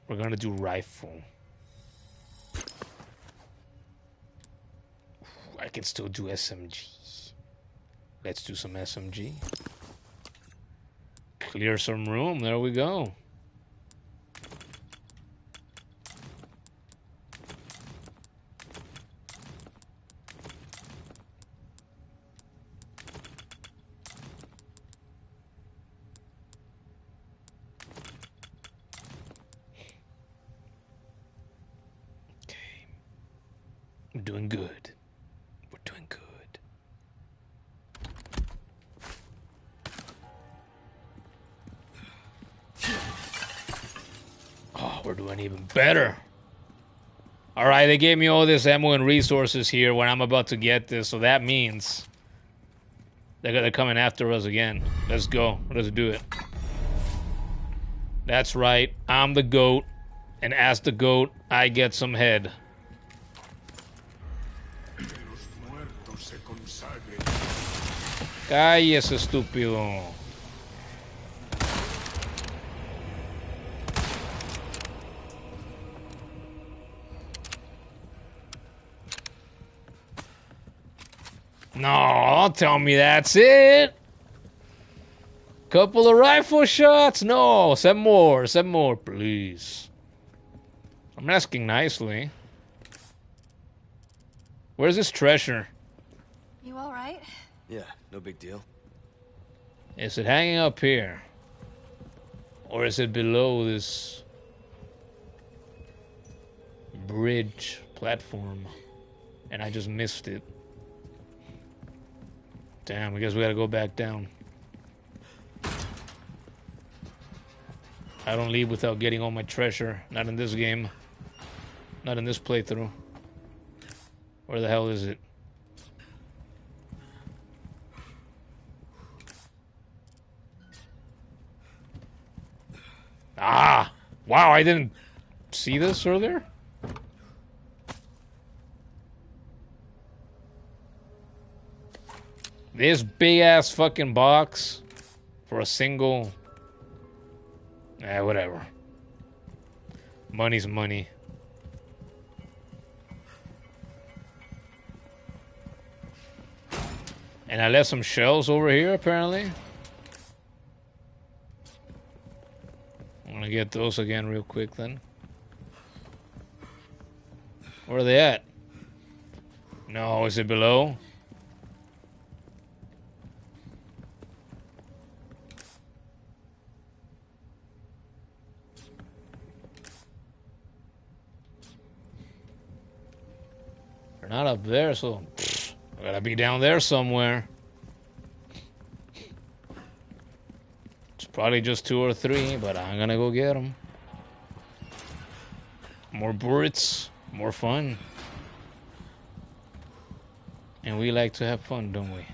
We're gonna do rifle. I can still do SMG. Let's do some SMG. Clear some room. There we go. Okay. We're doing good. We're doing good. Oh, we're doing even better. Alright, they gave me all this ammo and resources here when I'm about to get this, so that means they're coming after us again. Let's go. Let's do it. That's right. I'm the goat, and as the goat, I get some head. Cállese, estúpido. No, don't tell me that's it. Couple of rifle shots? No, send more, please. I'm asking nicely. Where's this treasure?
You all right?
Yeah, no big deal.
Is it hanging up here? Or is it below this bridge platform? And I just missed it. Damn, I guess we gotta go back down. I don't leave without getting all my treasure. Not in this game. Not in this playthrough. Where the hell is it? Ah! Wow, I didn't see this earlier? This big ass fucking box for a single. Whatever. Money's money. And I left some shells over here, apparently. I'm gonna get those again real quick then. Where are they at? No, is it below? They're not up there, so I gotta be down there somewhere. It's probably just 2 or 3, but I'm gonna go get them. More bullets, more fun. And we like to have fun, don't we?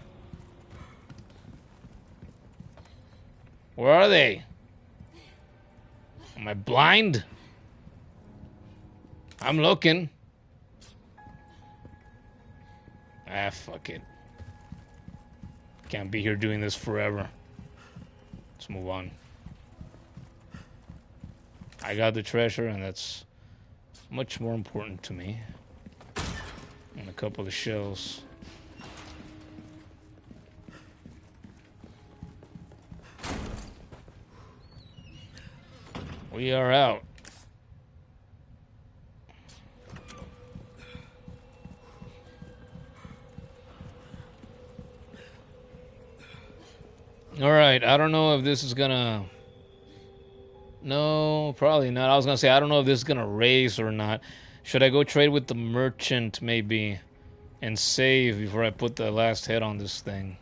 Where are they? Am I blind? I'm looking. Ah, fuck it. Can't be here doing this forever. Let's move on. I got the treasure, and that's much more important to me. And a couple of shells. We are out. Alright, I don't know if this is gonna... No, probably not. I was gonna say, I don't know if this is gonna raise or not. Should I go trade with the merchant, maybe, and save before I put the last head on this thing?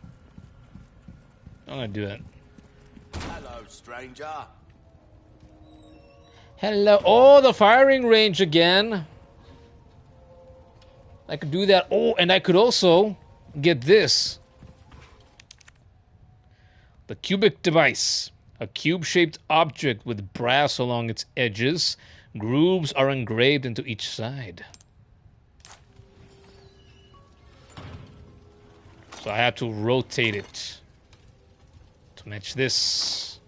I'm gonna do it.
Hello, stranger.
Hello. Oh, the firing range again. I could do that. Oh, and I could also get this. The cubic device. A cube-shaped object with brass along its edges. Grooves are engraved into each side. So I have to rotate it to match this.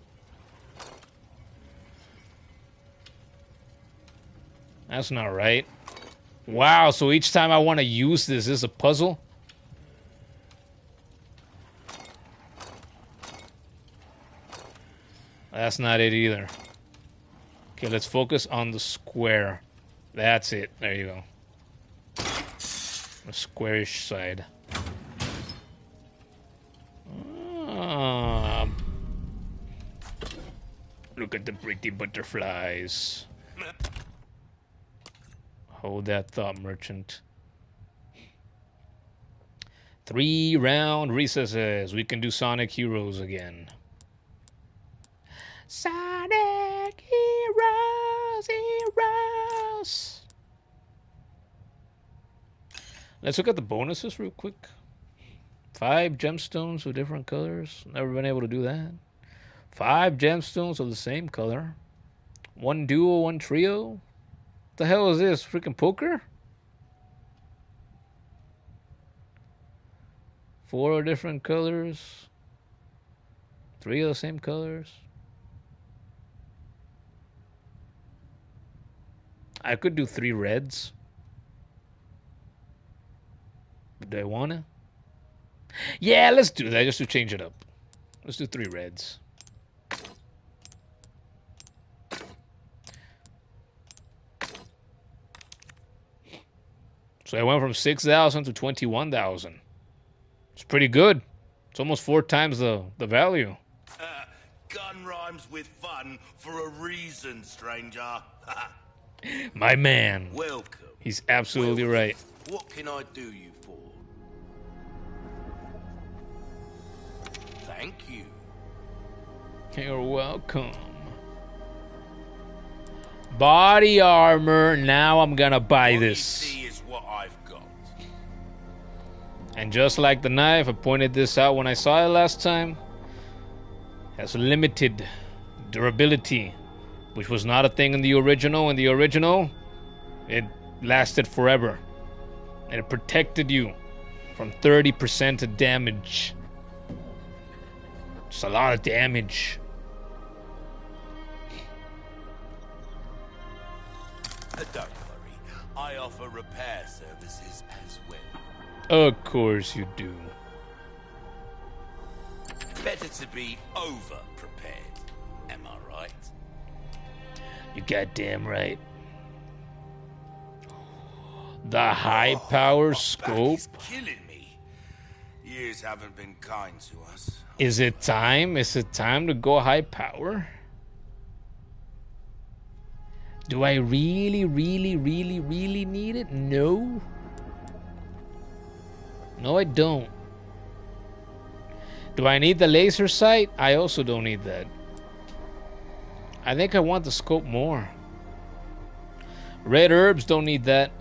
That's not right. Wow, so each time I want to use this is a puzzle? That's not it either. Okay, let's focus on the square. That's it. There you go. The squarish side. Look at the pretty butterflies. Hold that thought, merchant. 3 round recesses. We can do Sonic Heroes again. Sonic Heroes, Heroes. Let's look at the bonuses real quick. 5 gemstones with different colors. Never been able to do that. 5 gemstones of the same color. 1 duo, 1 trio. What the hell is this? Freaking poker? 4 different colors. 3 of the same colors. I could do 3 reds. But do I wanna? Yeah, let's do that just to change it up. Let's do 3 reds. So I went from 6,000 to 21,000. It's pretty good. It's almost 4 times the value.
Gun rhymes with fun for a reason, stranger.
My man.
Welcome.
He's absolutely right.
What can I do you for? Thank you.
You're welcome. Body armor. Now I'm gonna buy
What
this.
you see is what I've got.
And just like the knife, I pointed this out when I saw it last time. Has limited durability, which was not a thing in the original. In the original, it lasted forever. And it protected you from 30% of damage. It's a lot of damage.
Don't worry, I offer repair services as well.
Of course you do.
better to be over-prepared. Am I right?
You goddamn right. The high power
My
scope.
back is killing me. Years haven't been kind to us.
Is it time? Is it time to go high power? Do I really need it? No. No, I don't. Do I need the laser sight? I also don't need that. I think I want the scope more. Red herbs don't need that.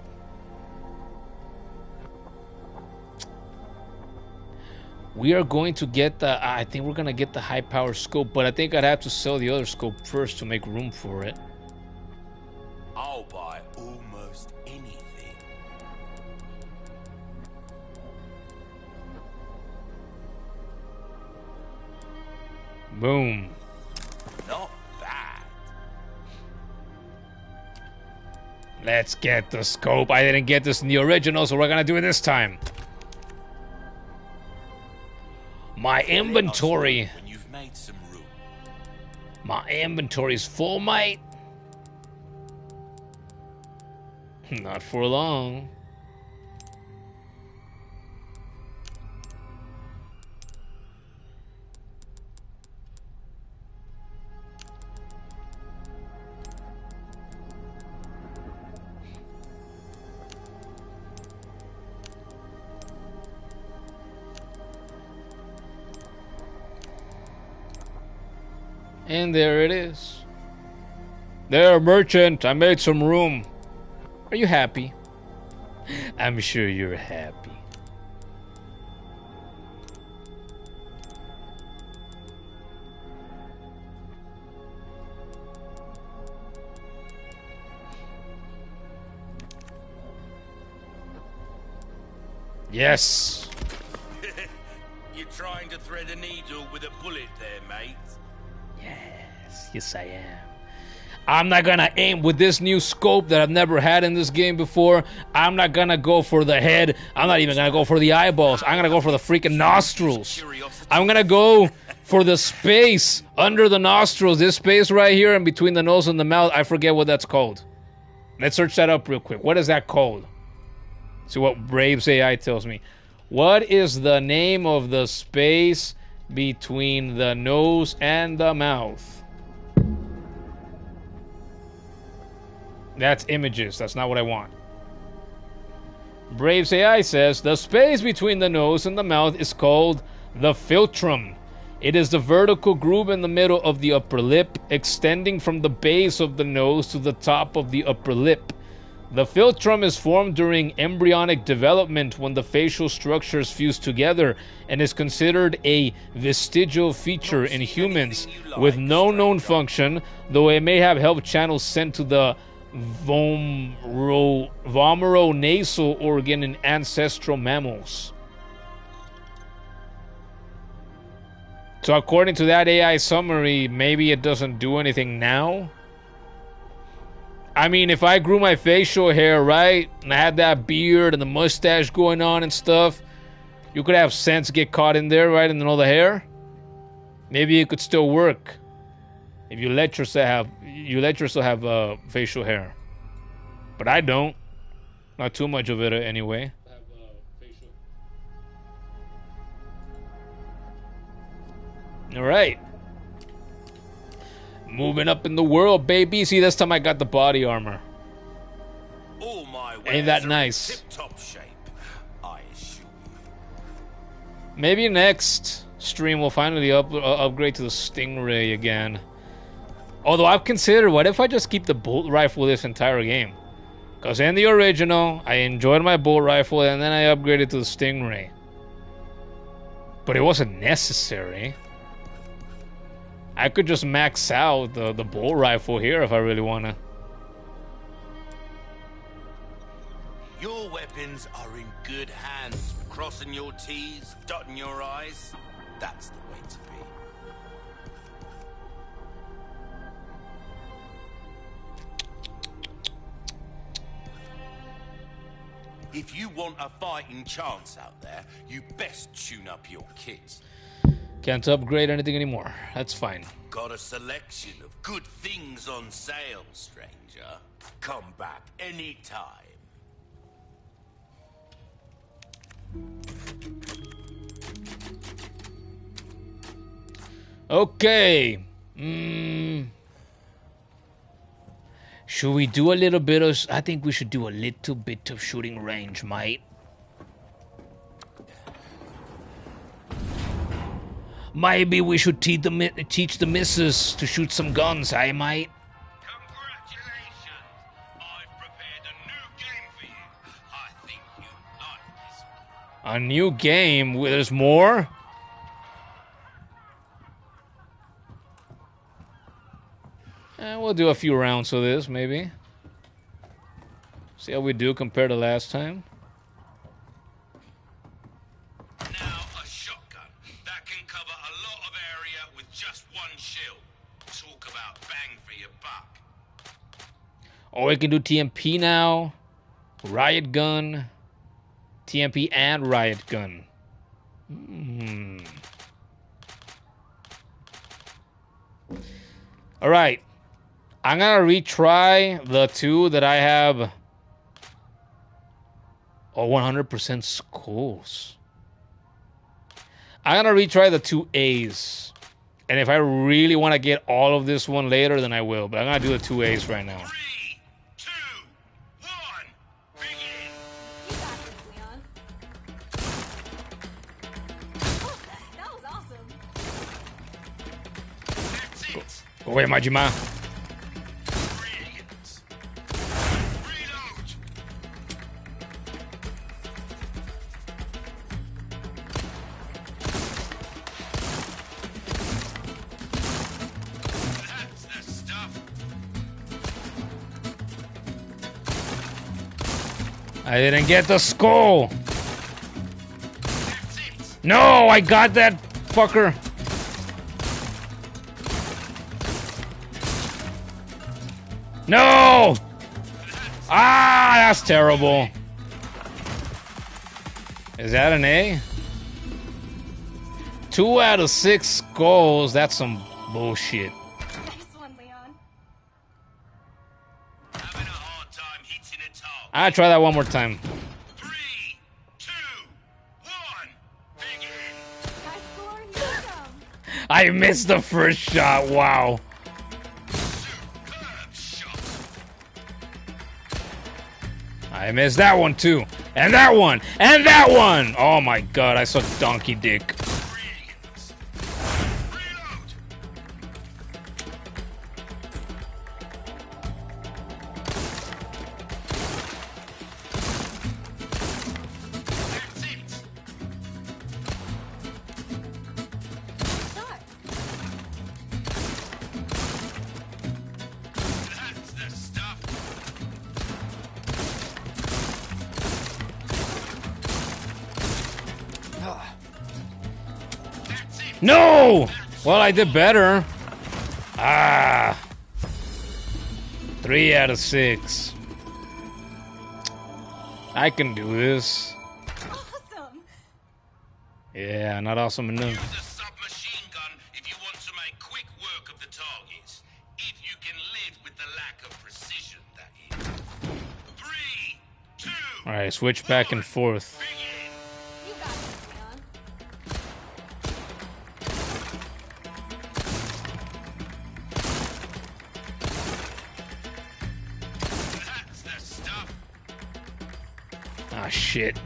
We are going to get the... I think we're going to get the high power scope, but I think I'd have to sell the other scope first to make room for it.
I'll buy almost anything.
Boom.
Not bad.
Let's get the scope. I didn't get this in the original, so we're gonna do it this time. My inventory.
When you've made some room.
My inventory's full, mate. Not for long. And there it is. There, merchant, I made some room. Are you happy? I'm sure you're happy. Yes.
You're trying to thread a needle with a bullet there, mate.
Yes, I am. I'm not gonna aim with this new scope that I've never had in this game before. I'm not gonna go for the head. I'm not even gonna go for the eyeballs. I'm gonna go for the freaking nostrils. I'm gonna go for the space under the nostrils. This space right here in between the nose and the mouth. I forget what that's called. Let's search that up real quick. What is that called? See what Braves AI tells me. What is the name of the space between the nose and the mouth? That's images. That's not what I want. Braves AI says the space between the nose and the mouth is called the philtrum. It is the vertical groove in the middle of the upper lip, extending from the base of the nose to the top of the upper lip. The philtrum is formed during embryonic development when the facial structures fuse together and is considered a vestigial feature in humans with no known function, though it may have helped channels sent to the vomeronasal organ in ancestral mammals. So according to that AI summary, maybe it doesn't do anything now? I mean, if I grew my facial hair, right, and I had that beard and the mustache going on and stuff, you could have scents get caught in there, right, in all the hair? Maybe it could still work if you let yourself have facial hair. But I don't. Not too much of it anyway. All right. Moving up in the world, baby. See, this time I got the body armor.
All my
Ain't that nice?
Tip-top shape, I assure you.
Maybe next stream we'll finally upgrade to the Stingray again. Although I've considered, what if I just keep the bolt rifle this entire game? Because in the original, I enjoyed my bolt rifle and then I upgraded to the Stingray. But it wasn't necessary. I could just max out the bolt rifle here if I really want to.
Your weapons are in good hands. Crossing your T's, dotting your I's. That's the way to be. If you want a fighting chance out there, you best tune up your kit.
Can't upgrade anything anymore. That's fine.
Got a selection of good things on sale, stranger. Come back anytime.
Okay. Should we do a little bit of... I think we should do a little bit of shooting range, mate. Maybe we should teach the missus to shoot some guns, eh, mate?
Congratulations! I've prepared a new game for you. I think you'll like this one.
A new game? There's more? We'll do a few rounds of this, maybe. See how we do compared to last time.
Now a shotgun. That can cover a lot of area with just one shell. Talk about bang for your buck.
Oh, we can do TMP now. Riot gun. TMP and riot gun. Alright. I'm gonna retry the two that I have. Oh, 100% skulls. I'm gonna retry the two A's. And if I really want to get all of this one later, then I will. But I'm gonna do the two A's right now.
3, 2, 1, begin!
You got this, Leon. Oh, that was awesome.
That's it!
Go away, Majima.
Brilliant! Reload! That's the stuff.
I didn't get the skull.
That's it!
No, I got that fucker. No! Ah, that's terrible. Is that an A? 2 out of 6 skulls. That's some bullshit.
Nice one, Leon.
Having a hard time hitting a target.
I'll try that one more time.
3, 2, 1, begin!
High score, you come.
I missed the first shot. Wow.
Superb shot!
I missed that one too. And that one. And that one. Oh my god, I suck donkey dick.
Brilliant! Reload! That's it!
Start.
That's the stuff. That's it!
No! Well, I did better. Ah. 3 out of 6. I can do this.
Awesome.
Yeah, not awesome enough.
Use a submachine gun if you want to make quick work of the targets. If you can live with the lack of precision, that is. 3, 2,
Alright, switch back and forth.
begin!
You got this, Leon.
That's the stuff.
Ah, shit.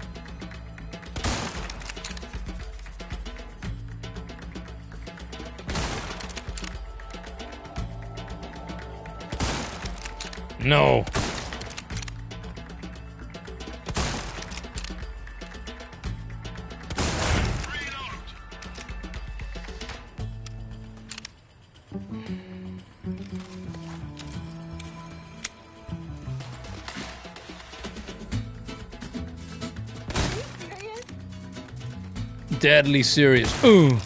No.
Reload!
Are you serious?
Deadly serious. Ooh.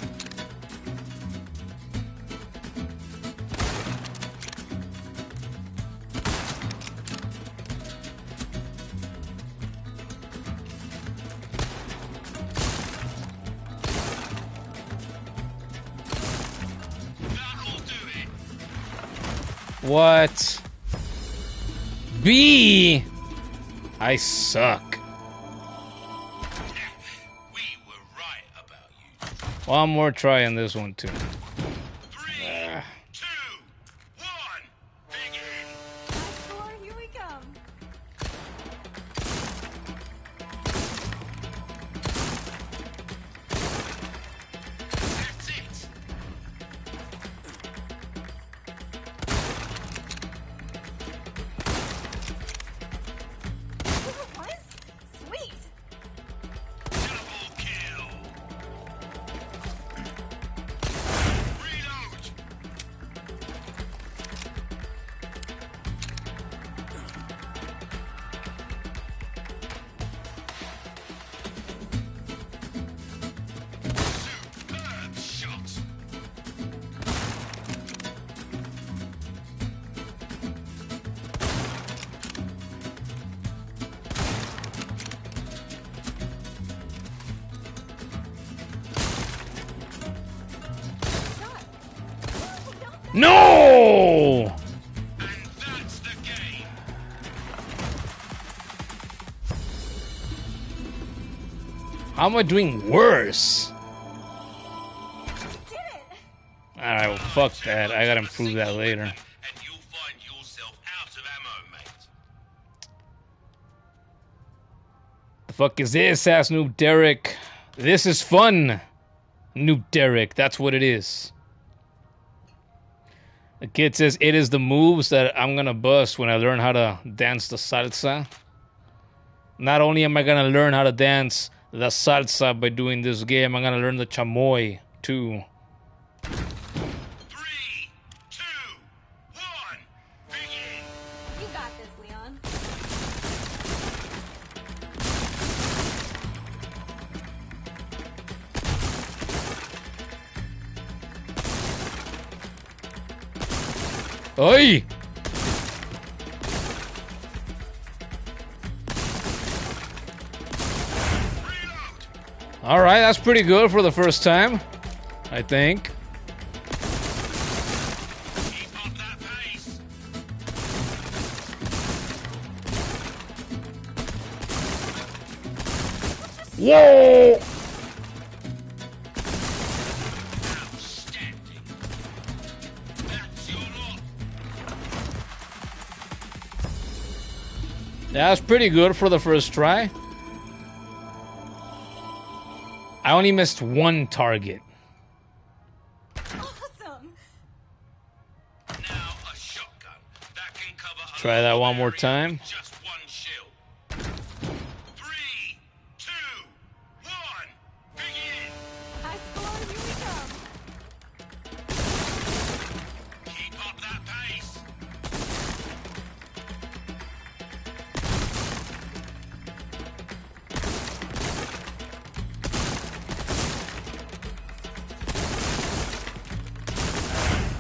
What? B? I suck.
We were right about you.
One more try on this one too.
3, 2, 1, begin!
Score, here we come.
That's it!
What? Sweet.
Double kill! Reload! Superb shot!
No!
And that's the game!
How am I doing worse?
Did it.
Alright, well, fuck that. I gotta improve that later.
And you'll find yourself out of ammo, mate.
The fuck is this, ass Noob Derek? This is fun. Noob Derek, that's what it is. The kid says it is the moves that I'm gonna bust when I learn how to dance the salsa. Not only am I gonna learn how to dance the salsa by doing this game, I'm gonna learn the chamoy too.
3, 2, 1, begin!
You got this, Leon.
Oi! Alright, that's pretty good for the first time, I think.
Keep up that pace!
Whoa!
Outstanding! That's your lot!
That's pretty good for the first try. I only missed one target.
Awesome.
Now a shotgun. That can cover a
Try that
lot of
one more
area
time.
with just one shell. 3, 2, 1, begin!
High score, here we come.
Keep up that pace!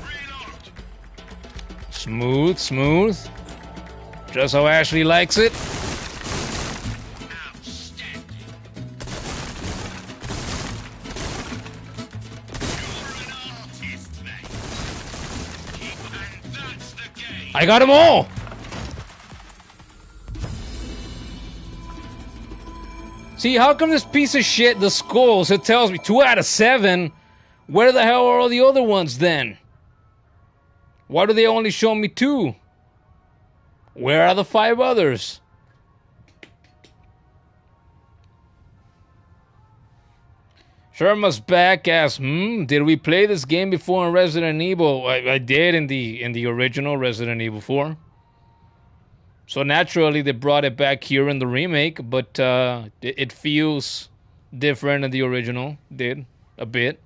Reload!
Smooth, smooth. Just how Ashley likes it.
Outstanding! You're an artist, mate! And that's the game!
I got them all! See, how come this piece of shit, the skulls, it tells me 2 out of 7? Where the hell are all the other ones then? Why do they only show me 2? Where are the 5 others? Sherma's back asks, did we play this game before in Resident Evil? I did in the original Resident Evil 4. So naturally they brought it back here in the remake, but it feels different than the original did a bit.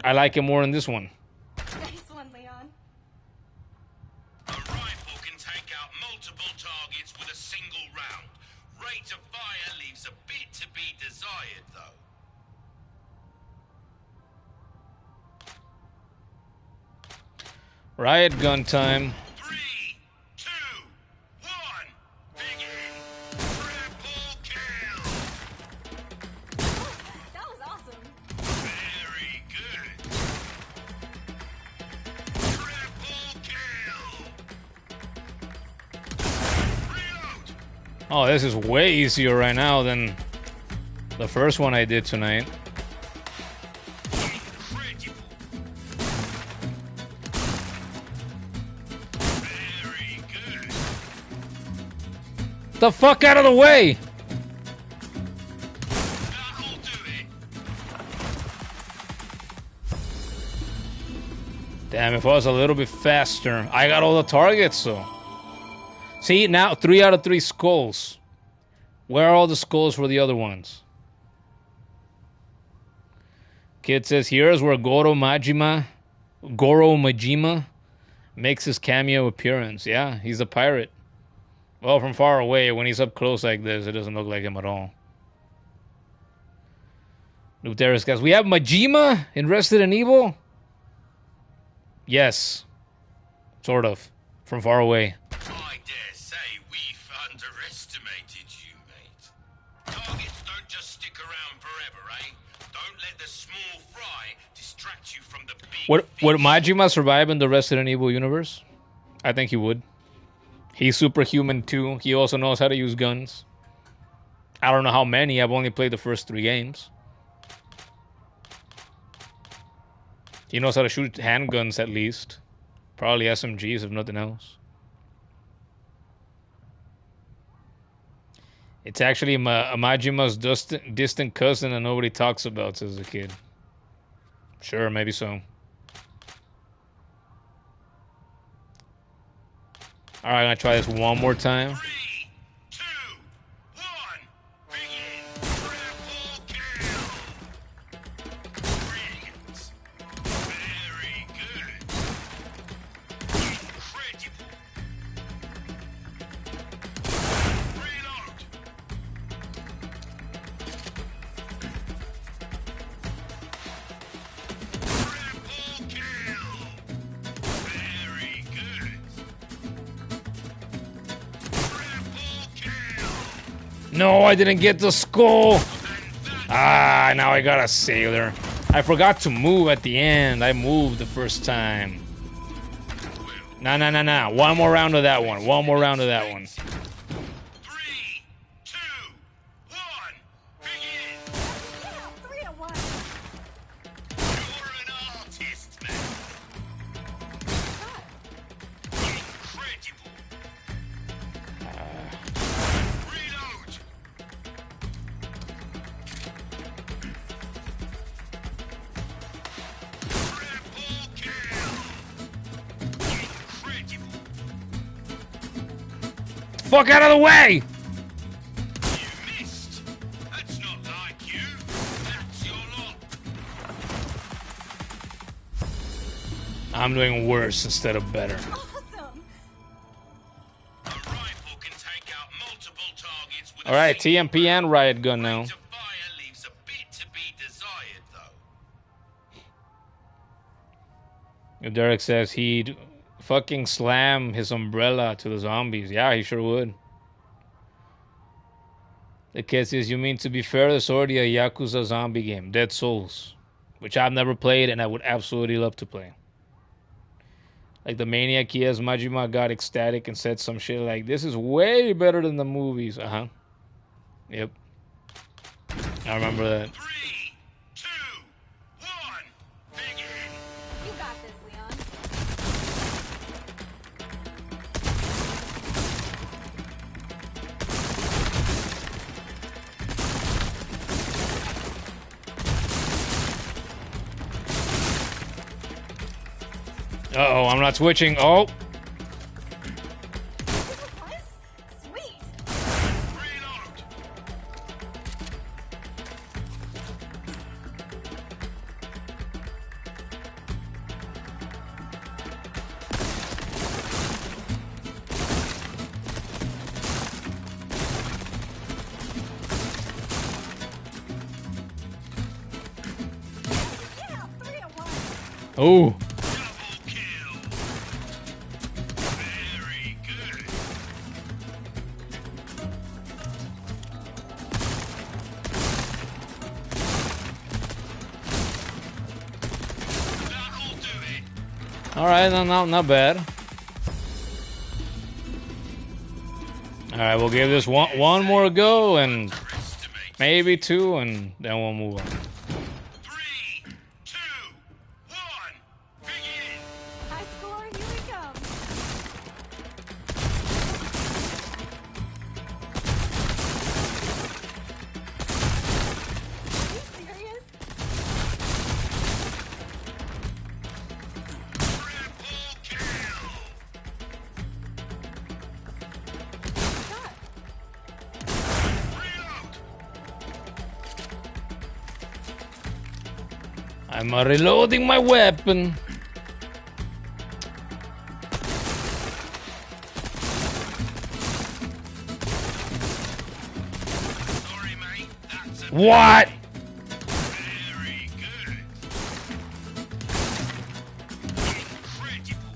I like it more in this one.
Nice one, Leon.
A rifle can take out multiple targets with a single round. Rate of fire leaves a bit to be desired, though.
Riot gun time.
3, 2, 1, begin! Triple kill!
That was awesome.
Very good! Triple kill!
Oh, this is way easier right now than the first one I did tonight.
Incredible. Very good.
The fuck out of the way!
That'll do it.
Damn, if I was a little bit faster. I got all the targets, so. See, now 3 out of 3 skulls. Where are all the skulls for the other ones? Kid says, here's where Goro Majima makes his cameo appearance. Yeah, he's a pirate. Well, from far away, when he's up close like this, it doesn't look like him at all. Luteris guys, we have Majima in Resident Evil? Yes. Sort of. From far away.
I dare say we've underestimated you, mate. Targets don't just stick around forever, eh? Don't let the small fry distract you from the big
Would
fish.
Majima survive in the Resident Evil universe? I think he would. He's superhuman too. He also knows how to use guns. I don't know how many. I've only played the first 3 games. He knows how to shoot handguns at least. Probably SMGs if nothing else. It's actually Majima's distant cousin and nobody talks about as a kid. Sure, maybe so. Alright, I'm gonna try this one more time.
3, 2, 1, begin. Triple kill. Brilliant. Very good. Incredible. Reload. Triple kill. Very good. Triple kill.
No, I didn't get the skull. Ah, now I got a sailor. I forgot to move at the end. I moved the first time. Nah. One more round of that one. One more round of that one.
3, 2, 1, begin.
Yeah, 3 to 1.
You're an artist, man. Incredible. Reload. Triple kill. Incredible.
Fuck out of the way!
You missed. That's not like you. That's your lot.
I'm doing worse instead of better.
Awesome.
A rifle can take out multiple targets with
Alright,
a single
TMP and riot gun now.
rate of fire leaves a bit to be desired, though.
Derek says he'd fucking slam his umbrella to the zombies. Yeah, he sure would. The kid says, you mean to be fair, there's already a Yakuza zombie game, Dead Souls, which I've never played and I would absolutely love to play. Like the maniac he has, Majima got ecstatic and said some shit like, this is way better than the movies. Uh-huh. Yep. I remember that.
3, 2, 1, begin.
You got this, Leon.
Uh-oh, I'm not switching. Oh,
What? Sweet.
Reload.
Yeah, 3 to 1.
oh.
Double kill. Very good. That'll do it.
All right, not bad. All right, we'll give this one more go and
Underestimate.
maybe two, and then we'll move on.
3, 2, 1, begin.
High score, here we come. Are you serious?
Triple kill.
God.
Reload.
I'm reloading my weapon.
Sorry, mate. That's a
What?
very good. Incredible.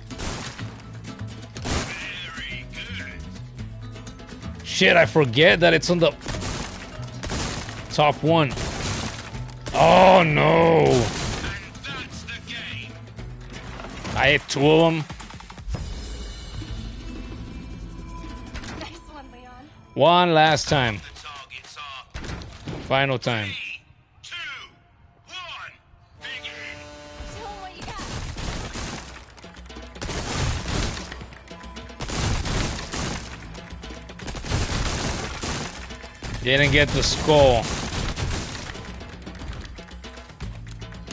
Very good.
Shit, I forget that it's on the top one. Oh no!
And that's the game.
I hit two of them.
Nice one, Leon.
One last time.
The targets are
Final time.
3, 2, 1, begin.
Show 'em what you got.
Didn't get the skull.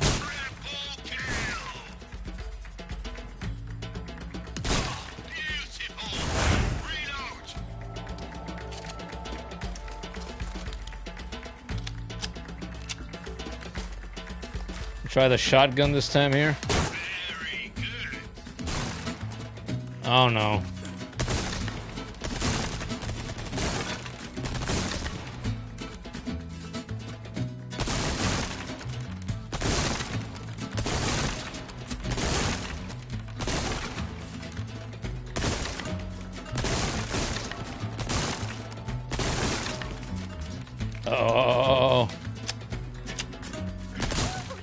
Triple kill. Beautiful. Reload.
Try the shotgun this time here.
Very good.
Oh no. Oh.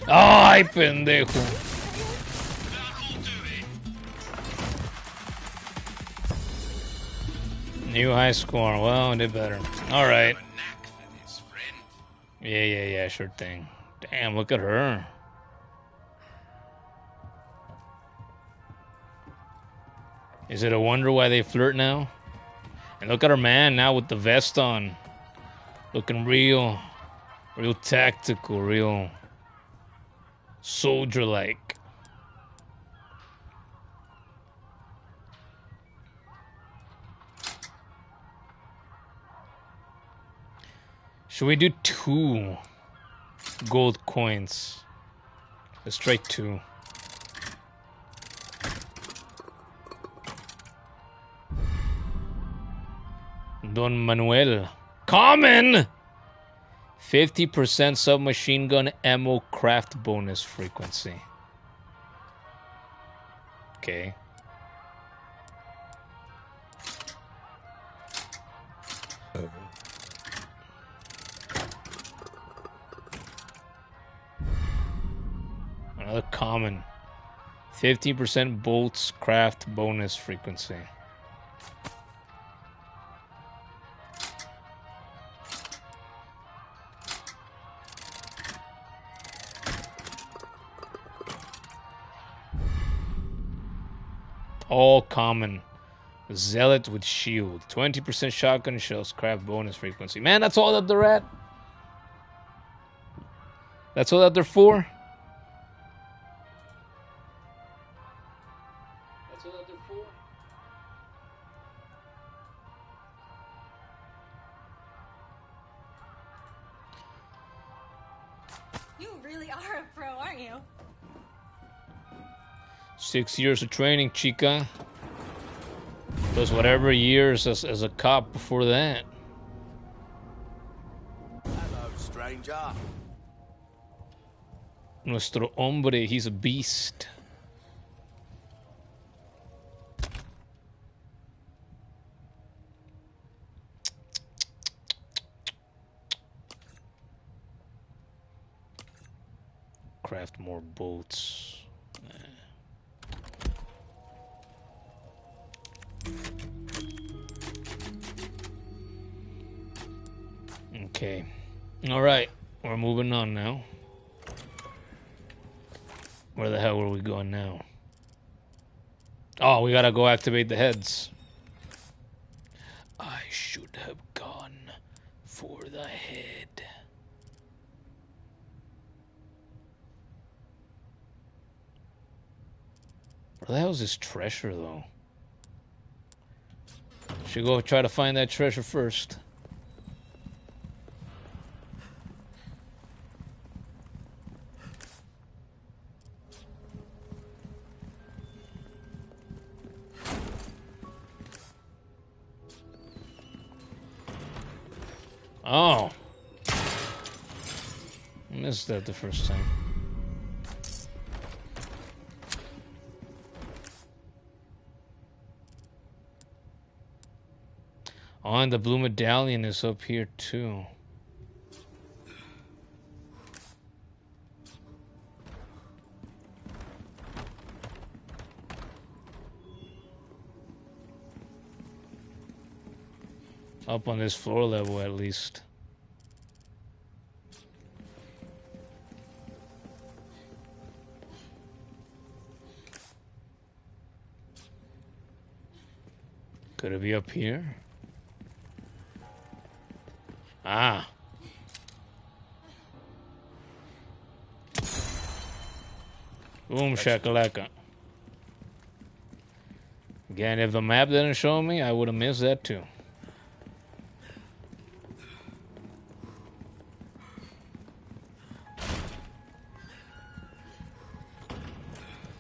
Ay, pendejo.
That'll do it.
New high score. Well, I did better. All right.
Have a knack for this, friend.
Yeah, sure thing. Damn, look at her. Is it a wonder why they flirt now? And look at her man now with the vest on. Looking real tactical, real soldier-like. Should we do 2 gold coins? Let's try 2. Don Manuel. Common! 50% submachine gun ammo craft bonus frequency. Okay. Another common. 50% bolts craft bonus frequency. All common. Zealot with shield. 20% shotgun shells craft bonus frequency. Man, that's all that they're at? That's all that they're for? That's all that they're for?
You really are a pro, aren't you?
6 years of training, chica. Plus whatever years as a cop before that.
Hello, stranger.
Nuestro hombre, he's a beast. Craft more boats. Okay. Alright. We're moving on now. Where the hell were we going now? Oh, we gotta go activate the heads. I should have gone for the head. Where the hell is this treasure, though? Should go try to find that treasure first. Oh. Missed that the first time. Oh, and the blue medallion is up here too. Up on this floor level at least. Could it be up here? Ah. Boom shakalaka. Again, if the map didn't show me, I would have missed that too.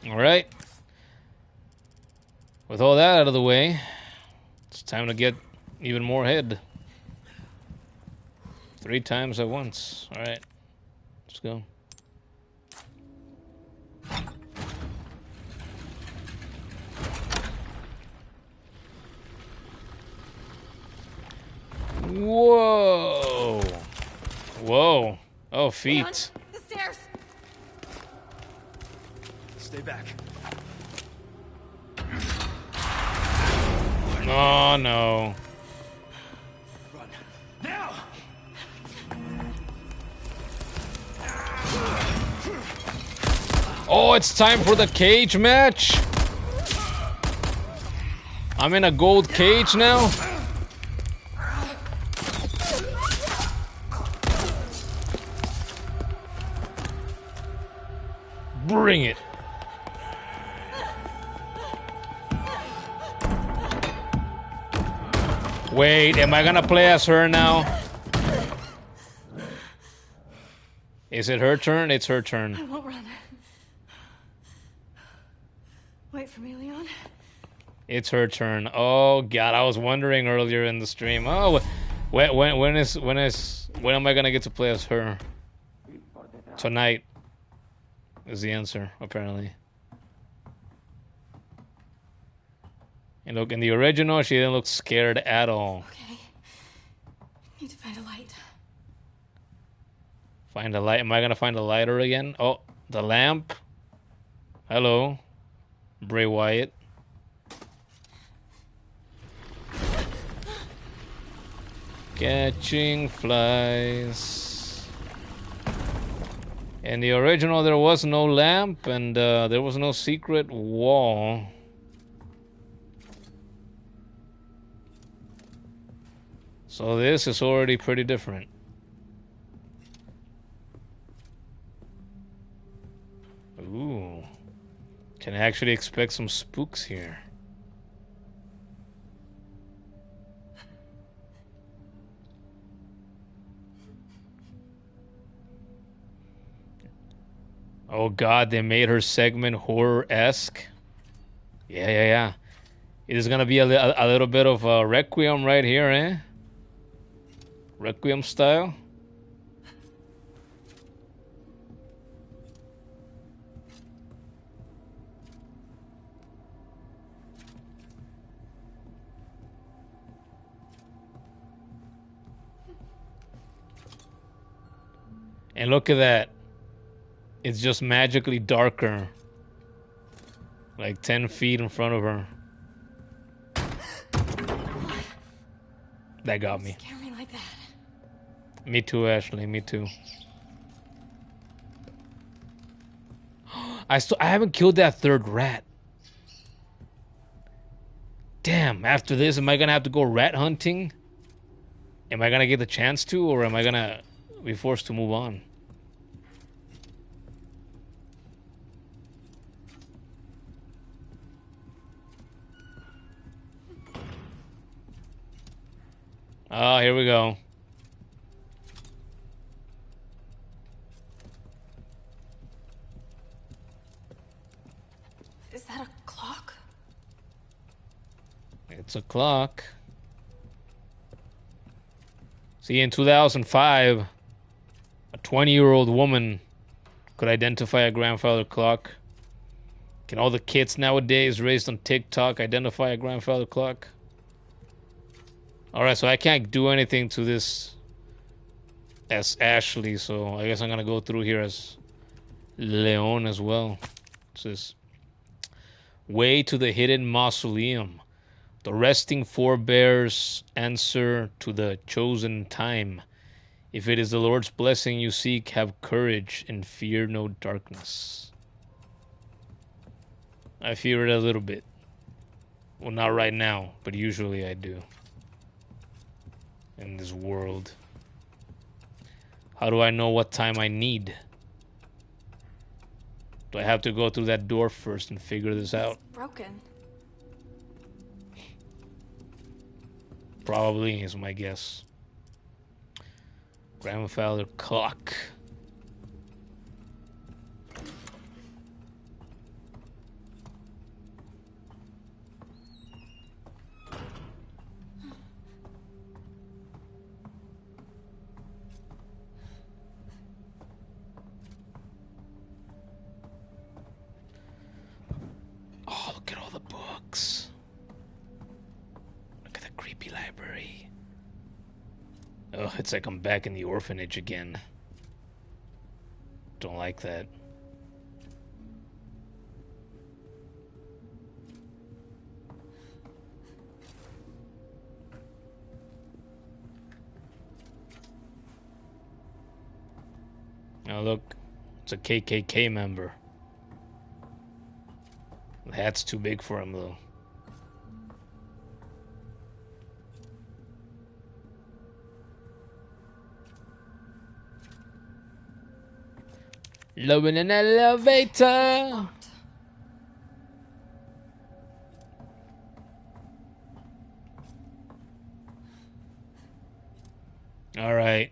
Alright. With all that out of the way, it's time to get even more head. 3 times at once. Alright. Let's go. Whoa! Whoa. Oh, feet.
Leon, the stairs.
Stay back.
Oh, no.
Run. Now!
Oh, it's time for the cage match. I'm in a gold cage now. Bring it. Wait, am I gonna play as her now? Is it her turn? It's her turn.
I won't run. Wait for me, Leon.
It's her turn. Oh God, I was wondering earlier in the stream. Oh, when am I gonna get to play as her? Tonight is the answer, apparently. And look, in the original, she didn't look scared at all.
Okay. Need to find a light.
Find a light. Am I gonna find a lighter again? Oh, the lamp. Hello, Bray Wyatt. Catching flies. In the original, there was no lamp and there was no secret wall. So this is already pretty different. Ooh. Can actually expect some spooks here. Oh God, they made her segment horror-esque. Yeah. It is gonna be a little bit of a Requiem right here, eh? Requiem style. And look at that. It's just magically darker. Like 10 feet in front of her. That got me.
Scare me like that.
Me too, Ashley. Me too. I haven't killed that third rat. Damn, after this, am I gonna have to go rat hunting? Am I gonna get the chance to, or am I gonna be forced to move on? Oh, here we go.
Is that a clock?
It's a clock. See, in 2005, a 20-year-old woman could identify a grandfather clock. Can all the kids nowadays raised on TikTok identify a grandfather clock? Alright, so I can't do anything to this as Ashley, so I guess I'm gonna go through here as Leon as well. It says, way to the hidden mausoleum. The resting forebears answer to the chosen time. If it is the Lord's blessing you seek, have courage and fear no darkness. I fear it a little bit. Well, not right now, but usually I do. In this world. How do I know what time I need? Do I have to go through that door first and figure this out?
It's broken.
Probably is my guess. Grandfather clock. Oh, look at all the books. Look at the creepy library. Oh, it's like I'm back in the orphanage again. Don't like that. Oh, look. It's a KKK member. The hat's too big for him, though. Love in an elevator.
Locked.
All right.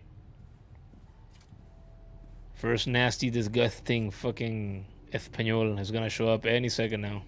First nasty, disgusting fucking Espanol is gonna show up any second now.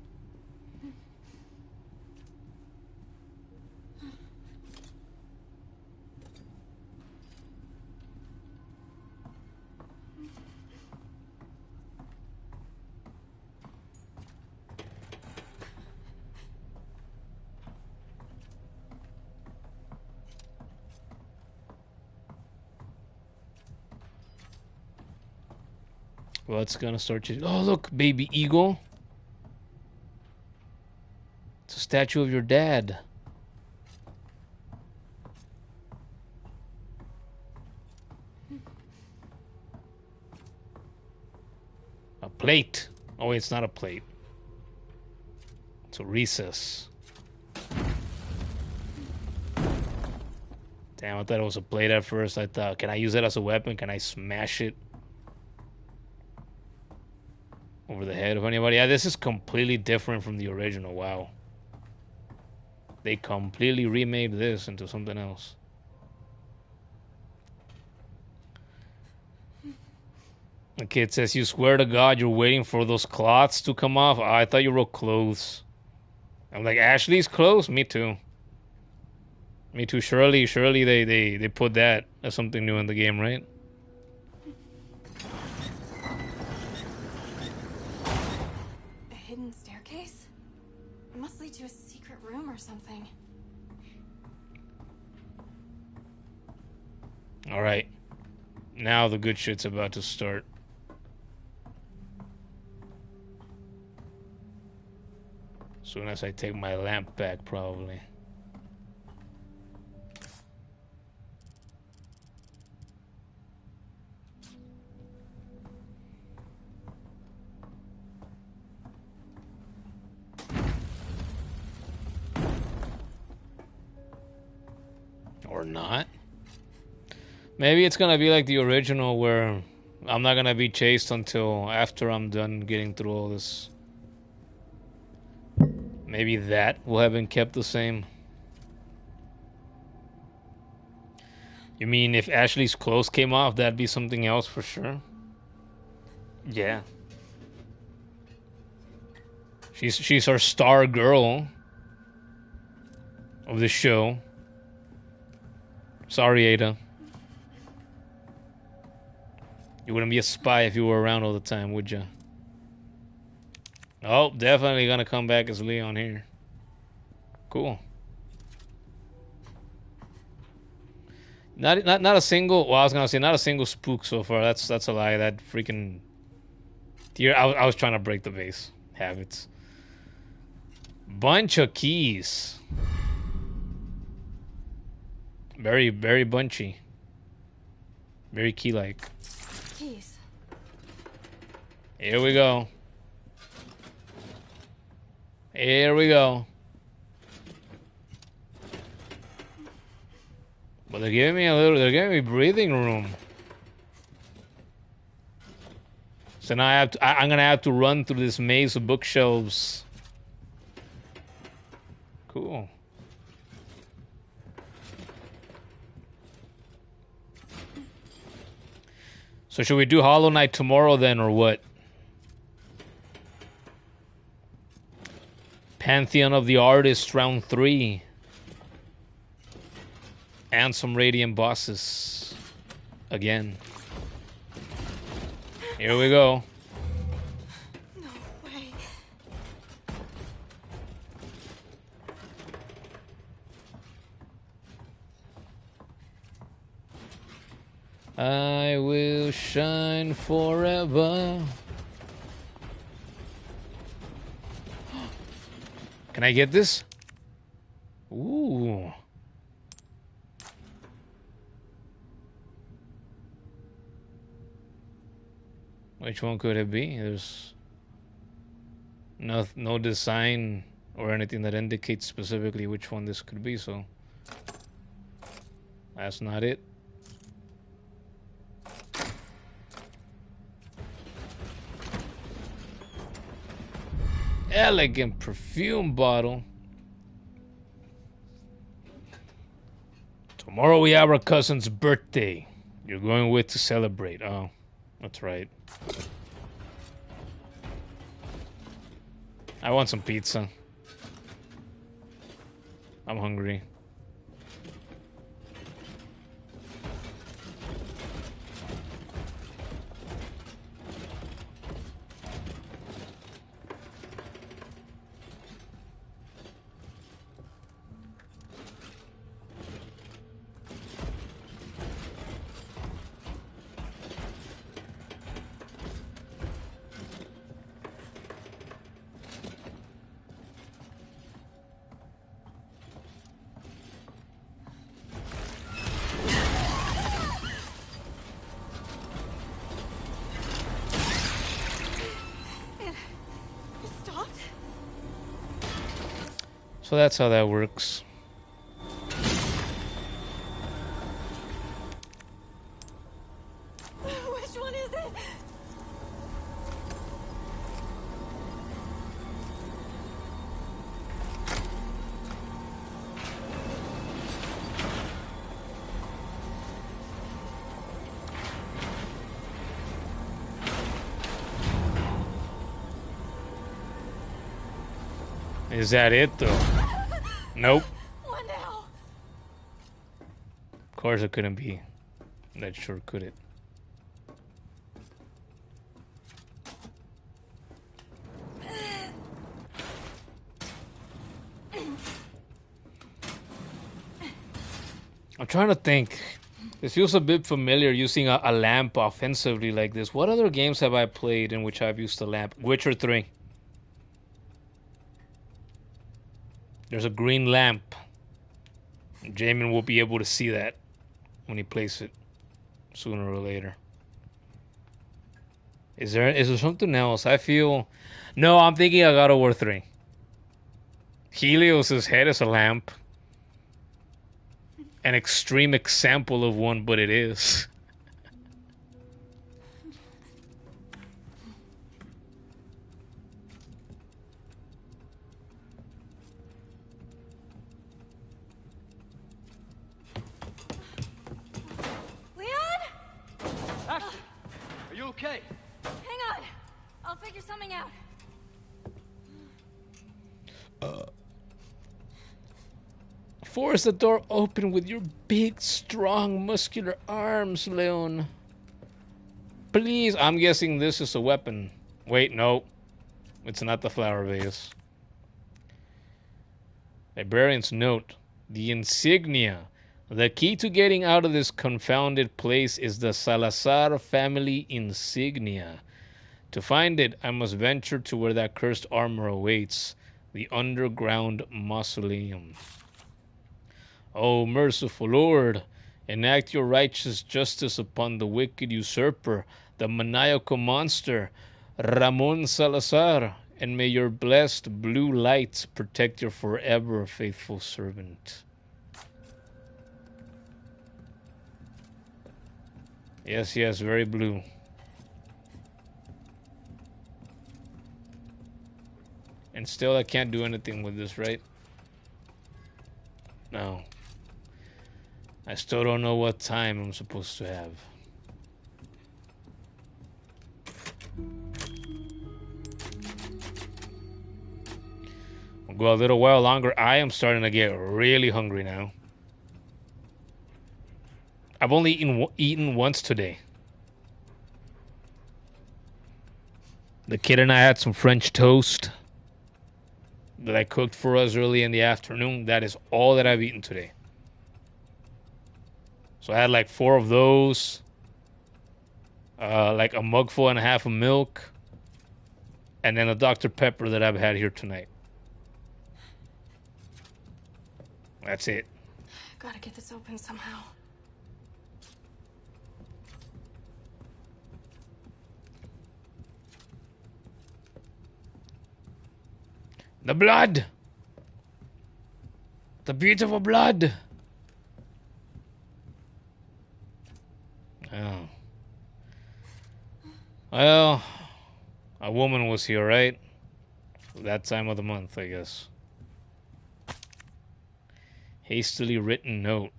Well, it's gonna start chasing. Oh, look, baby eagle. It's a statue of your dad. A plate. Oh, it's not a plate. It's a recess. Damn, I thought it was a plate at first. I thought, can I use it as a weapon? Can I smash it over the head of anybody? Yeah, this is completely different from the original. Wow. They completely remade this into something else. The kid says, you swear to God you're waiting for those cloths to come off? Oh, I thought you wrote clothes. I'm like, Ashley's clothes? Me too. Me too. Surely they put that as something new in the game, right?
A hidden staircase? It must lead to a secret room or something.
Alright. Now the good shit's about to start. Soon as I take my lamp back, probably. Or not. Maybe it's gonna be like the original where I'm not gonna be chased until after I'm done getting through all this. Maybe that will have been kept the same. You mean if Ashley's clothes came off, that'd be something else for sure? Yeah. She's our star girl of the show. Sorry, Ada. You wouldn't be a spy if you were around all the time, would you? Oh, definitely gonna come back as Leon here. Cool. Not a single. Well, I was gonna say not a single spook so far. That's a lie. That freaking. Here, I was trying to break the vase habits. Bunch of keys. Very bunchy. Very key-like.
Keys.
Here we go. Here we go. But they're giving me breathing room. So now I'm gonna have to run through this maze of bookshelves. Cool. So should we do Hollow Knight tomorrow then, or what? Pantheon of the Artists, round 3. And some Radiant bosses. Again. Here we go.
No way.
I will shine forever. Can I get this? Ooh. Which one could it be? There's no design or anything that indicates specifically which one this could be, so that's not it. Elegant perfume bottle. Tomorrow we have our cousin's birthday. You're going with to celebrate. Oh, that's right. I want some pizza. I'm hungry. So that's how that works.
Which one is it?
Is that it though? Nope.
What now?
Of course it couldn't be. That sure could it. I'm trying to think. This feels a bit familiar using a lamp offensively like this. What other games have I played in which I've used a lamp? Witcher 3. There's a green lamp. Jamin will be able to see that when he plays it sooner or later. Is there something else? I feel... No, I'm thinking of God of War 3. Helios's head is a lamp. an extreme example of one, but it is.
Ashley, are you okay?
Hang on. I'll figure something out.
Force the door open with your big, strong, muscular arms, Leon. Please. I'm guessing this is a weapon. Wait, no. It's not the flower vase. Librarian's note. The insignia. The key to getting out of this confounded place is the Salazar family insignia. To find it, I must venture to where that cursed armor awaits. The underground mausoleum. O merciful Lord, enact your righteous justice upon the wicked usurper, the maniacal monster, Ramon Salazar, and may your blessed blue light protect your forever faithful servant. Yes, yes, very blue. And still I can't do anything with this, right? No. I still don't know what time I'm supposed to have. We'll go a little while longer. I am starting to get really hungry now. I've only eaten once today. The kid and I had some French toast that I cooked for us early in the afternoon. That is all that I've eaten today. So I had like 4 of those, like a mugful and a half of milk, and then a Dr. Pepper that I've had here tonight. That's it.
Gotta get this open somehow.
The blood! The beautiful blood! Oh. Well, a woman was here, right? That time of the month, I guess. Hastily written note.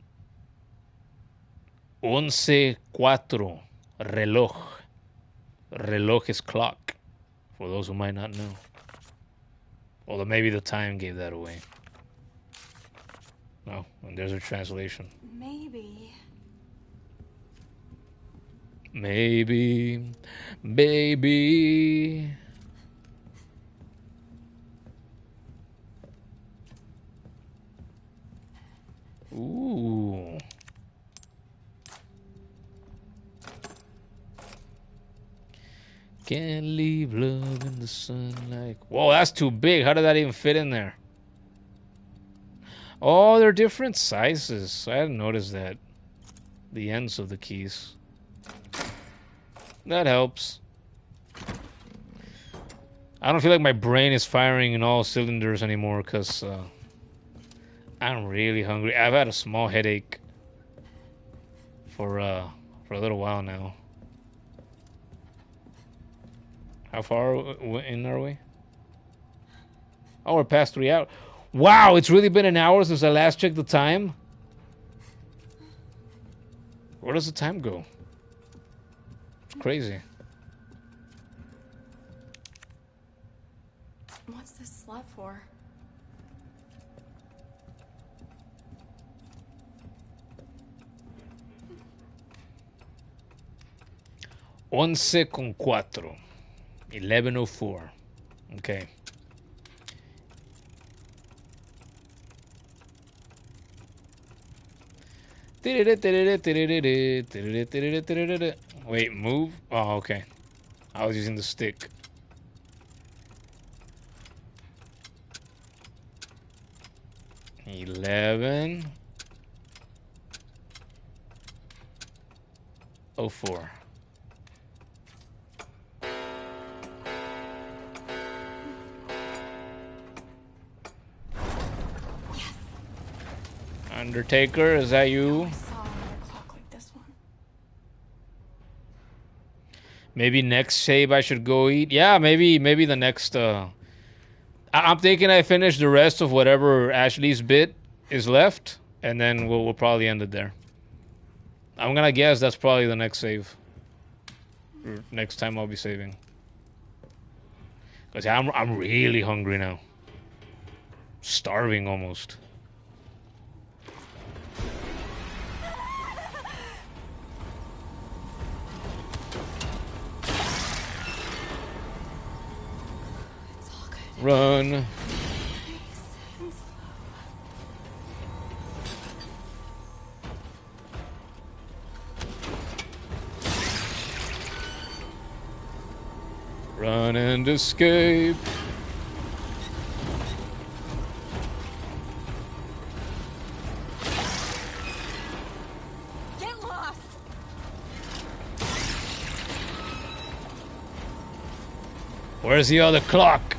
11:04. Reloj. Reloj is clock. For those who might not know. Although maybe the time gave that away. No, and there's a translation.
Maybe.
Maybe, baby. Ooh. Can't leave love in the sun like... Whoa, that's too big. How did that even fit in there? Oh, they're different sizes. I hadn't noticed that. The ends of the keys. That helps. I don't feel like my brain is firing in all cylinders anymore because I'm really hungry. I've had a small headache for a little while now. How far in are we? Oh, we're past 3 hours. Wow, it's really been an hour since I last checked the time. Where does the time go? It's crazy.
What's this slot for?
Once con cuatro. 11:04. Okay. Wait, move? Oh, okay. I was using the stick. $11:04. Undertaker, is that you?
I saw another clock like this one.
Maybe next save I should go eat. Yeah, maybe the next. I'm thinking I finish the rest of whatever Ashley's bit is left, and then we'll probably end it there. I'm gonna guess that's probably the next save. Or next time I'll be saving. Cause I'm really hungry now. Starving almost.
It's all good.
Run.
Nice and slow.
Run and escape.
Get lost!
Where's the other clock?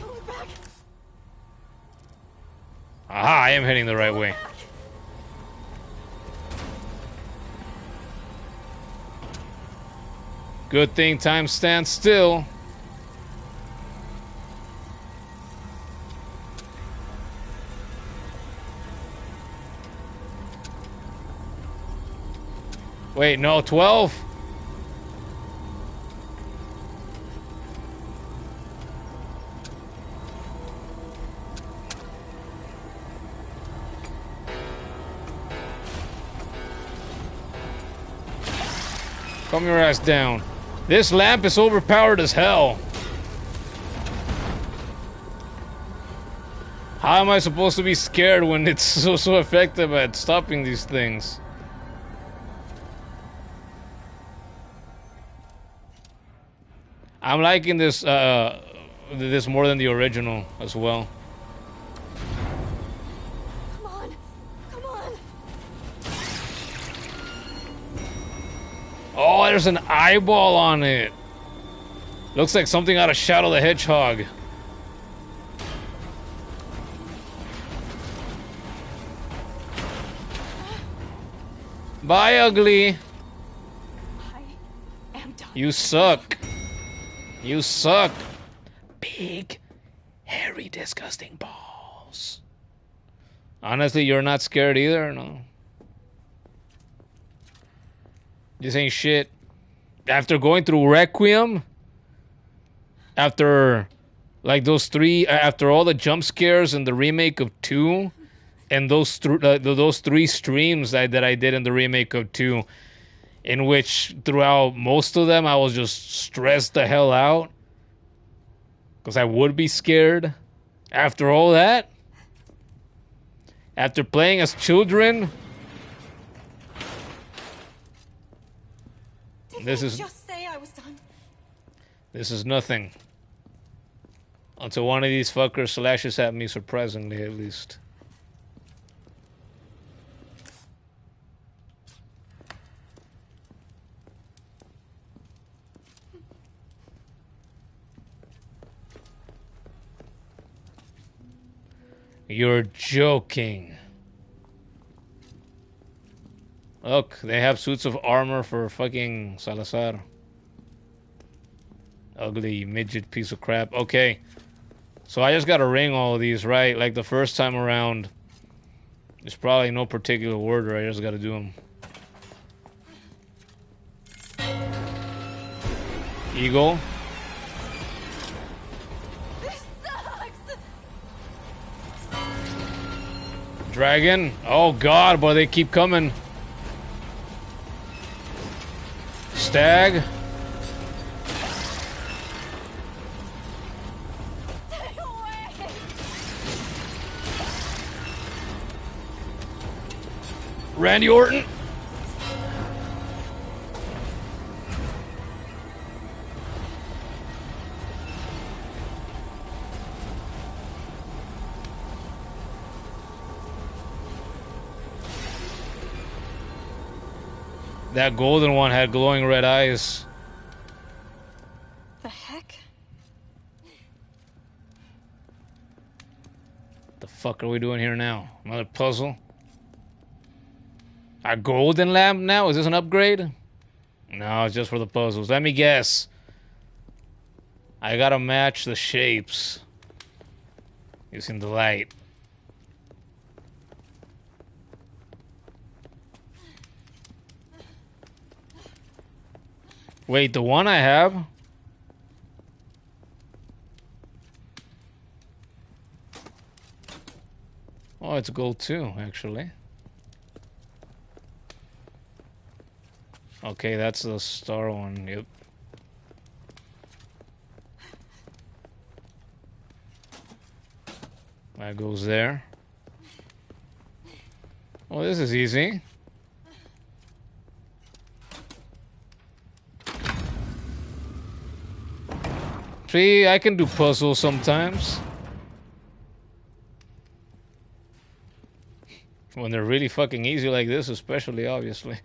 Don't look back!
Aha, I am heading the right way. Good thing time stands still. Wait, no, 12? Calm your ass down. This lamp is overpowered as hell. How am I supposed to be scared when it's so effective at stopping these things? I'm liking this this more than the original as well.
Come on! Come on!
Oh, there's an eyeball on it. Looks like something out of Shadow the Hedgehog. Bye, ugly.
I am done.
You suck. You suck. Big, hairy, disgusting balls. Honestly, you're not scared either, no? This ain't shit. After going through Requiem, after like those three, after all the jump scares in the remake of 2, and those three streams that I did in the remake of 2, in which throughout most of them I was just stressed the hell out because I would be scared. After all that, after playing as children, this is
Just say I was done.
this is nothing. Until one of these fuckers slashes at me, surprisingly at least. You're joking. Look, they have suits of armor for fucking Salazar. Ugly midget piece of crap. Okay. So I just gotta ring all of these, right? Like the first time around. There's probably no particular order. I just gotta do them. Eagle.
This sucks!
Dragon. Oh god, boy, they keep coming. Stag.
Stay away!
Randy Orton. That golden one had glowing red eyes.
The heck?
The fuck are we doing here now? Another puzzle? A golden lamp now? Is this an upgrade? No, it's just for the puzzles. Let me guess. I gotta match the shapes using the light. Wait, the one I have? Oh, it's gold too, actually. Okay, that's the star one, yep. That goes there. Oh, this is easy. See, I can do puzzles sometimes. When they're really fucking easy like this, especially, obviously.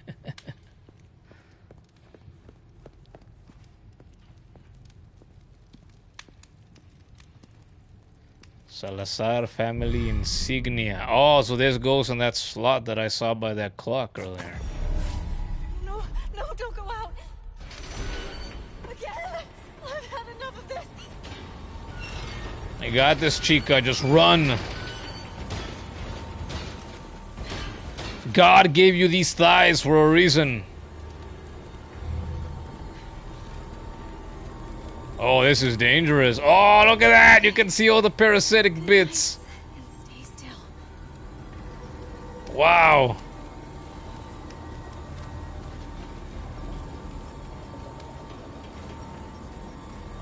Salazar family insignia. Oh, so this goes in that slot that I saw by that clock earlier.
No, no, don't go out. Again, I've had enough of this.
I got this, chica. Just run. God gave you these thighs for a reason. Oh, this is dangerous. Oh, look at that. You can see all the parasitic bits.
And stay still.
Wow.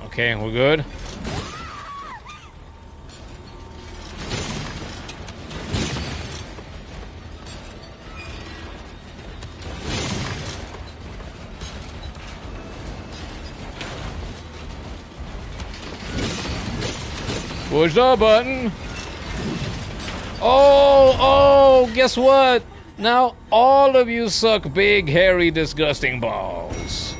Okay, we're good. Push the button. Oh, guess what? Now all of you suck big, hairy, disgusting balls.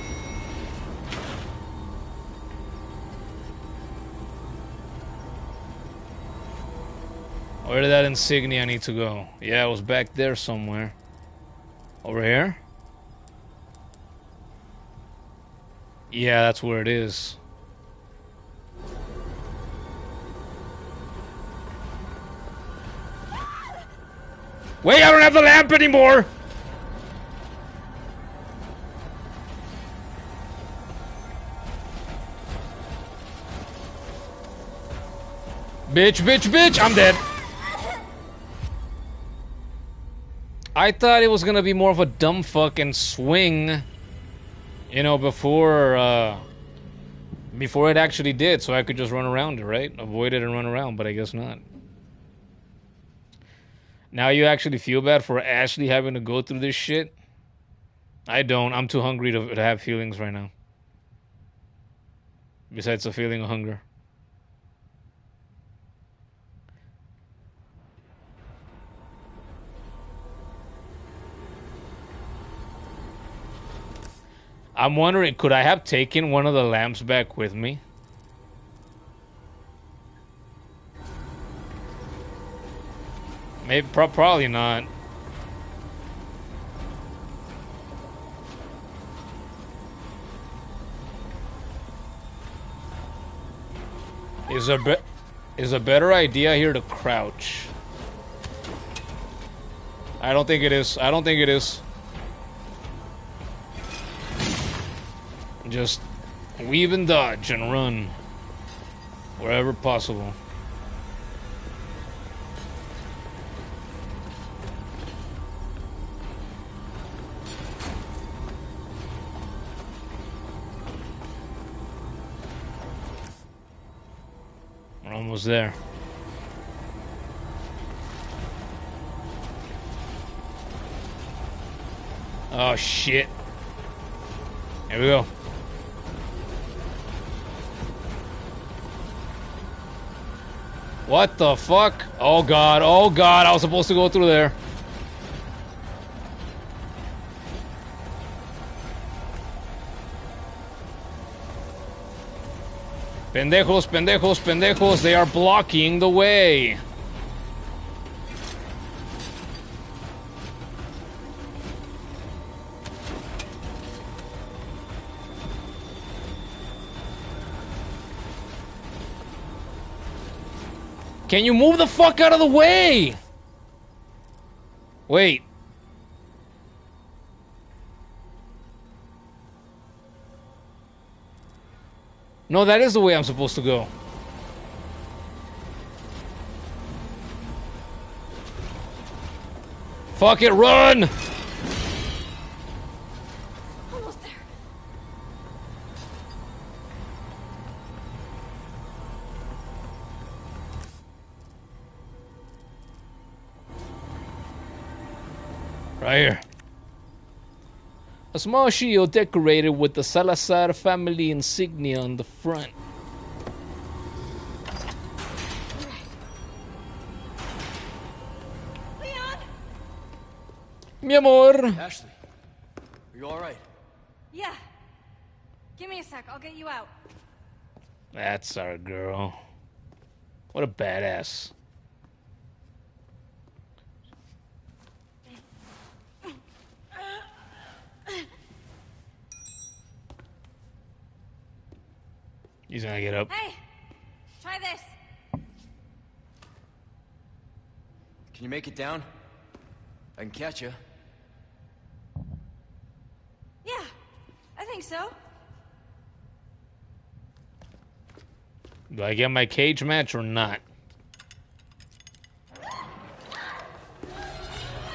Where did that insignia need to go? Yeah, it was back there somewhere. Over here? Yeah, that's where it is. Wait, I don't have the lamp anymore! Bitch, bitch, bitch! I'm dead. I thought it was gonna be more of a dumb fucking swing, you know, before it actually did, so I could just run around it, right? Avoid it and run around, but I guess not. Now you actually feel bad for Ashley having to go through this shit? I don't. I'm too hungry to have feelings right now. Besides a feeling of hunger. I'm wondering, could I have taken one of the lamps back with me? Maybe, probably not. Is a better idea here to crouch? I don't think it is. I don't think it is. Just weave and dodge and run wherever possible. We're almost there. Oh shit. Here we go. What the fuck? Oh god, I was supposed to go through there. Pendejos, pendejos, pendejos, they are blocking the way. Can you move the fuck out of the way? Wait. No, that is the way I'm supposed to go. Fuck it, run!
Almost there.
Right here. A small shield decorated with the Salazar family insignia on the front.
Leon!
Mi amor.
Ashley, are you alright?
Yeah. Give me a sec. I'll get you out.
That's our girl. What a badass. He's gonna get up.
Hey! Try this.
Can you make it down? I can catch you.
Yeah, I think so.
Do I get my cage match or not?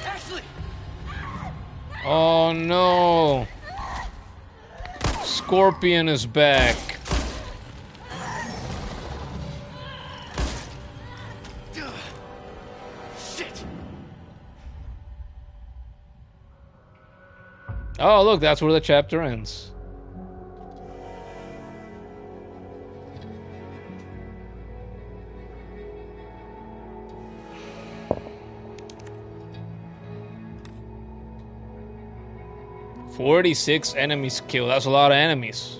Ashley!
Oh no! Scorpion is back.
Shit!
Oh, look, that's where the chapter ends. "46 enemies killed." That's a lot of enemies.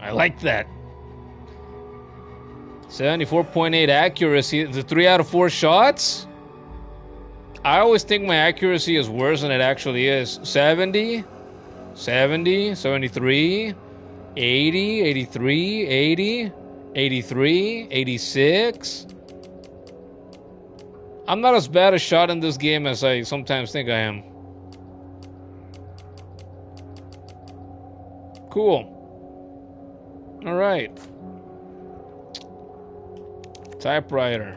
I like that. 74.8 accuracy. The 3 out of 4 shots? I always think my accuracy is worse than it actually is. 70, 70, 73, 80, 83, 80, 83, 86. I'm not as bad a shot in this game as I sometimes think I am. Cool. Alright. Typewriter.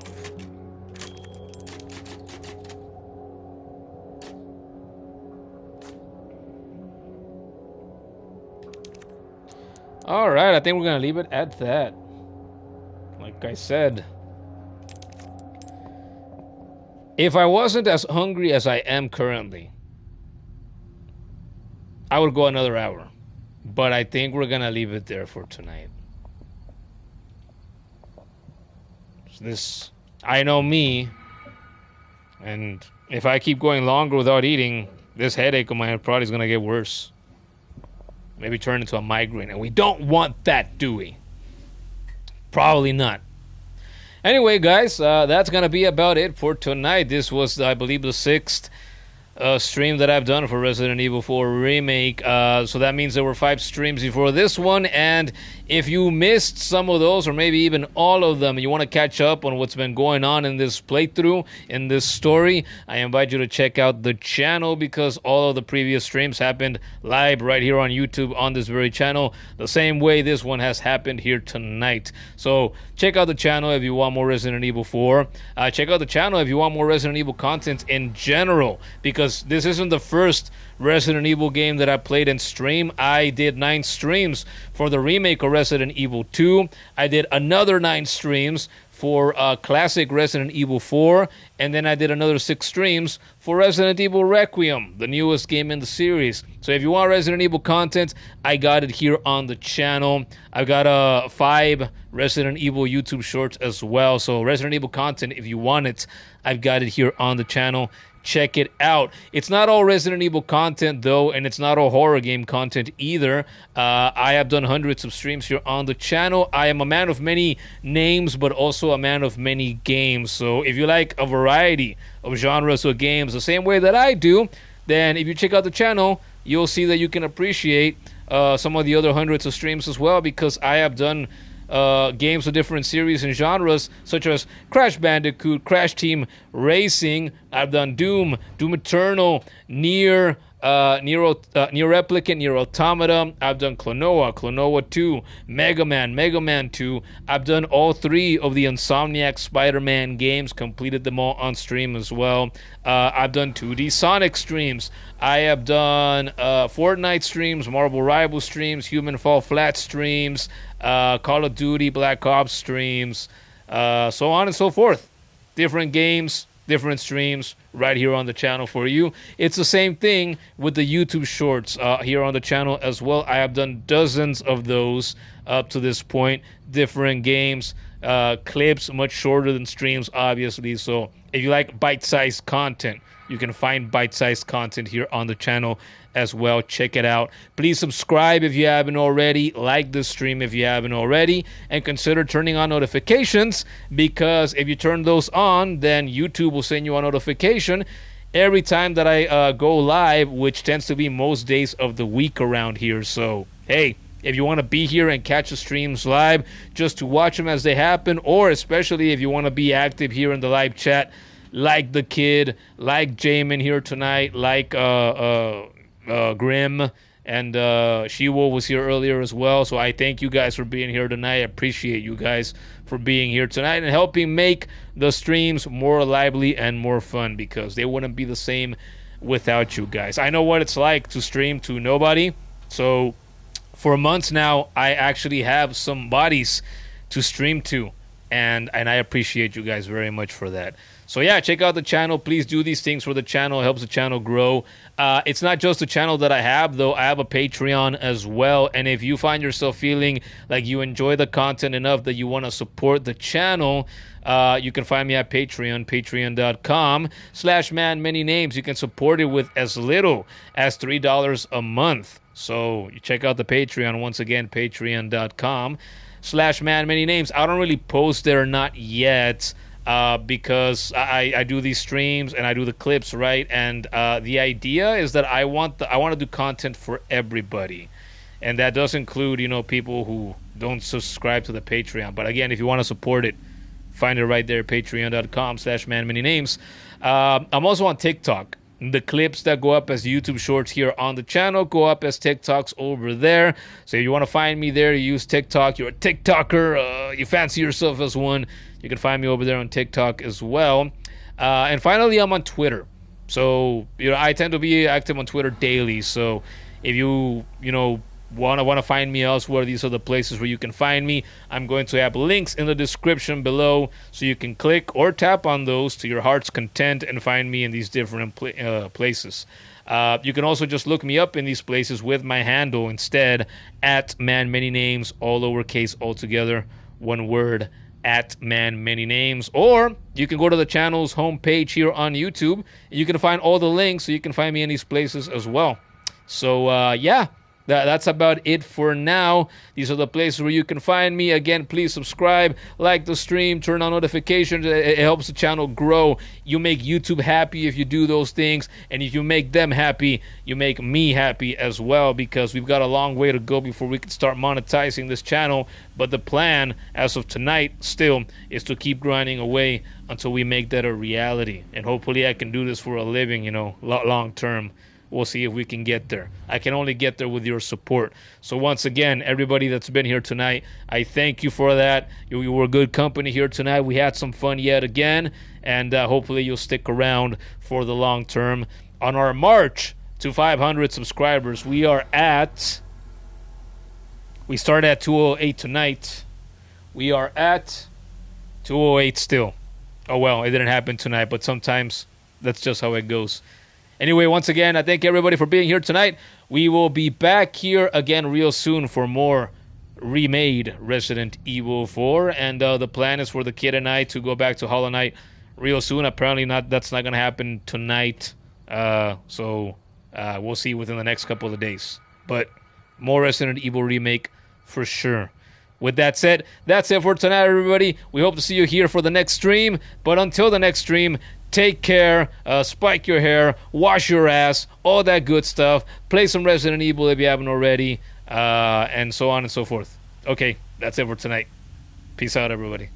Alright, I think we're gonna leave it at that. Like I said. If I wasn't as hungry as I am currently, I would go another hour. But I think we're gonna leave it there for tonight. This, I know me, and if I keep going longer without eating, this headache of mine probably is gonna get worse. Maybe turn into a migraine, and we don't want that, do we? Probably not. Anyway, guys, that's gonna be about it for tonight. This was, I believe, the 6th stream that I've done for Resident Evil 4 Remake. So that means there were 5 streams before this one, and if you missed some of those, or maybe even all of them, and you want to catch up on what's been going on in this playthrough, in this story, I invite you to check out the channel, because all of the previous streams happened live right here on YouTube on this very channel, the same way this one has happened here tonight. So check out the channel if you want more Resident Evil 4. Check out the channel if you want more Resident Evil content in general, because this isn't the first Resident Evil game that I played in stream. I did 9 streams for the remake of Resident Evil 2. I did another 9 streams for classic Resident Evil 4, and then I did another 6 streams for Resident Evil Requiem, the newest game in the series. So if you want Resident Evil content, I got it here on the channel. I've got 5 Resident Evil YouTube shorts as well. So Resident Evil content, if you want it, I've got it here on the channel. Check it out. It's not all Resident Evil content, though, and it's not all horror game content either. I have done hundreds of streams here on the channel. I am a man of many names, but also a man of many games. So if you like a variety of genres of games the same way that I do, then if you check out the channel, you'll see that you can appreciate some of the other hundreds of streams as well, because I have done games of different series and genres, such as Crash Bandicoot, Crash Team Racing. I've done Doom, Doom Eternal, Nier Replicant, Nier Automata. I've done Klonoa, Klonoa 2, Mega Man 2. I've done all 3 of the Insomniac Spider-Man games, completed them all on stream as well. I've done 2D Sonic streams. I have done Fortnite streams, Marvel Rival streams, Human Fall Flat streams, Call of Duty Black Ops streams, so on and so forth. Different games, different streams right here on the channel for you. It's the same thing with the YouTube shorts here on the channel as well. I have done dozens of those up to this point. Different games, clips, much shorter than streams, obviously. So if you like bite-sized content, you can find bite-sized content here on the channel as well. Check it out. Please subscribe if you haven't already. Like the stream if you haven't already. And consider turning on notifications, because if you turn those on, then YouTube will send you a notification every time that I go live, which tends to be most days of the week around here. So, hey, if you want to be here and catch the streams live just to watch them as they happen, or especially if you want to be active here in the live chat, like the kid, like Jamin here tonight, like Grim, and She-Wolf was here earlier as well. So I thank you guys for being here tonight. I appreciate you guys for being here tonight and helping make the streams more lively and more fun, because they wouldn't be the same without you guys. I know what it's like to stream to nobody. So for months now, I actually have some bodies to stream to, and I appreciate you guys very much for that. So yeah, check out the channel. Please do these things for the channel. It helps the channel grow. It's not just the channel that I have, though. I have a Patreon as well. And if you find yourself feeling like you enjoy the content enough that you want to support the channel, you can find me at Patreon, patreon.com/manmanynames. You can support it with as little as $3 a month. So you check out the Patreon. Once again, patreon.com/manmanynames. I don't really post there, not yet. Because I do these streams and I do the clips, right? And the idea is that I want to do content for everybody, and that does include, people who don't subscribe to the Patreon. But again, if you want to support it, find it right there, patreon.com/manmanynames. I'm also on TikTok. The clips that go up as YouTube shorts here on the channel go up as TikToks over there. So if you want to find me there, you use TikTok, you're a TikToker, you fancy yourself as one, you can find me over there on TikTok as well. And finally, I'm on Twitter. So, I tend to be active on Twitter daily. So if you want to find me elsewhere, these are the places where you can find me. I'm going to have links in the description below, so you can click or tap on those to your heart's content and find me in these different places. You can also just look me up in these places with my handle instead, at manmanynames, all lowercase, all together, one word, at manmanynames. Or you can go to the channel's homepage here on YouTube, and you can find all the links, so you can find me in these places as well. So yeah, that's about it for now. These are the places where you can find me. Again, please subscribe, like the stream, turn on notifications. It helps the channel grow. You make YouTube happy if you do those things, and if you make them happy, you make me happy as well, because we've got a long way to go before we can start monetizing this channel. But the plan, as of tonight, still is to keep grinding away until we make that a reality. And hopefully I can do this for a living, long term. We'll see if we can get there. I can only get there with your support. So once again, everybody that's been here tonight, I thank you for that. You were good company here tonight. We had some fun yet again, and hopefully you'll stick around for the long term. On our march to 500 subscribers, we started at 208 tonight. We are at 208 still. Oh well, it didn't happen tonight, but sometimes that's just how it goes. Anyway, once again, I thank everybody for being here tonight. We will be back here again real soon for more remade Resident Evil 4. And the plan is for the kid and I to go back to Hollow Knight real soon. Apparently that's not going to happen tonight. So we'll see within the next couple of days. But more Resident Evil Remake for sure. With that said, that's it for tonight, everybody. We hope to see you here for the next stream. But until the next stream, take care, spike your hair, wash your ass, all that good stuff. Play some Resident Evil if you haven't already, and so on and so forth. Okay, that's it for tonight. Peace out, everybody.